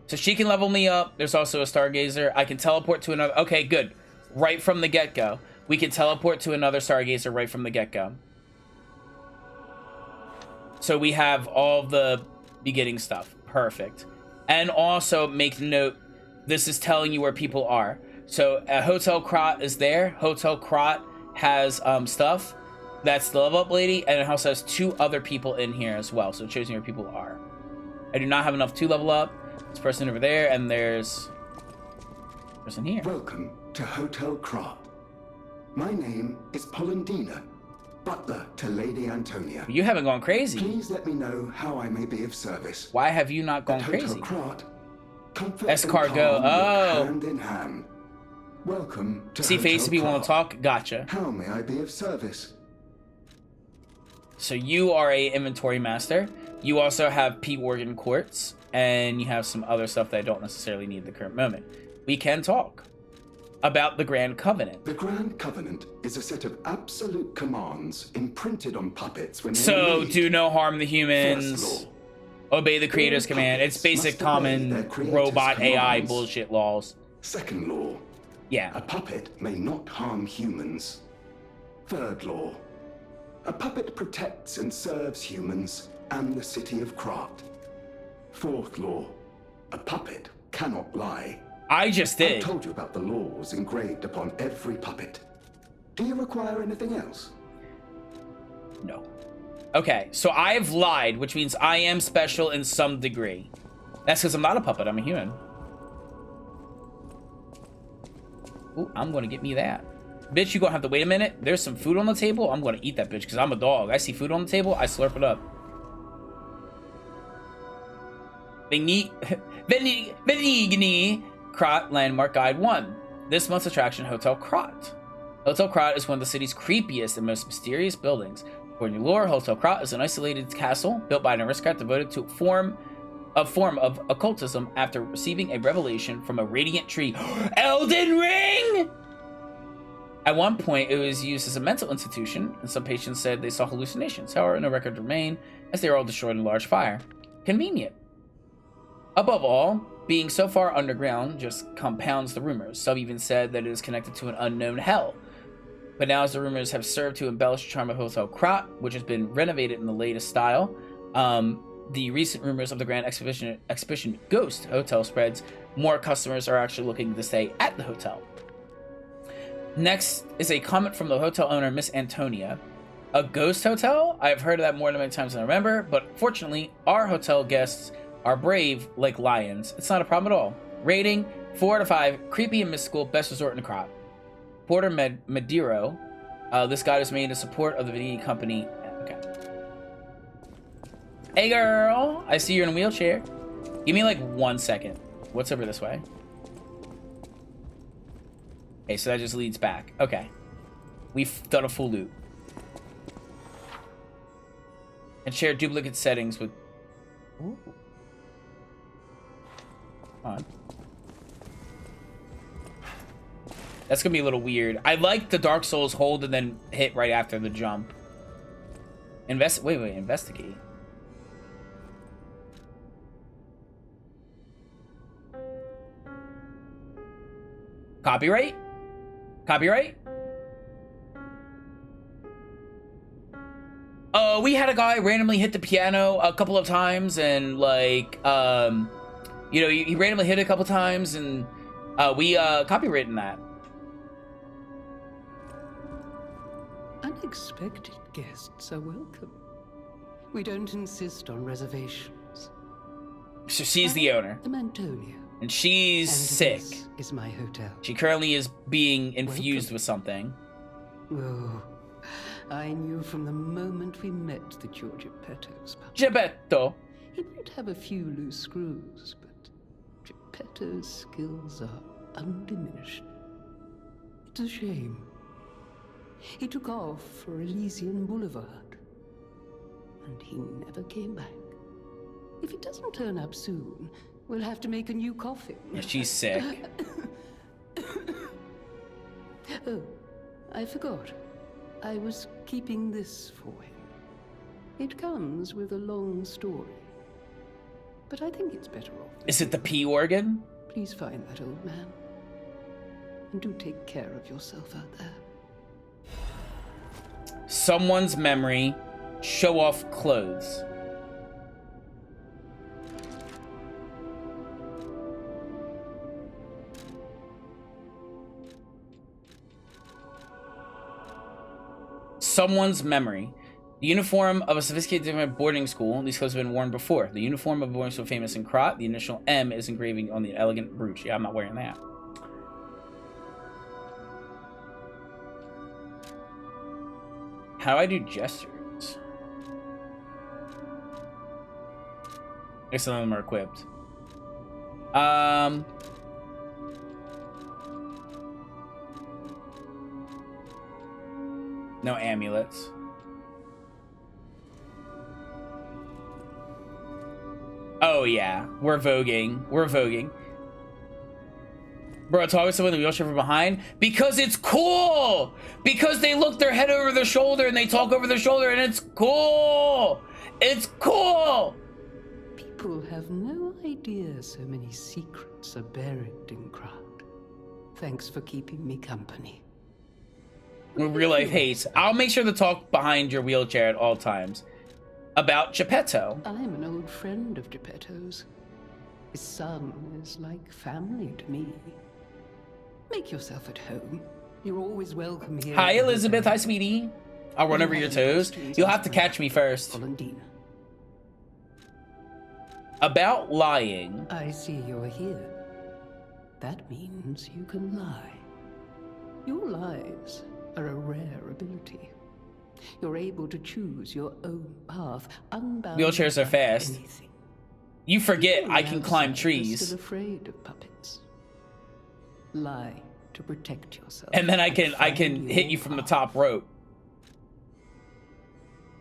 So she can level me up. There's also a Stargazer. I can teleport to another. Okay, good. Right from the get-go. We can teleport to another Stargazer right from the get-go. So we have all the beginning stuff. Perfect. And also make note, this is telling you where people are. So Hotel Krat is there. Hotel Krat has stuff. That's the level up lady, and it also has 2 other people in here as well. So it shows you where people are. I do not have enough to level up. This person over there, and there's a person here. Welcome to Hotel Krat. My name is Polendina, butler to Lady Antonia. You haven't gone crazy. Please let me know how I may be of service. Why have you not gone At crazy? Hotel Krat, comfort Escargot. and calm work Oh. hand in hand. Welcome to See face Hotel to people want Krat. to talk? Gotcha. How may I be of service? So you are a inventory master. You also have P. Worgen quartz, and you have some other stuff that I don't necessarily need at the current moment. We can talk about the Grand Covenant. The Grand Covenant is a set of absolute commands imprinted on puppets when they So are made. do no harm to First humans. law. Obey the creator's All command. It's puppets basic must obey common their creator's robot AI commands. bullshit laws. Second law. Yeah. A puppet may not harm humans. Third law. A puppet protects and serves humans and the city of Krat. Fourth law. A puppet cannot lie. I just I did. told you about the laws engraved upon every puppet. Do you require anything else? No. Okay, so I've lied, which means I am special in some degree. That's because I'm not a puppet, I'm a human. Ooh, I'm gonna get me that. Bitch, you gonna have to wait a minute. There's some food on the table. I'm gonna eat that bitch because I'm a dog. I see food on the table, I slurp it up. Venigni Krat Landmark Guide 1. This month's attraction, Hotel Krat. Hotel Krat is one of the city's creepiest and most mysterious buildings. According to lore, Hotel Krat is an isolated castle built by an aristocrat devoted to a form of occultism after receiving a revelation from a radiant tree. Elden Ring! At one point, it was used as a mental institution, and some patients said they saw hallucinations. However, no record remain, as they were all destroyed in a large fire. Convenient. Above all, being so far underground just compounds the rumors. Some even said that it is connected to an unknown hell. But now, as the rumors have served to embellish the charm of Hotel Krat, which has been renovated in the latest style, the recent rumors of the Grand Exhibition Ghost Hotel spreads, more customers are actually looking to stay at the hotel. Next is a comment from the hotel owner, Miss Antonia. A ghost hotel? I've heard of that more than many times than I remember, but fortunately, our hotel guests are brave like lions. It's not a problem at all. Rating 4 out of 5, creepy and mystical, best resort in Krat. Porter Madero. This guide is made in support of the Venigni Company. Okay. Hey girl, I see you're in a wheelchair. Give me like 1 second. What's over this way? Okay, so that just leads back. Okay. We've done a full loop. And share duplicate settings with... Ooh. Come on. That's gonna be a little weird. I like the Dark Souls hold and then hit right after the jump. Wait, investigate. Copyright? Copyright? We had a guy randomly hit the piano a couple of times and like, you know, he randomly hit it a couple times and we copywritten that. Unexpected guests are welcome. We don't insist on reservations. So she's the owner. I'm Antonia. And she's sick. This is my hotel. She currently is being infused with something. Oh, I knew from the moment we met that you're Geppetto's puppet. Geppetto. He might have a few loose screws, but Geppetto's skills are undiminished. It's a shame. He took off for Elysian Boulevard. And he never came back. If he doesn't turn up soon, we'll have to make a new coffin. Yeah, she's sick. Oh, I forgot. I was keeping this for him. It comes with a long story. But I think it's better off. Is it the P organ? Please find that old man. And do take care of yourself out there. Someone's memory. Show off clothes. Someone's memory. The uniform of a sophisticated boarding school. These clothes have been worn before. The uniform of a boarding school famous in Krat. The initial M is engraving on the elegant brooch. Yeah, I'm not wearing that. How do I do gestures? I guess some of them are equipped. No amulets. Oh yeah, we're voguing. We're voguing. Bro, talking to someone in the wheelchair from behind because it's cool. Because they look their head over their shoulder and they talk over their shoulder and it's cool. It's cool. People have no idea so many secrets are buried in Krat. Thanks for keeping me company. Real life hates. I'll make sure to talk behind your wheelchair at all times. About Geppetto. I'm an old friend of Geppetto's. His son is like family to me. Make yourself at home. You're always welcome here. Hi, Elizabeth. Hi, sweetie. I'll run over your toes. You'll have to catch me first. About lying. I see you're here. That means you can lie. Your lies are a rare ability. You're able to choose your own path, unbound. Wheelchairs are fast. Anything. You forget People I can climb outside are trees. Still afraid of puppets. Lie to protect yourself. And then I can find hit your you from the top rope.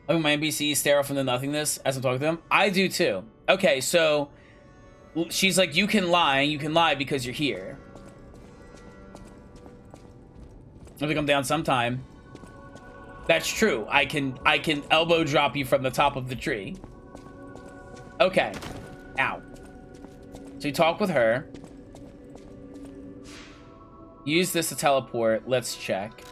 Oh, my NPCs stare off into nothingness as I'm talking to them. I do too. Okay, so she's like, you can lie because you're here. I think I'm down sometime. That's true. I can elbow drop you from the top of the tree. Okay. Ow. So you talk with her. Use this to teleport. Let's check.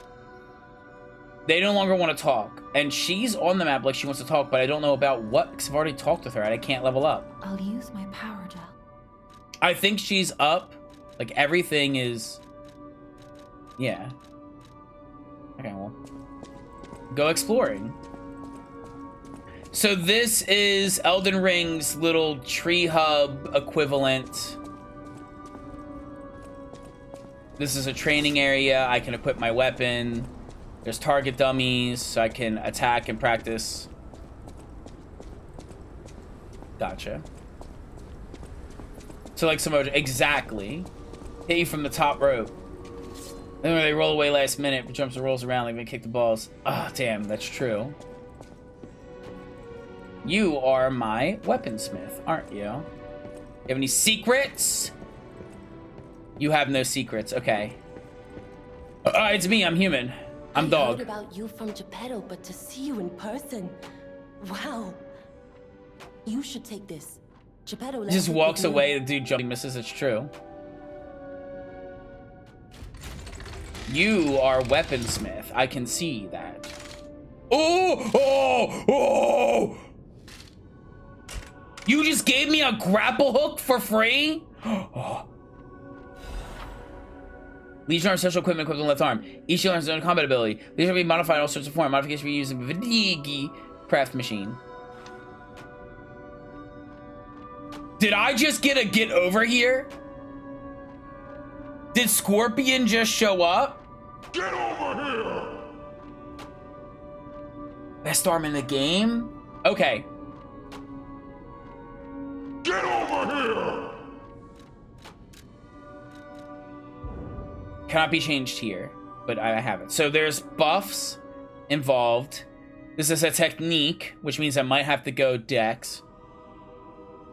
They no longer want to talk. And she's on the map like she wants to talk, but I don't know about what, because I've already talked with her and I can't level up. I'll use my power gel. I think she's up. Like, everything is... Yeah. Okay, well. Go exploring. So this is Elden Ring's little tree hub equivalent. This is a training area. I can equip my weapon. There's target dummies, so I can attack and practice. Gotcha. So like some exactly. Hit you from the top rope. Then when they roll away last minute, but jumps and rolls around like they kick the balls. Ah, damn, that's true. You are my weaponsmith, aren't you? You have any secrets? You have no secrets, okay. It's me, I'm human. I'm dog. I heard about you from Geppetto, but to see you in person, wow. You should take this. Geppetto He just walks away to do jumping misses, it's true. You are weaponsmith. I can see that. Oh! Oh! Oh! You just gave me a grapple hook for free? Oh. Legion are special equipment equipped on the left arm. Each learns its own combat ability. These will be modified in all sorts of forms. Modification will be used in Vidigi craft machine. Did I just get a get over here? Did Scorpion just show up? Get over here! Best arm in the game? Okay. Get over here! Cannot be changed here. but I haven't. So there's buffs involved. This is a technique, which means I might have to go dex.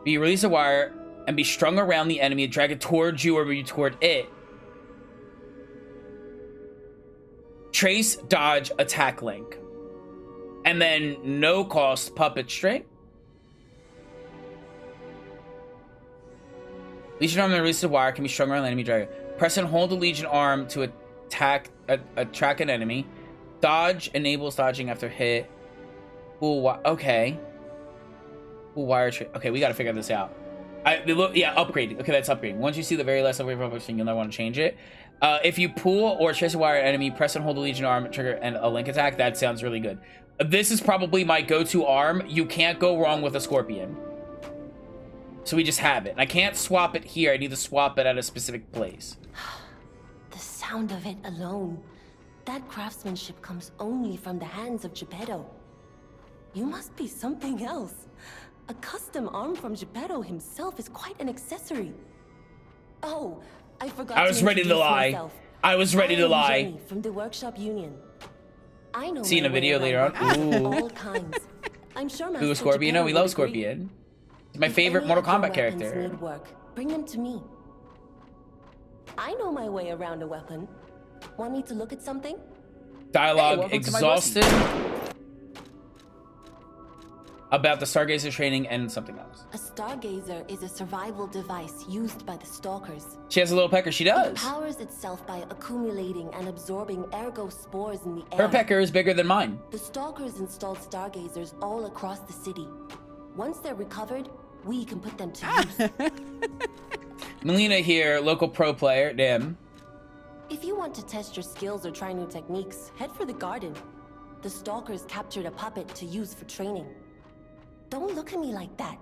You release a wire and be strung around the enemy and drag it towards you or you toward it. Trace, dodge, attack link. And then no cost puppet string. Legion arm that releases a wire can be strung around the enemy, drag it. Press and hold the Legion arm to attract an enemy. Dodge enables dodging after hit. Ooh, okay. Ooh, wire trade. Okay, we gotta figure this out. Yeah, upgrading. Okay, that's upgrading. Once you see the very last upgrade publishing, you'll never want to change it. If you pull or trace a wire enemy, press and hold the Legion arm, trigger and a link attack. That sounds really good. This is probably my go-to arm. You can't go wrong with a Scorpion. So we just have it. And I can't swap it here. I need to swap it at a specific place. The sound of it alone. That craftsmanship comes only from the hands of Geppetto. You must be something else. A custom arm from Geppetto himself is quite an accessory. Oh, I forgot. I was ready to lie. Myself. I was ready to lie. Jenny from the Workshop Union. I know. Seen a video later on. Ooh. All kinds. I'm sure Master Who Scorpion? No, we love Geppetto would agree. Scorpion. It's my If favorite any Mortal of your Kombat weapons character. Need work, bring them to me. I know my way around a weapon. Want me to look at something? Dialogue welcome to my exhausted. About the Stargazer training and something else. A Stargazer is a survival device used by the Stalkers. She has a little pecker. She It does. powers itself by accumulating and absorbing ergo spores in the air. Her pecker is bigger than mine. The Stalkers installed Stargazers all across the city. Once they're recovered, we can put them to use. Melina here, local pro player. Damn. If you want to test your skills or try new techniques, head for the garden. The Stalkers captured a puppet to use for training. Don't look at me like that.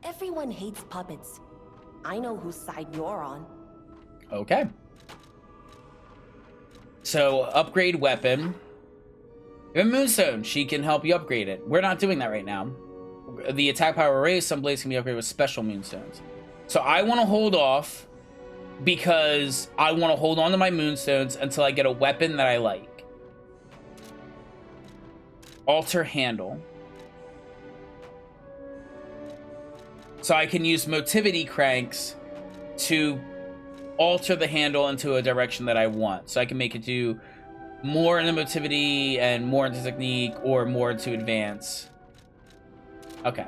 Everyone hates puppets. I know whose side you're on. Okay. So, upgrade weapon. You have a Moonstone. She can help you upgrade it. We're not doing that right now. The attack power raised. Some blades can be upgraded with special Moonstones. So, I want to hold off because I want to hold on to my Moonstones until I get a weapon that I like. Alter handle. So I can use motivity cranks to alter the handle into a direction that I want. So I can make it do more into motivity and more into technique or more into advance. Okay.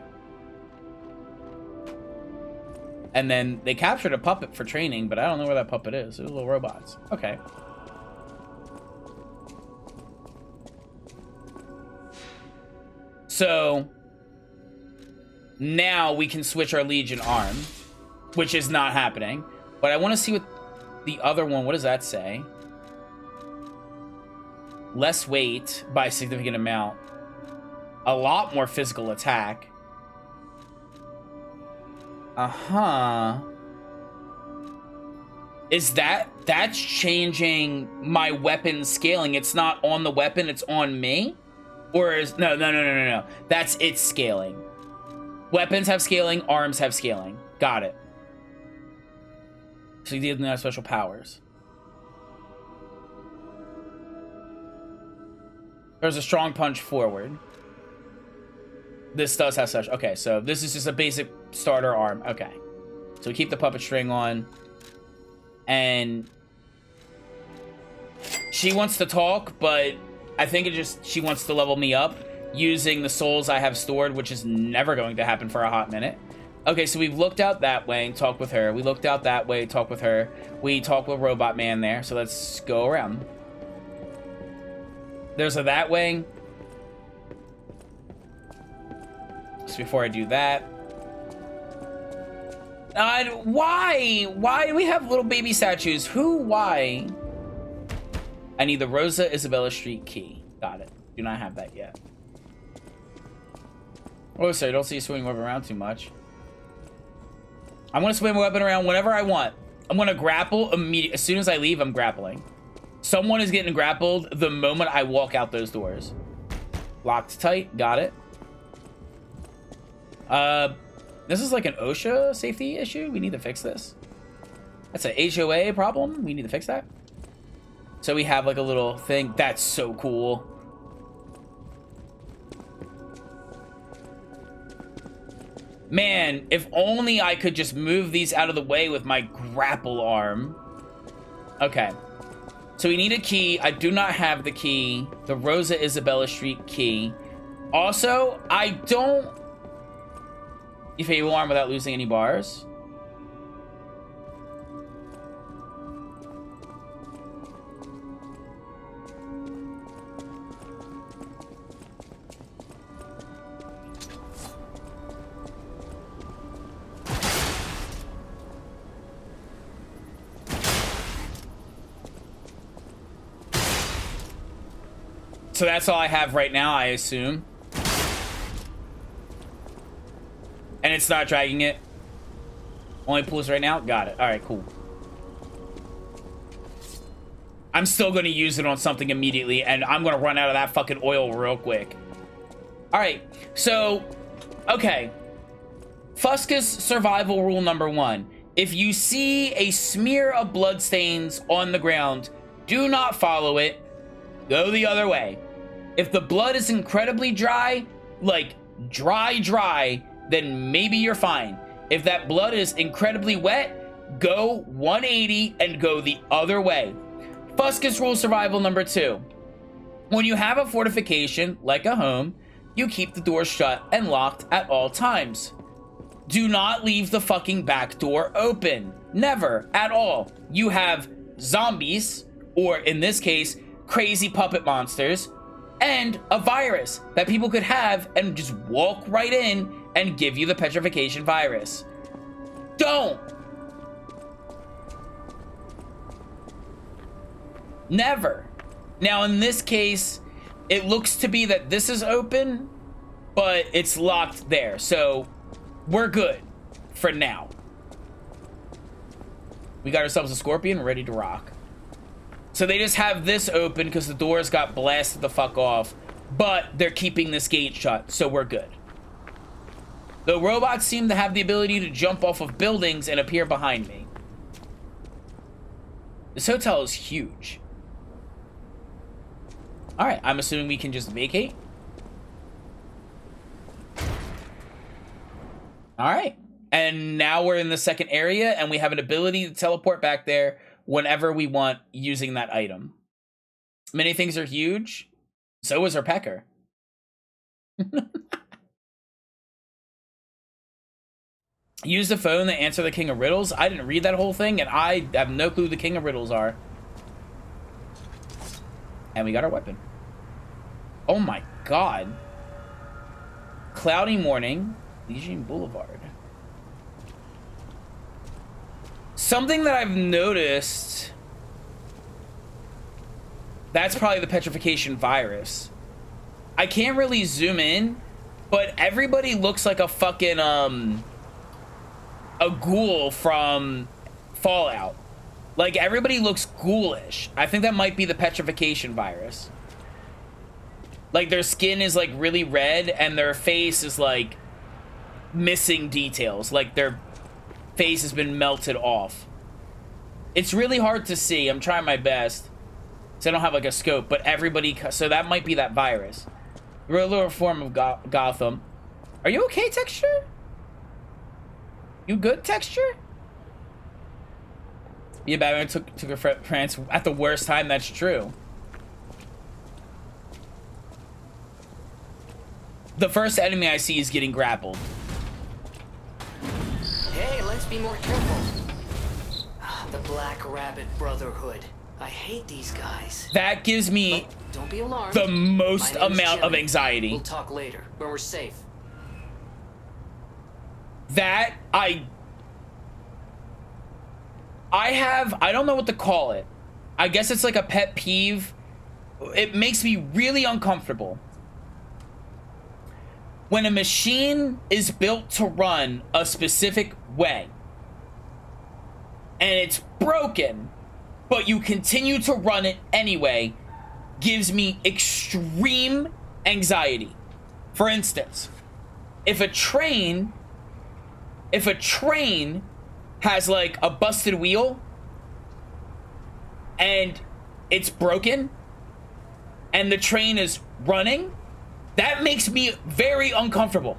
And then they captured a puppet for training, but I don't know where that puppet is. They're little robots. Okay. So now we can switch our Legion arm, which is not happening. But I want to see what the other one, what does that say? Less weight by a significant amount. A lot more physical attack. Uh-huh. Is that's changing my weapon scaling? It's not on the weapon, it's on me? Or is, no. That's its scaling. Weapons have scaling, arms have scaling. Got it. So you didn't have special powers. There's a strong punch forward. This does have such. Okay, so this is just a basic starter arm. Okay. So we keep the puppet string on. And she wants to talk, but I think she wants to level me up using the souls I have stored, which is never going to happen for a hot minute. Okay, so we've looked out that way and talked with her. We looked out that way, talked with her. We talked with Robot Man there, so let's go around. There's a that way. So before I do that... why? Why do we have little baby statues? Who? Why? I need the Rosa Isabella Street key. Got it. Do not have that yet. Oh, sorry, don't see you swinging weapon around too much. I'm gonna swing my weapon around whenever I want. I'm gonna grapple immediately. As soon as I leave, I'm grappling. Someone is getting grappled the moment I walk out those doors. Locked tight. Got it. This is like an OSHA safety issue. We need to fix this. That's an HOA problem. We need to fix that. So we have like a little thing. That's so cool. Man, if only I could just move these out of the way with my grapple arm. Okay. So we need a key. I do not have the key. The Rosa Isabella Street key. Also, I don't... Effaceable arm without losing any bars. So that's all I have right now, I assume. And it's not dragging it. Only pulls right now? Got it. Alright, cool. I'm still going to use it on something immediately, and I'm going to run out of that fucking oil real quick. Alright, so... Okay. Fuscus survival rule number 1. If you see a smear of bloodstains on the ground, do not follow it. Go the other way. If the blood is incredibly dry, like dry, then maybe you're fine. If that blood is incredibly wet, go 180 and go the other way. Fuscus rule survival number 2. When you have a fortification, like a home, you keep the door shut and locked at all times. Do not leave the fucking back door open. Never, at all. You have zombies, or in this case, crazy puppet monsters, and a virus that people could have and just walk right in and give you the petrification virus. Don't! Never. Now, in this case, it looks to be that this is open, but it's locked there. So, we're good for now. We got ourselves a scorpion ready to rock. So they just have this open because the doors got blasted the fuck off, but they're keeping this gate shut, so we're good. The robots seem to have the ability to jump off of buildings and appear behind me. This hotel is huge. Alright, I'm assuming we can just vacate. Alright. And now we're in the second area, and we have an ability to teleport back there whenever we want using that item. Many things are huge. So is our pecker. Use the phone to answer the King of Riddles. I didn't read that whole thing, and I have no clue who the King of Riddles are. And we got our weapon. Oh my god. Cloudy morning. Legion Boulevard. Something that I've noticed... That's probably the petrification virus. I can't really zoom in, but everybody looks like a fucking, a ghoul from Fallout. Like, everybody looks ghoulish. I think that might be the petrification virus. Like, their skin is, like, really red, and their face is, like, missing details. Like, their face has been melted off. It's really hard to see. I'm trying my best. So I don't have, like, a scope, but everybody... So that might be that virus. Real form of Gotham. Are you okay, Texture? You good, Texture? Yeah, Batman took her France at the worst time. That's true. The first enemy I see is getting grappled. Hey, let's be more careful. The Black Rabbit Brotherhood. I hate these guys. That gives me don't be alarmed. The most amount of anxiety. We'll talk later when we're safe. That I don't know what to call it. I guess it's like a pet peeve. It makes me really uncomfortable. When a machine is built to run a specific way and it's broken, but you continue to run it anyway, gives me extreme anxiety. For instance, if a train has like a busted wheel and it's broken and the train is running, that makes me very uncomfortable.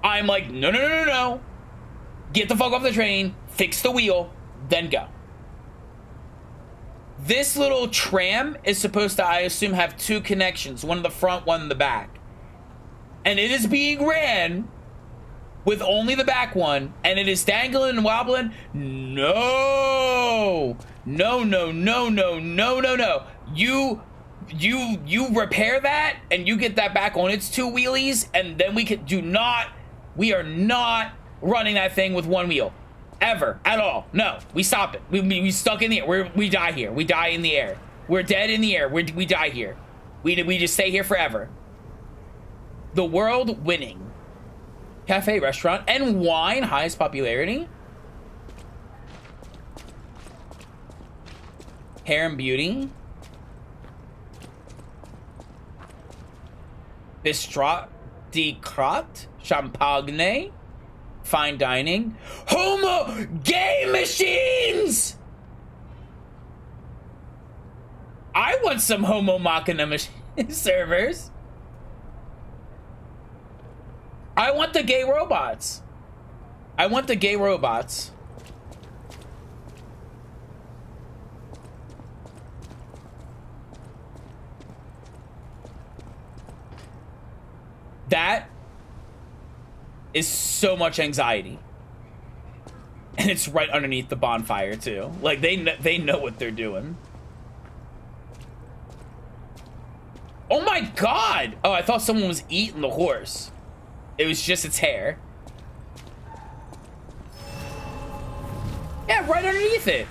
I'm like, no, no, no, no, no. Get the fuck off the train, fix the wheel, then go. This little tram is supposed to, I assume, have two connections, one in the front, one in the back. And it is being ran with only the back one, and it is dangling and wobbling. No, no, no, no, no, no, no, no. You repair that and you get that back on its two wheelies, and then we are not running that thing with one wheel ever at all. No, we stop it. We stuck in the air. We die here. We die in the air. We're dead in the air. We die here. We just stay here forever. The world winning cafe, restaurant, and wine, highest popularity. Hair and beauty. Bistrot de Crotte, Champagne, fine dining. Homo game machines! I want some Homo Machina servers. I want the gay robots. I want the gay robots. That is so much anxiety. And it's right underneath the bonfire too. Like they know what they're doing. Oh my God! Oh, I thought someone was eating the horse. It was just its hair. Yeah, right underneath it.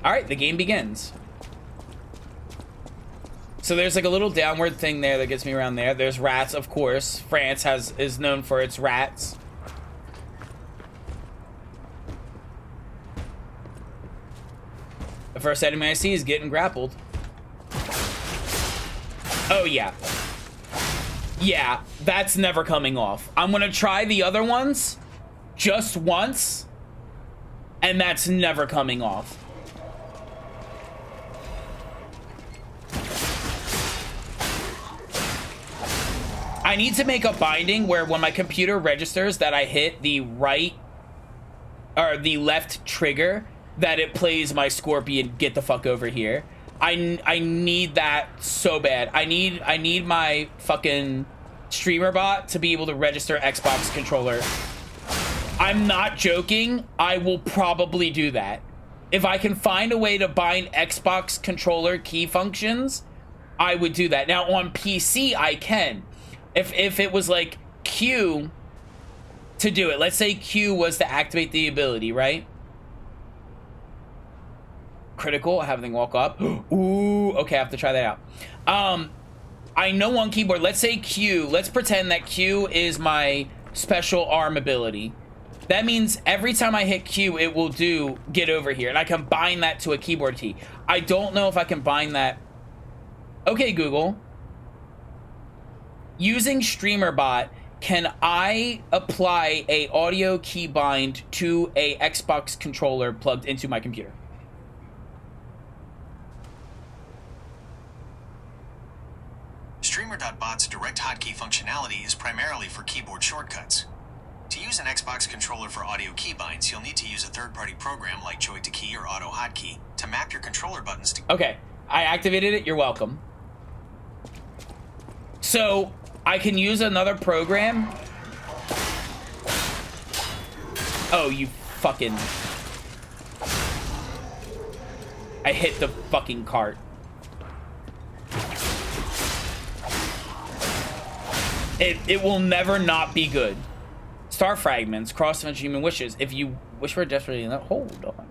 All right, the game begins. So there's like a little downward thing there that gets me around there. There's rats, of course. France is known for its rats. The first enemy I see is getting grappled. Oh yeah. Yeah, that's never coming off. I'm gonna try the other ones just once, and that's never coming off. I need to make a binding where when my computer registers that I hit the right or the left trigger, that it plays my Scorpion get the fuck over here. I need that so bad. I need my fucking streamer bot to be able to register Xbox controller. I'm not joking. I will probably do that. If I can find a way to bind Xbox controller key functions, I would do that. Now on PC, I can. If it was like Q to do it. Let's say Q was to activate the ability, right? Critical, have them walk up. Ooh, okay, I have to try that out. I know on keyboard, let's say Q, let's pretend that Q is my special arm ability. That means every time I hit Q, it will do get over here, and I can bind that to a keyboard key. I don't know if I can bind that. Okay, Google. Using StreamerBot, can I apply a audio key bind to a Xbox controller plugged into my computer? Streamer.bot's direct hotkey functionality is primarily for keyboard shortcuts. To use an Xbox controller for audio keybinds, you'll need to use a third-party program like Joy2Key or AutoHotkey to map your controller buttons to... Okay, I activated it. You're welcome. So, I can use another program. Oh, you fucking... I hit the fucking cart. It will never not be good. Star fragments, cross-dimensional human wishes. If you wish for a desperately enough, hold on.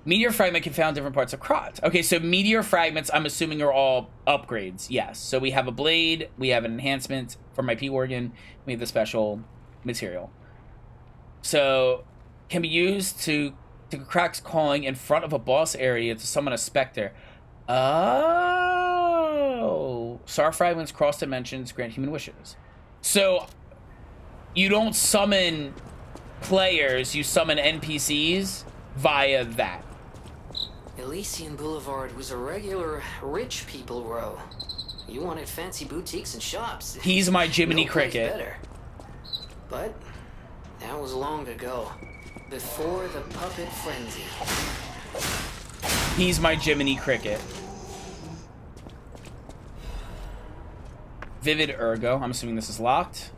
Meteor fragment can be found in different parts of Krot. Okay, so meteor fragments, I'm assuming, are all upgrades. Yes. So we have a blade, we have an enhancement for my P-Organ, we have the special material. So can be used to crack calling in front of a boss area to summon a specter. Oh, star fragments, cross dimensions, grant human wishes. So you don't summon players, you summon NPCs via that. Elysian Boulevard was a regular rich people row. You wanted fancy boutiques and shops. He's my Jiminy No place Cricket. better. But that was long ago, before the puppet frenzy. He's my Jiminy Cricket. Vivid Ergo. I'm assuming this is locked.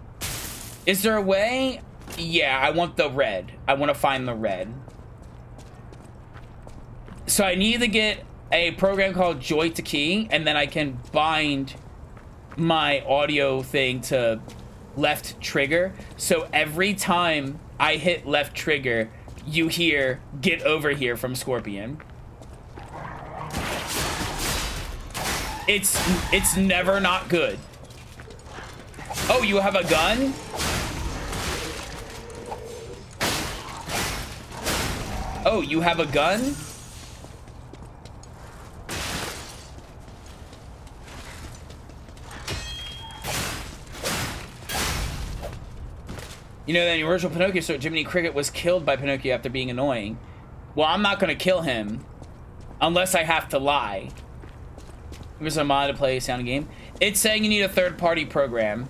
Is there a way? Yeah, I want the red. I want to find the red. So I need to get a program called Joy to Key, and then I can bind my audio thing to left trigger. So every time I hit left trigger, you hear "Get Over Here" from Scorpion. It's never not good. Oh, you have a gun? Oh, you have a gun? You know that in the original Pinocchio story, Jiminy Cricket was killed by Pinocchio after being annoying. Well, I'm not gonna kill him unless I have to lie. Here's a mod to play a sound game. It's saying you need a third-party program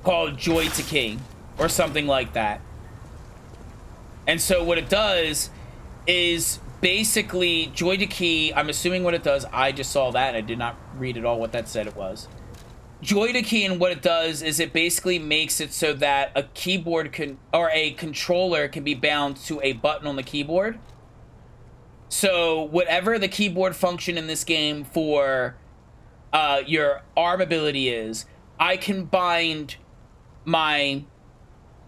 called Joy to Key or something like that. And so what it does is basically Joy to Key, I'm assuming what it does, I just saw that and I did not read at all what that said it was. Joy to Key, and what it does is it basically makes it so that a keyboard can, or a controller can be bound to a button on the keyboard. So whatever the keyboard function in this game for your arm ability is, I can bind my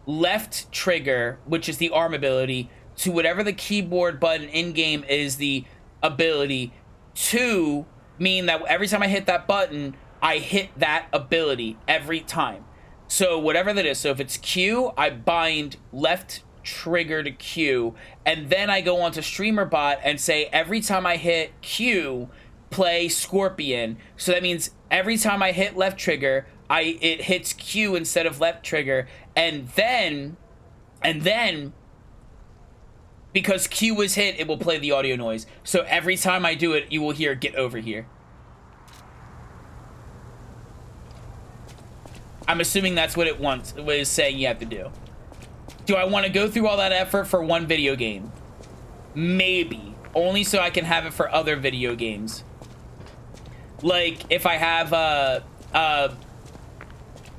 left trigger, which is the arm ability, to whatever the keyboard button in-game is the ability, to mean that every time I hit that button, I hit that ability every time. So whatever that is, so if it's Q, I bind left trigger to Q, and then I go onto StreamerBot and say every time I hit Q, play Scorpion. So that means every time I hit left trigger, it hits Q instead of left trigger, and then because Q was hit, it will play the audio noise. So every time I do it, you will hear "Get Over Here." I'm assuming that's what it was saying you have to do. Do I want to go through all that effort for one video game? Maybe. Only so I can have it for other video games. Like, if I have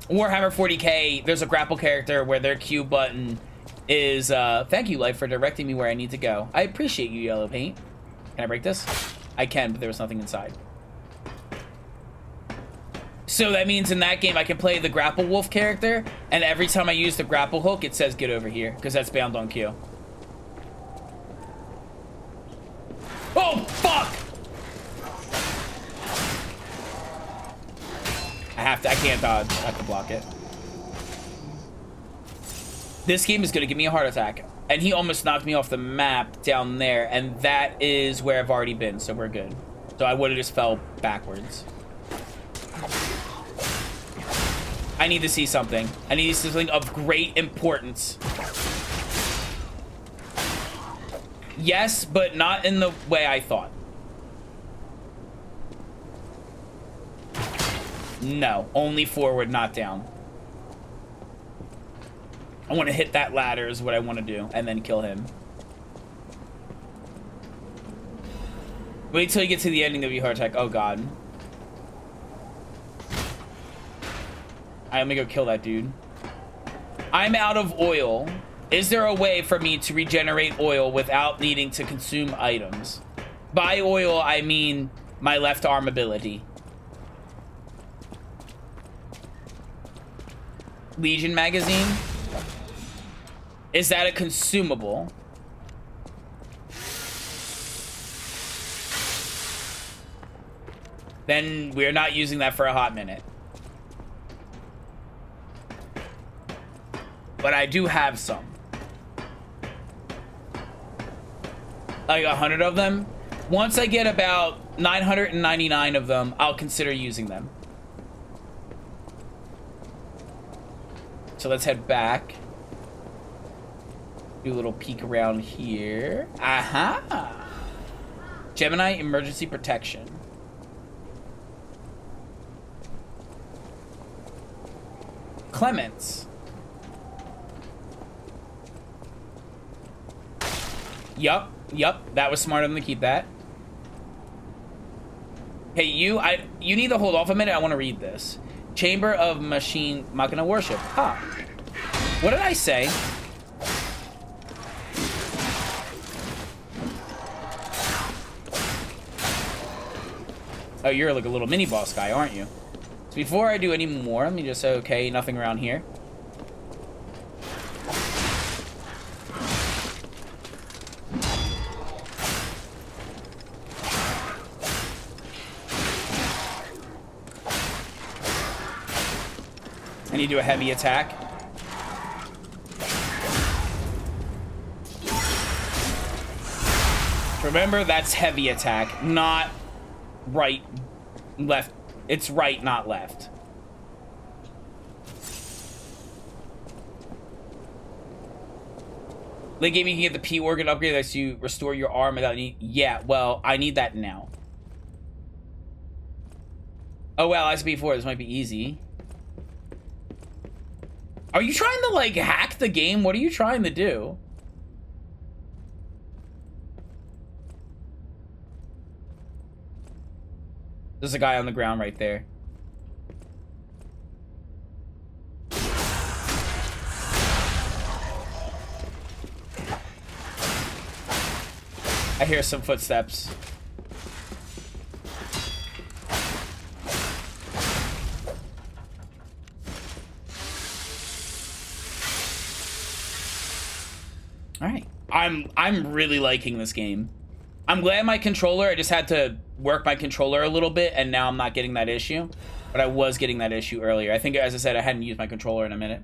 Warhammer 40k, there's a grapple character where their Q button is, thank you, Life, for directing me where I need to go. I appreciate you, Yellow Paint. Can I break this? I can, but there was nothing inside. So that means in that game, I can play the Grapple Wolf character, and every time I use the grapple hook, it says "Get Over Here," because that's bound on Q. Oh, fuck! I can't dodge. I have to block it. This game is gonna give me a heart attack. And he almost knocked me off the map down there, and that is where I've already been, so we're good. So I would've just fell backwards. I need to see something. I need to see something of great importance. Yes, but not in the way I thought. No, only forward, not down. I want to hit that ladder is what I want to do, and then kill him. Wait till you get to the ending of your heart attack. Oh god. I'm gonna go kill that dude. I'm out of oil. Is there a way for me to regenerate oil without needing to consume items? By oil, I mean my left arm ability. Legion magazine? Is that a consumable? Then we're not using that for a hot minute. But I do have some. Like 100 of them. Once I get about 999 of them, I'll consider using them. So let's head back. Do a little peek around here. Aha! Gemini emergency protection. Clements. Yup, that was smart of them to keep that. Hey, you need to hold off a minute. I want to read this. Chamber of Machina Worship. Huh. What did I say? Oh, you're like a little mini boss guy, aren't you? So before I do any more, let me just say, okay, nothing around here. I need to do a heavy attack. Remember, that's heavy attack, not right, left. It's right, not left. They gave me, you can get the P organ upgrade that lets you restore your arm without any. Yeah, well, I need that now. Oh, well, I said before, this might be easy. Are you trying to, like, hack the game? What are you trying to do? There's a guy on the ground right there. I hear some footsteps. All right. I'm really liking this game. I'm glad my controller, I just had to work my controller a little bit, and now I'm not getting that issue. But I was getting that issue earlier. I think, as I said, I hadn't used my controller in a minute.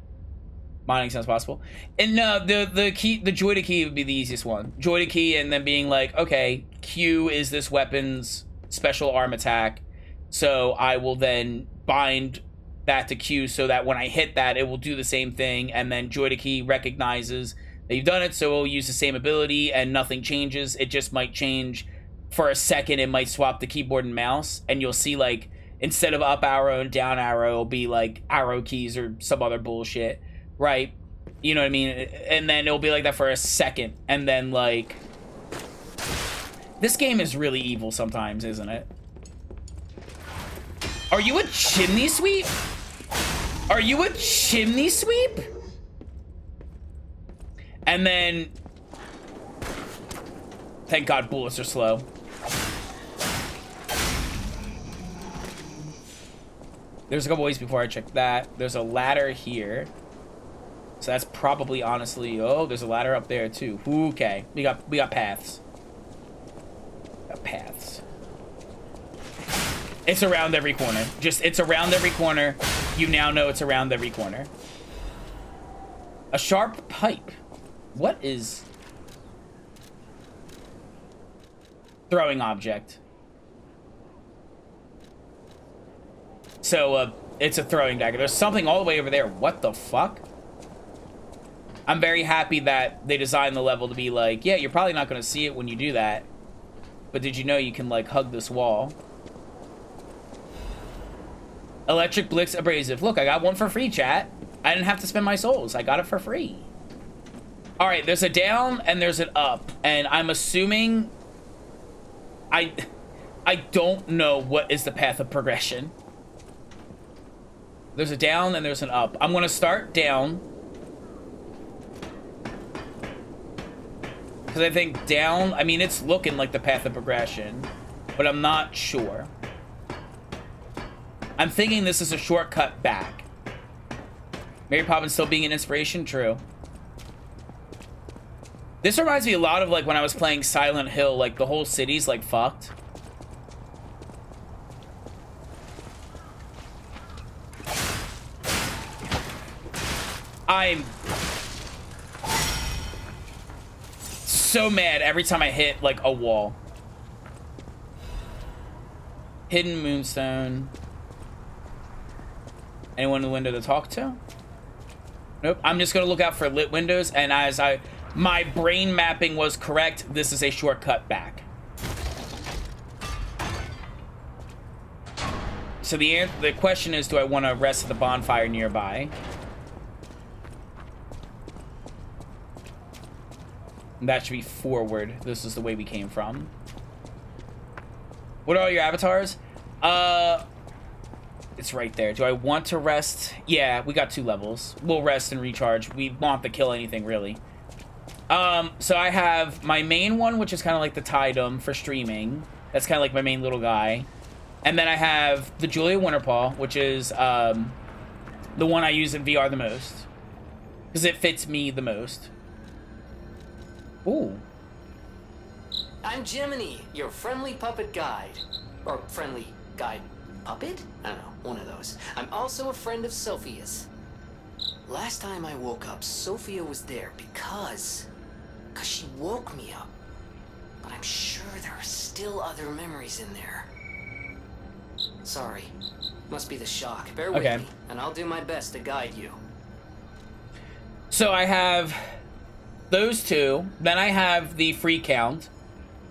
Modding sounds possible. And the joy to key would be the easiest one. Joy to key, and then being like, okay, Q is this weapon's special arm attack. So I will then bind that to Q so that when I hit that, it will do the same thing. And then joy to key recognizes that you've done it, so it'll use the same ability and nothing changes. It just might change for a second. It might swap the keyboard and mouse, and you'll see, like, instead of up arrow and down arrow, it'll be like arrow keys or some other bullshit, right? You know what I mean? And then it'll be like that for a second, and then, like, this game is really evil sometimes, isn't it? Are you a chimney sweep? Are you a chimney sweep? And then, thank God bullets are slow. There's a couple ways before I check that. There's a ladder here. So that's probably, honestly, oh, there's a ladder up there too. Okay, we got paths. Got paths. It's around every corner. It's around every corner. You now know it's around every corner. A sharp pipe. What is throwing object? So, it's a throwing dagger. There's something all the way over there. What the fuck? I'm very happy that they designed the level to be like, yeah, you're probably not going to see it when you do that. But did you know you can, like, hug this wall? Electric Blix Abrasive. Look, I got one for free, chat. I didn't have to spend my souls. I got it for free. All right, there's a down and there's an up. And I'm assuming... I don't know what is the path of progression. There's a down and there's an up. I'm going to start down. Because I think down... I mean, it's looking like the path of progression. But I'm not sure. I'm thinking this is a shortcut back. Mary Poppins still being an inspiration? True. This reminds me a lot of, like, when I was playing Silent Hill. Like, the whole city's, like, fucked. I'm so mad every time I hit, like, a wall. Hidden Moonstone. Anyone in the window to talk to? Nope. I'm just gonna look out for lit windows, and as I My brain mapping was correct. This is a shortcut back. So the question is, do I want to rest at the bonfire nearby? That should be forward. This is the way we came from. What are all your avatars? It's right there. Do I want to rest? Yeah, we got 2 levels. We'll rest and recharge. We won't have to kill anything, really. So I have my main one, which is kind of like the Tidum for streaming. That's kind of like my main little guy. And then I have the Julia Winterpaw, which is the one I use in VR the most. Because it fits me the most. Ooh. I'm Jiminy, your friendly puppet guide. Or friendly guide puppet? I don't know, one of those. I'm also a friend of Sophia's. Last time I woke up, Sophia was there because she woke me up. But I'm sure there are still other memories in there. Sorry. Must be the shock. Bear with me, and I'll do my best to guide you. So I have those 2. Then I have the free count.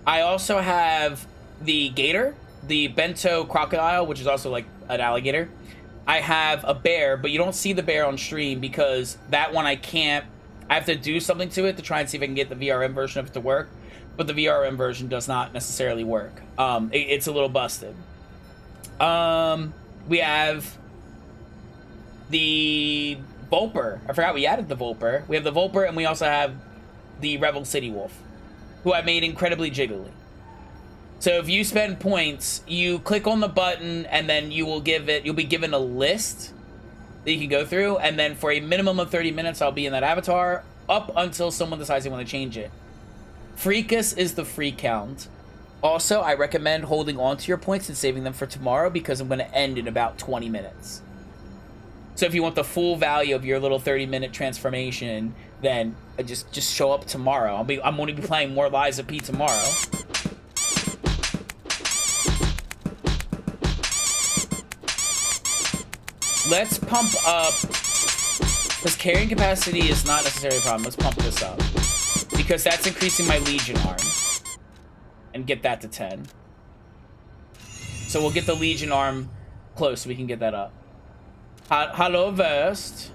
I also have the gator, the bento crocodile, which is also like an alligator. I have a bear, but you don't see the bear on stream because that one I have to do something to it to try and see if I can get the VRM version of it to work. But the VRM version does not necessarily work. It's a little busted. We have the Vulper. I forgot we added the Vulper. We have the Vulper, and we also have the Revel City Wolf, who I made incredibly jiggly. So if you spend points, you click on the button, and then you'll be given a list that you can go through, and then for a minimum of 30 minutes, I'll be in that avatar up until someone decides they want to change it. Freakus is the free count. Also, I recommend holding on to your points and saving them for tomorrow because I'm going to end in about 20 minutes. So if you want the full value of your little 30-minute transformation, then just show up tomorrow. I'm going to be playing more Lies of P tomorrow. Let's pump up, because carrying capacity is not necessarily a problem. Let's pump this up because that's increasing my Legion arm. And get that to 10. So we'll get the Legion arm close so we can get that up. Hello, Verst.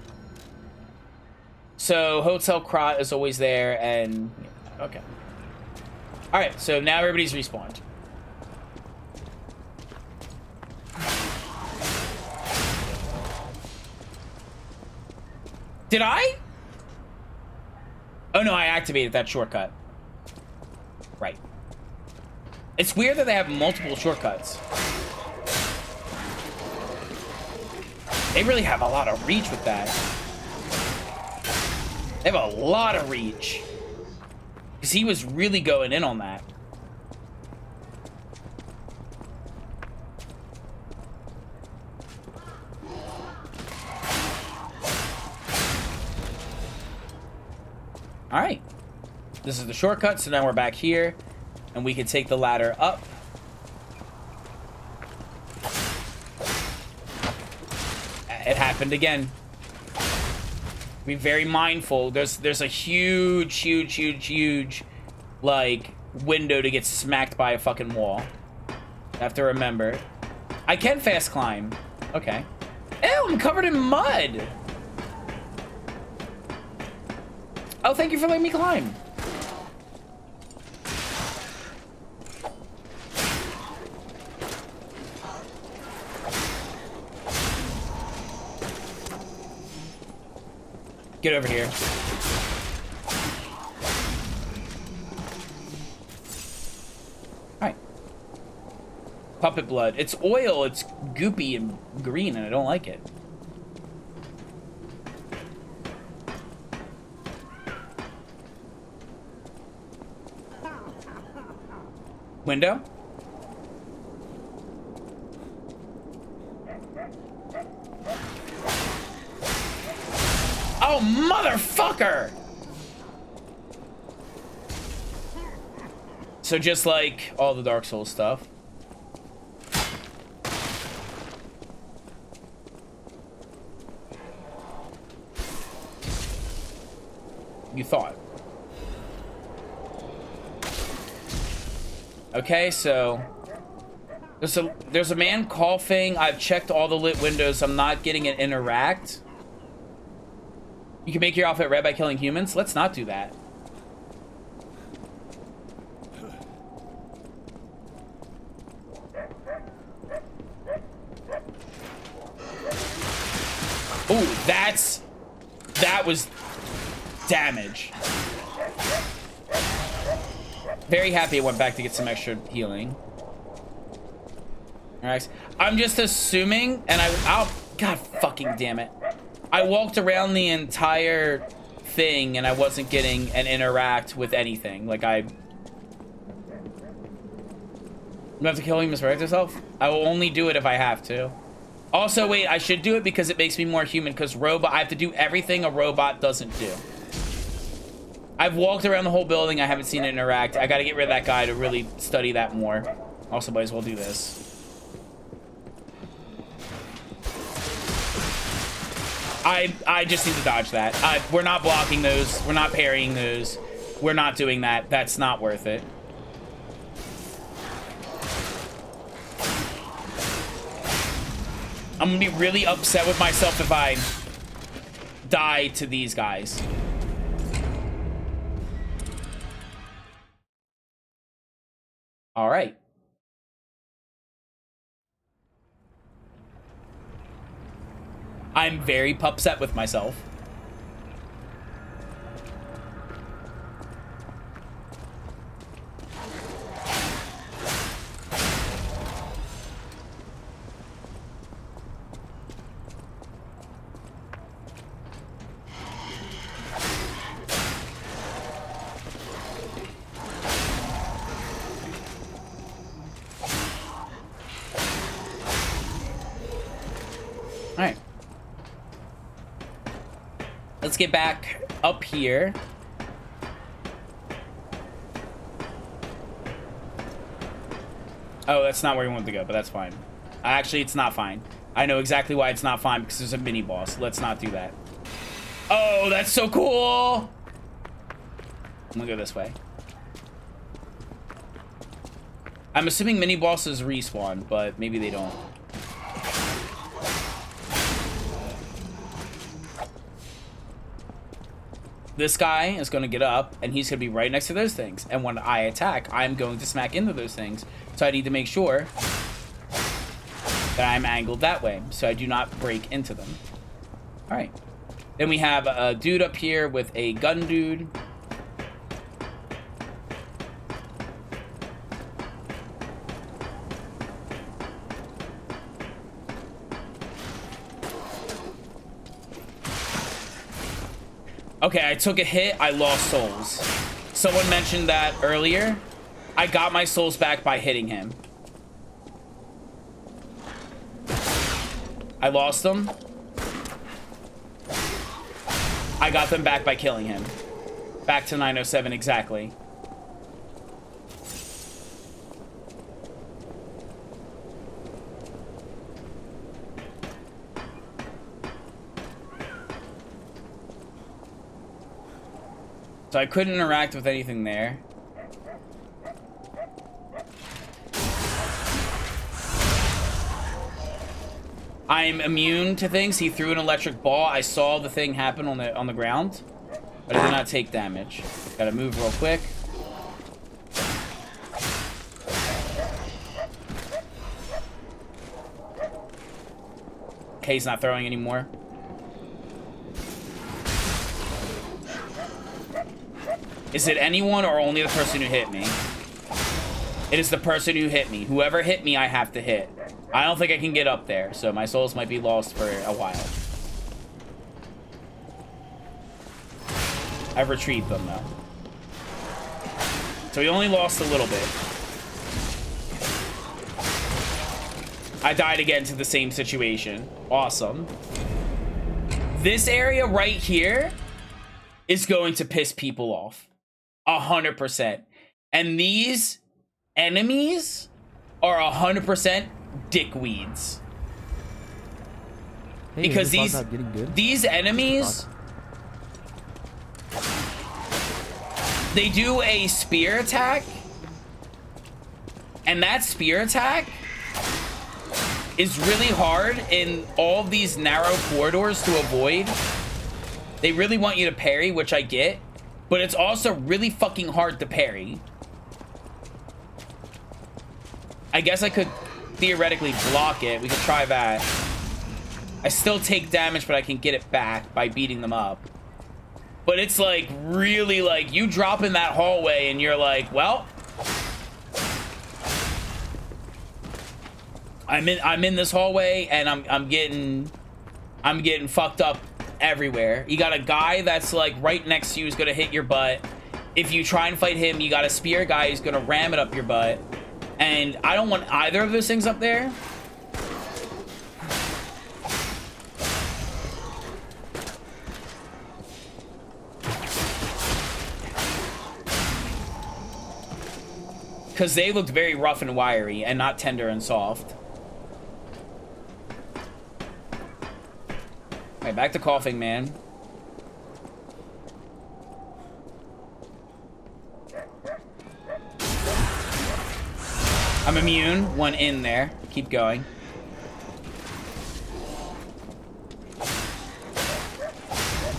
So Hotel Krat is always there, and okay. All right, so now everybody's respawned. Did I? Oh no, I activated that shortcut. Right. It's weird that they have multiple shortcuts. They really have a lot of reach with that. They have a lot of reach. Because he was really going in on that. Alright. This is the shortcut, so now we're back here. And we can take the ladder up. It happened again. Be very mindful. There's a huge like window to get smacked by a fucking wall. I have to remember. I can fast climb. Okay. Ew, I'm covered in mud. Oh, thank you for letting me climb. Get over here. Alright. Puppet blood. It's oil. It's goopy and green, and I don't like it. Window? Oh, motherfucker! So just like all the Dark Souls stuff. You thought. Okay, so there's a man coughing. I've checked all the lit windows. I'm not getting an interact. You can make your outfit red by killing humans. Let's not do that. Ooh, that was damage. Very happy I went back to get some extra healing. Alright, I'm just assuming, and God fucking damn it. I walked around the entire thing and I wasn't getting an interact with anything. Like you have to kill him, misdirect yourself? I will only do it if I have to. Also, wait, I should do it because it makes me more human, because I have to do everything a robot doesn't do. I've walked around the whole building, I haven't seen it interact. I gotta get rid of that guy to really study that more. Also, might as well do this. I just need to dodge that. We're not blocking those. We're not parrying those. We're not doing that. That's not worth it. I'm gonna be really upset with myself if I die to these guys. All right. I'm very upset with myself. Alright. Let's get back up here. Oh, that's not where we want to go, but that's fine. Actually, it's not fine. I know exactly why it's not fine, because there's a mini boss. Let's not do that. Oh, that's so cool! I'm gonna go this way. I'm assuming mini bosses respawn, but maybe they don't. This guy is going to get up, and he's going to be right next to those things. And when I attack, I'm going to smack into those things. So I need to make sure that I'm angled that way, so I do not break into them. All right. Then we have a dude up here with a gun dude. Okay, I took a hit, I lost souls. Someone mentioned that earlier. I got my souls back by hitting him. I lost them. I got them back by killing him. Back to 907 exactly. So I couldn't interact with anything there. I'm immune to things. He threw an electric ball. I saw the thing happen on the ground, but I did not take damage. Gotta move real quick. Okay, he's not throwing anymore. Is it anyone or only the person who hit me? It is the person who hit me. Whoever hit me, I have to hit. I don't think I can get up there, so my souls might be lost for a while. I've retrieved them, though. So we only lost a little bit. I died again to the same situation. Awesome. This area right here is going to piss people off. 100%. And these enemies are 100% dickweeds. Hey, because these enemies, they do a spear attack And that spear attack is really hard in all of these narrow corridors to avoid. They really want you to parry, which I get, but it's also really fucking hard to parry. I guess I could theoretically block it. We could try that. I still take damage, but I can get it back by beating them up. But it's like really like you drop in that hallway and you're like, well, I'm in this hallway and I'm getting fucked up everywhere. You got a guy that's like right next to you who's gonna hit your butt. If you try and fight him, you got a spear guy who's gonna ram it up your butt. And I don't want either of those things up there. Because they looked very rough and wiry and not tender and soft. Alright, back to coughing, man. I'm immune. One in there. Keep going.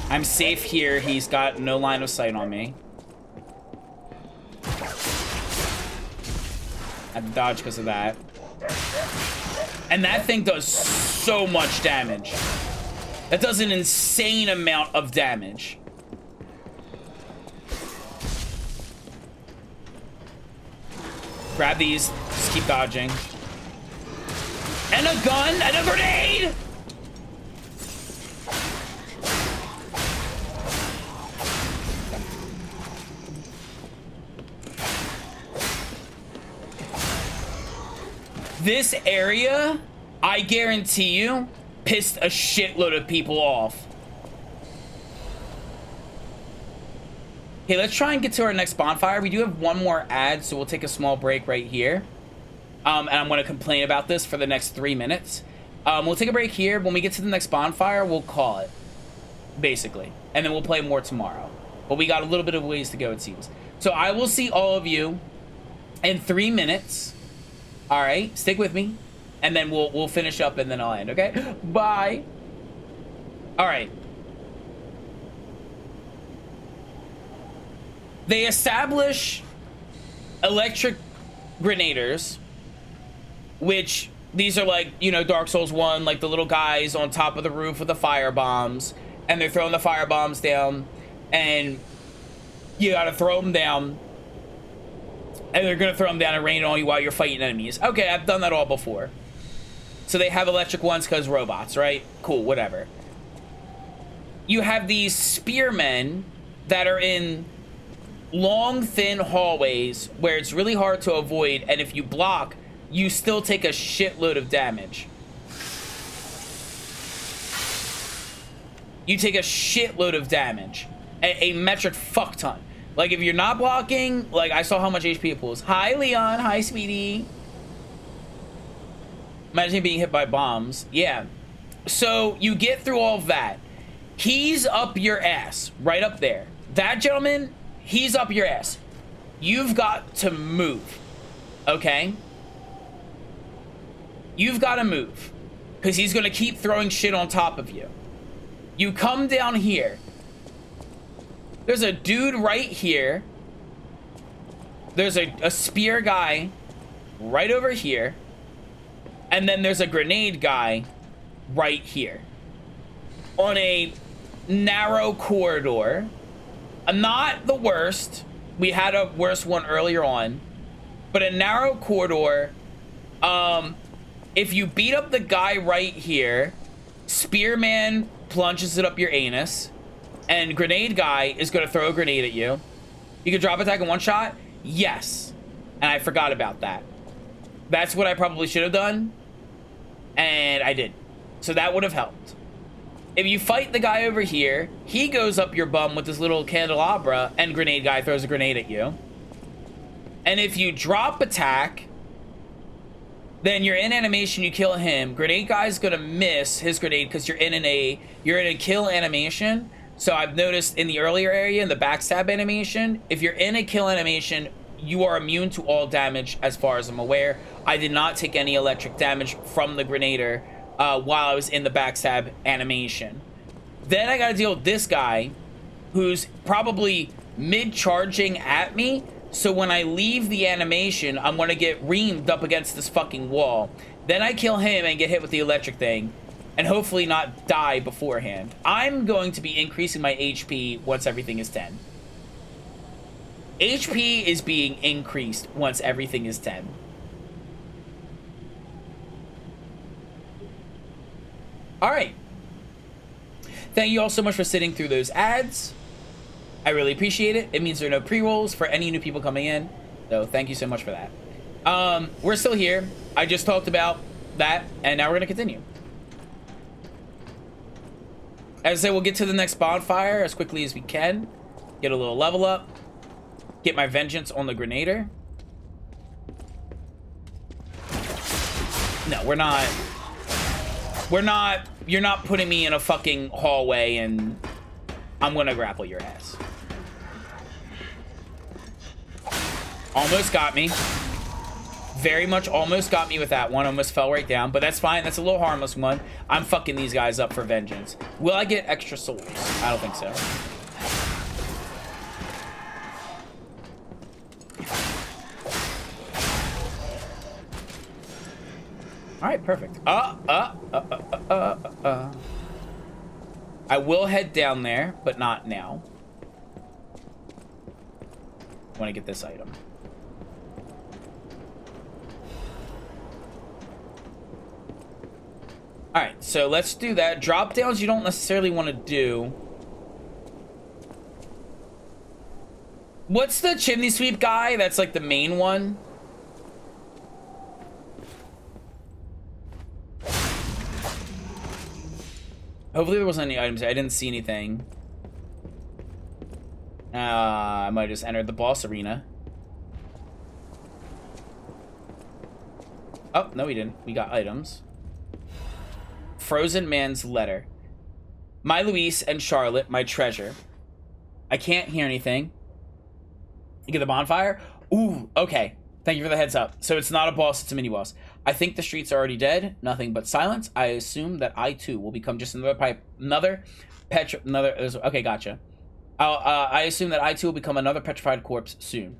I'm safe here. He's got no line of sight on me. I had to dodge because of that. And that thing does so much damage. That does an insane amount of damage. Grab these. Just keep dodging. And a gun and a grenade! This area, I guarantee you, pissed a shitload of people off. Okay, let's try and get to our next bonfire. We do have one more ad, so we'll take a small break right here. And I'm going to complain about this for the next 3 minutes. We'll take a break here. When we get to the next bonfire, we'll call it, basically. And then we'll play more tomorrow. But we got a little bit of ways to go, it seems. So I will see all of you in 3 minutes. All right, stick with me. And then we'll finish up and then I'll end, okay? Bye. All right. They establish electric grenaders, which these are like, you know, Dark Souls 1, like the little guys on top of the roof with the fire bombs, and they're throwing the fire bombs down, and you gotta throw them down, and they're gonna throw them down and rain on you while you're fighting enemies. Okay, I've done that all before. So they have electric ones because robots, right? Cool, whatever. You have these spearmen that are in long, thin hallways where it's really hard to avoid, and if you block, you still take a shitload of damage. You take a shitload of damage. A metric fuck ton. Like, if you're not blocking, like, I saw how much HP it pulls. Hi, Leon. Hi, sweetie. Imagine being hit by bombs. Yeah. So, you get through all of that. He's up your ass. Right up there. That gentleman, he's up your ass. You've got to move. Okay? You've got to move. Because he's going to keep throwing shit on top of you. You come down here. There's a dude right here. There's a spear guy right over here. And then there's a grenade guy right here. On a narrow corridor. Not the worst. We had a worse one earlier on. But a narrow corridor. If you beat up the guy right here, Spearman plunges it up your anus. And grenade guy is going to throw a grenade at you. You can drop attack in one shot? Yes. And I forgot about that. That's what I probably should have done. And I did. So that would have helped. If you fight the guy over here, he goes up your bum with his little candelabra, and grenade guy throws a grenade at you. And if you drop attack, then you're in animation, you kill him. Grenade guy's gonna miss his grenade because you're in a kill animation. So I've noticed in the earlier area, in the backstab animation, if you're in a kill animation, you are immune to all damage as far as I'm aware. I did not take any electric damage from the Grenader while I was in the backstab animation. Then I gotta deal with this guy who's probably mid-charging at me. So when I leave the animation, I'm gonna get reamed up against this fucking wall. Then I kill him and get hit with the electric thing, and hopefully not die beforehand. I'm going to be increasing my HP once everything is 10. HP is being increased once everything is 10. Alright. Thank you all so much for sitting through those ads. I really appreciate it. It means there are no pre-rolls for any new people coming in. So thank you so much for that. We're still here. I just talked about that, and now we're going to continue. As I say, we'll get to the next bonfire as quickly as we can. Get a little level up. Get my vengeance on the Grenader. No, we're not. We're not. You're not putting me in a fucking hallway and I'm gonna grapple your ass. Almost got me. Very much almost got me with that one. Almost fell right down, but that's fine. That's a little harmless one. I'm fucking these guys up for vengeance. Will I get extra souls? I don't think so. All right, perfect. I will head down there, but not now. I want to get this item. All right, so let's do that. Drop downs you don't necessarily want to do. What's the chimney sweep guy? That's like the main one. Hopefully there wasn't any items. I didn't see anything. I might have just entered the boss arena. Oh, no we didn't. We got items. Frozen Man's Letter. My Luis and Charlotte, my treasure. I can't hear anything. You get the bonfire? Ooh, okay. Thank you for the heads up. So it's not a boss, it's a mini boss. I think the streets are already dead. Nothing but silence. I assume that I too will become just okay, gotcha. I assume that I too will become another petrified corpse soon.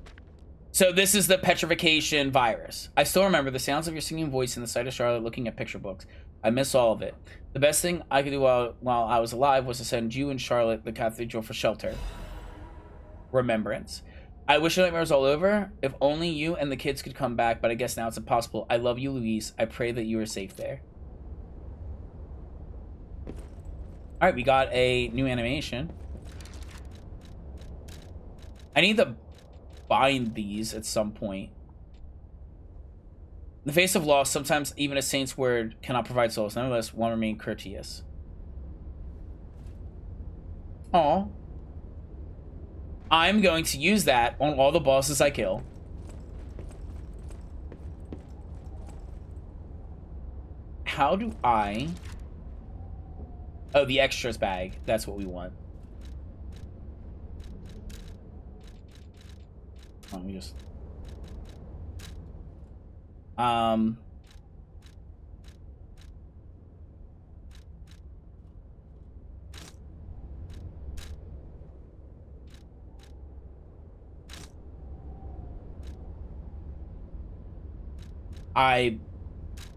So this is the petrification virus. I still remember the sounds of your singing voice and the sight of Charlotte looking at picture books. I miss all of it. The best thing I could do while I was alive was to send you and Charlotte the cathedral for shelter. Remembrance. I wish the nightmare was all over. If only you and the kids could come back, but I guess now it's impossible. I love you, Luis. I pray that you are safe there. Alright, we got a new animation. I need to bind these at some point. In the face of loss, sometimes even a saint's word cannot provide solace. Nonetheless, one remain courteous. Aw. I'm going to use that on all the bosses I kill. How do I... Oh, the extras bag. That's what we want. Let me just...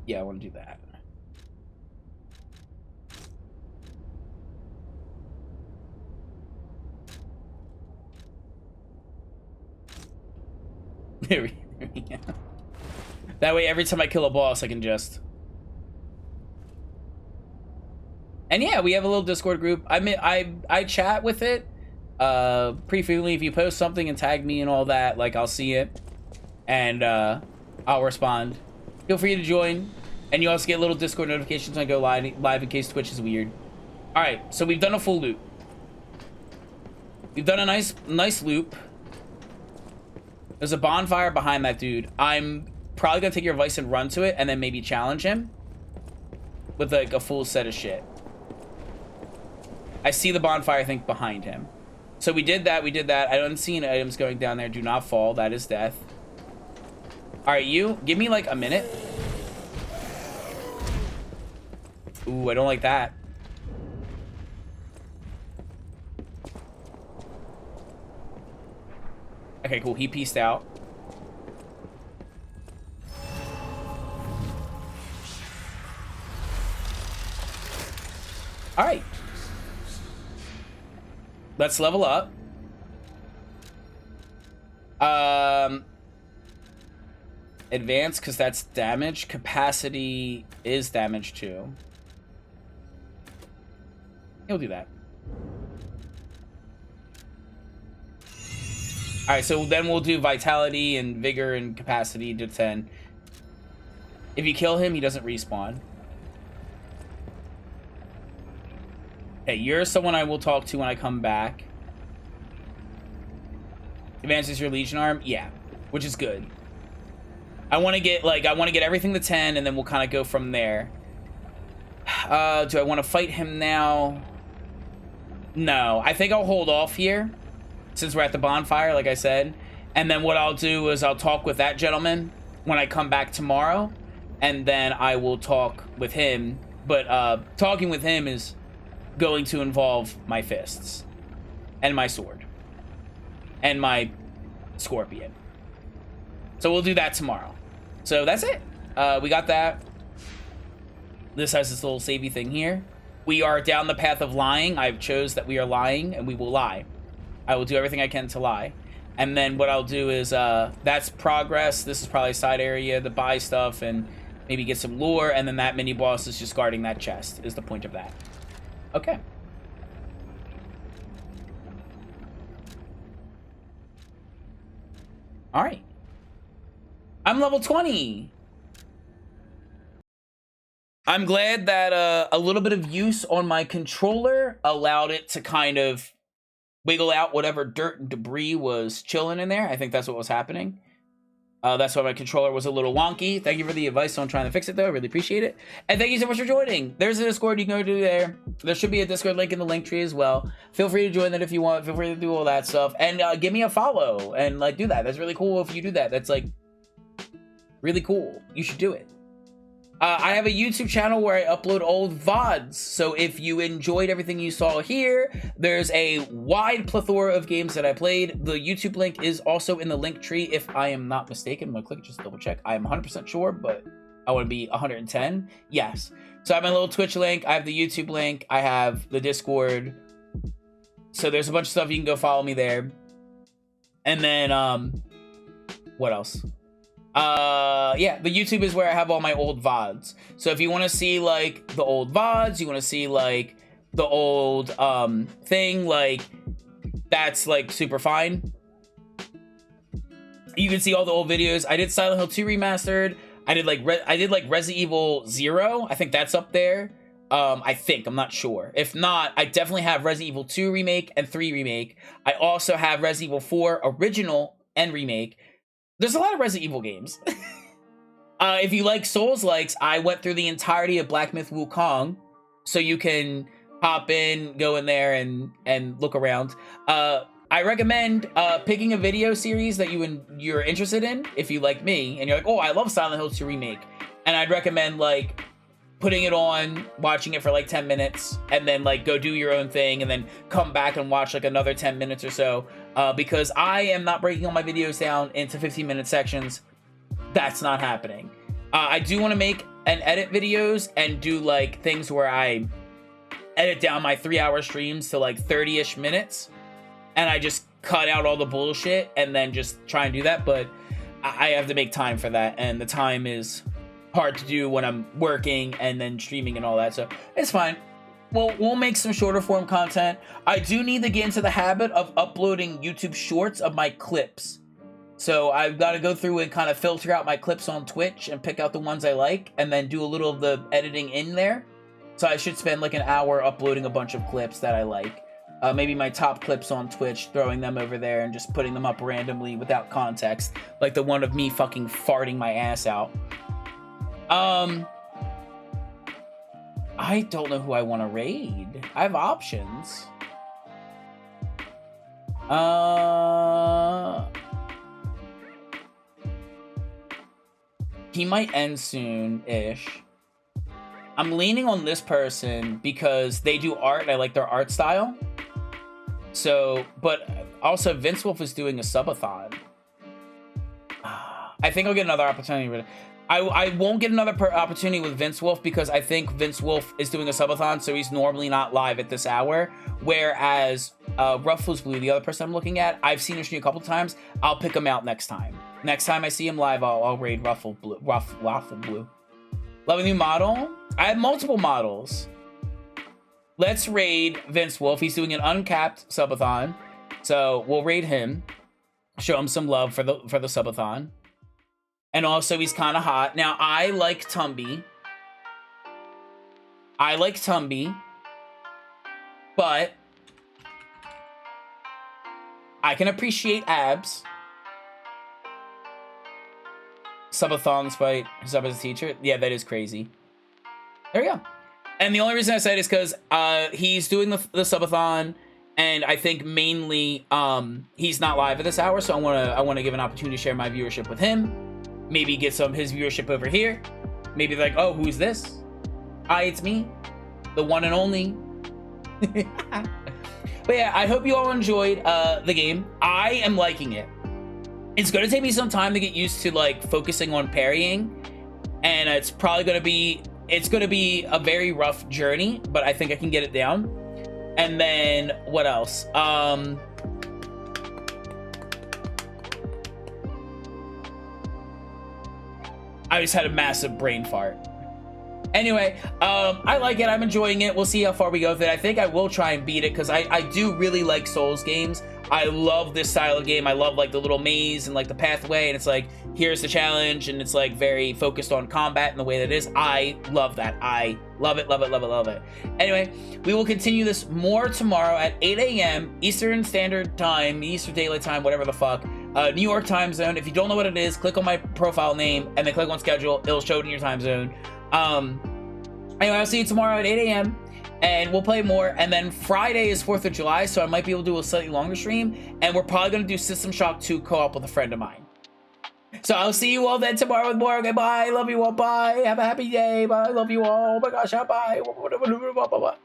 Yeah, I want to do that. There we go. That way, every time I kill a boss, I can just... And yeah, we have a little Discord group. I chat with it pretty frequently. If you post something and tag me and all that, like, I'll see it. And I'll respond. Feel free to join. And you also get little Discord notifications when I go live in case Twitch is weird. Alright, so we've done a full loop. We've done a nice loop. There's a bonfire behind that dude. I'm probably gonna take your advice and run to it and then maybe challenge him with like a full set of shit. I see the bonfire, I think, behind him. So we did that. I don't see any items going down there. Do not fall. That is death. All right, you. Give me like a minute. Ooh, I don't like that. Okay, cool. He pieced out. All right. Let's level up. Advance, because that's damage. Capacity is damage too. He'll do that. All right, so then we'll do vitality and vigor and capacity to 10. If you kill him, he doesn't respawn. Okay, you're someone I will talk to when I come back. Advances your Legion arm? Yeah, which is good. I want to get everything to 10, and then we'll kind of go from there. Do I want to fight him now? No, I think I'll hold off here since we're at the bonfire, like I said. And then what I'll do is I'll talk with that gentleman when I come back tomorrow, and then I will talk with him. But talking with him is going to involve my fists and my sword and my scorpion. So we'll do that tomorrow. So that's it. We got that. This has this little savey thing here. We are down the path of lying. I've chose that we are lying, and we will lie. I will do everything I can to lie. And then what I'll do is, that's progress. This is probably a side area to buy stuff and maybe get some lore. And then that mini boss is just guarding that chest, is the point of that. Okay. All right. I'm level 20. I'm glad that a little bit of use on my controller allowed it to kind of wiggle out whatever dirt and debris was chilling in there. I think that's what was happening. That's why my controller was a little wonky. Thank you for the advice on trying to fix it, though. I really appreciate it. And thank you so much for joining. There's a Discord you can go to there. There should be a Discord link in the link tree as well. Feel free to join that if you want. Feel free to do all that stuff. And give me a follow and like do that. That's really cool if you do that. That's like really cool. You should do it. I have a YouTube channel where I upload old VODs, so if you enjoyed everything you saw here, there's a wide plethora of games that I played. The YouTube link is also in the link tree, if I am not mistaken. I'm gonna click just double check. I am 100% sure, but I want to be 110. Yes. So I have my little Twitch link, I have the YouTube link, I have the Discord. So there's a bunch of stuff, you can go follow me there. And then, what else? Yeah, the YouTube is where I have all my old VODs. So if you want to see, like, the old VODs, you want to see, like, the old, thing, like, that's, like, super fine. You can see all the old videos. I did Silent Hill 2 Remastered. I did, like, Resident Evil 0. I think that's up there. I'm not sure. If not, I definitely have Resident Evil 2 Remake and 3 Remake. I also have Resident Evil 4 Original and Remake. There's a lot of Resident Evil games. If you like Souls-likes, I went through the entirety of Black Myth Wukong, so you can hop in, go in there, and look around. I recommend picking a video series that you're interested in, if you like me, and you're like, oh, I love Silent Hill 2 Remake. And I'd recommend, like, putting it on, watching it for, like, 10 minutes, and then, like, go do your own thing, and then come back and watch, like, another 10 minutes or so. Because I am not breaking all my videos down into 15-minute sections. That's not happening. I do want to make and edit videos and do like things where I edit down my 3-hour streams to like 30-ish minutes. And I just cut out all the bullshit and then just try and do that. But I have to make time for that. And the time is hard to do when I'm working and then streaming and all that. So it's fine. Well, we'll make some shorter form content. I do need to get into the habit of uploading YouTube shorts of my clips. So I've got to go through and kind of filter out my clips on Twitch and pick out the ones I like and then do a little of the editing in there. So I should spend like an hour uploading a bunch of clips that I like. Maybe my top clips on Twitch, throwing them over there and just putting them up randomly without context. Like the one of me fucking farting my ass out. I don't know who I want to raid. I have options. He might end soon-ish. I'm leaning on this person because they do art and I like their art style. So, but also Vince Wolf is doing a subathon. I think I'll get another opportunity. I won't get another opportunity with Vince Wolf because I think Vince Wolf is doing a subathon, so he's normally not live at this hour. Whereas Ruffles Blue, the other person I'm looking at, I've seen him stream a couple times. I'll pick him out next time. Next time I see him live, I'll raid Waffle Blue. Love a new model? I have multiple models. Let's raid Vince Wolf. He's doing an uncapped subathon, so we'll raid him. Show him some love for the subathon. And also, he's kind of hot. Now, I like Tumby. But I can appreciate abs. Subathons fight sub as a teacher. Yeah, that is crazy. There we go. And the only reason I said it is because he's doing the subathon, and I think mainly he's not live at this hour, so I want to give an opportunity to share my viewership with him. Maybe get some of his viewership over here. Maybe like, oh, who's this? Hi, it's me, the one and only. But yeah, I hope you all enjoyed the game. I am liking it. It's gonna take me some time to get used to like focusing on parrying, and it's probably gonna be a very rough journey, but I think I can get it down. And then what else? I just had a massive brain fart. Anyway, I like it. I'm enjoying it. We'll see how far we go with it. I think I will try and beat it because I do really like Souls games. I love this style of game. I love like the little maze and like the pathway, and it's like, here's the challenge, and it's like very focused on combat and the way that it is. I love that. I love it, love it, love it, love it. Anyway, we will continue this more tomorrow at 8 a.m. Eastern Standard Time, Eastern Daylight Time, whatever the fuck. New York time zone. If you don't know what it is, click on my profile name and then click on schedule. It'll show it in your time zone. Anyway, I'll see you tomorrow at 8 a.m. and we'll play more. And then Friday is 4th of July, so I might be able to do a slightly longer stream. And we're probably going to do System Shock 2 co-op with a friend of mine. So I'll see you all then tomorrow with more. Okay, bye. Love you all. Bye. Have a happy day. Bye. Love you all. Oh my gosh. Bye. Bye.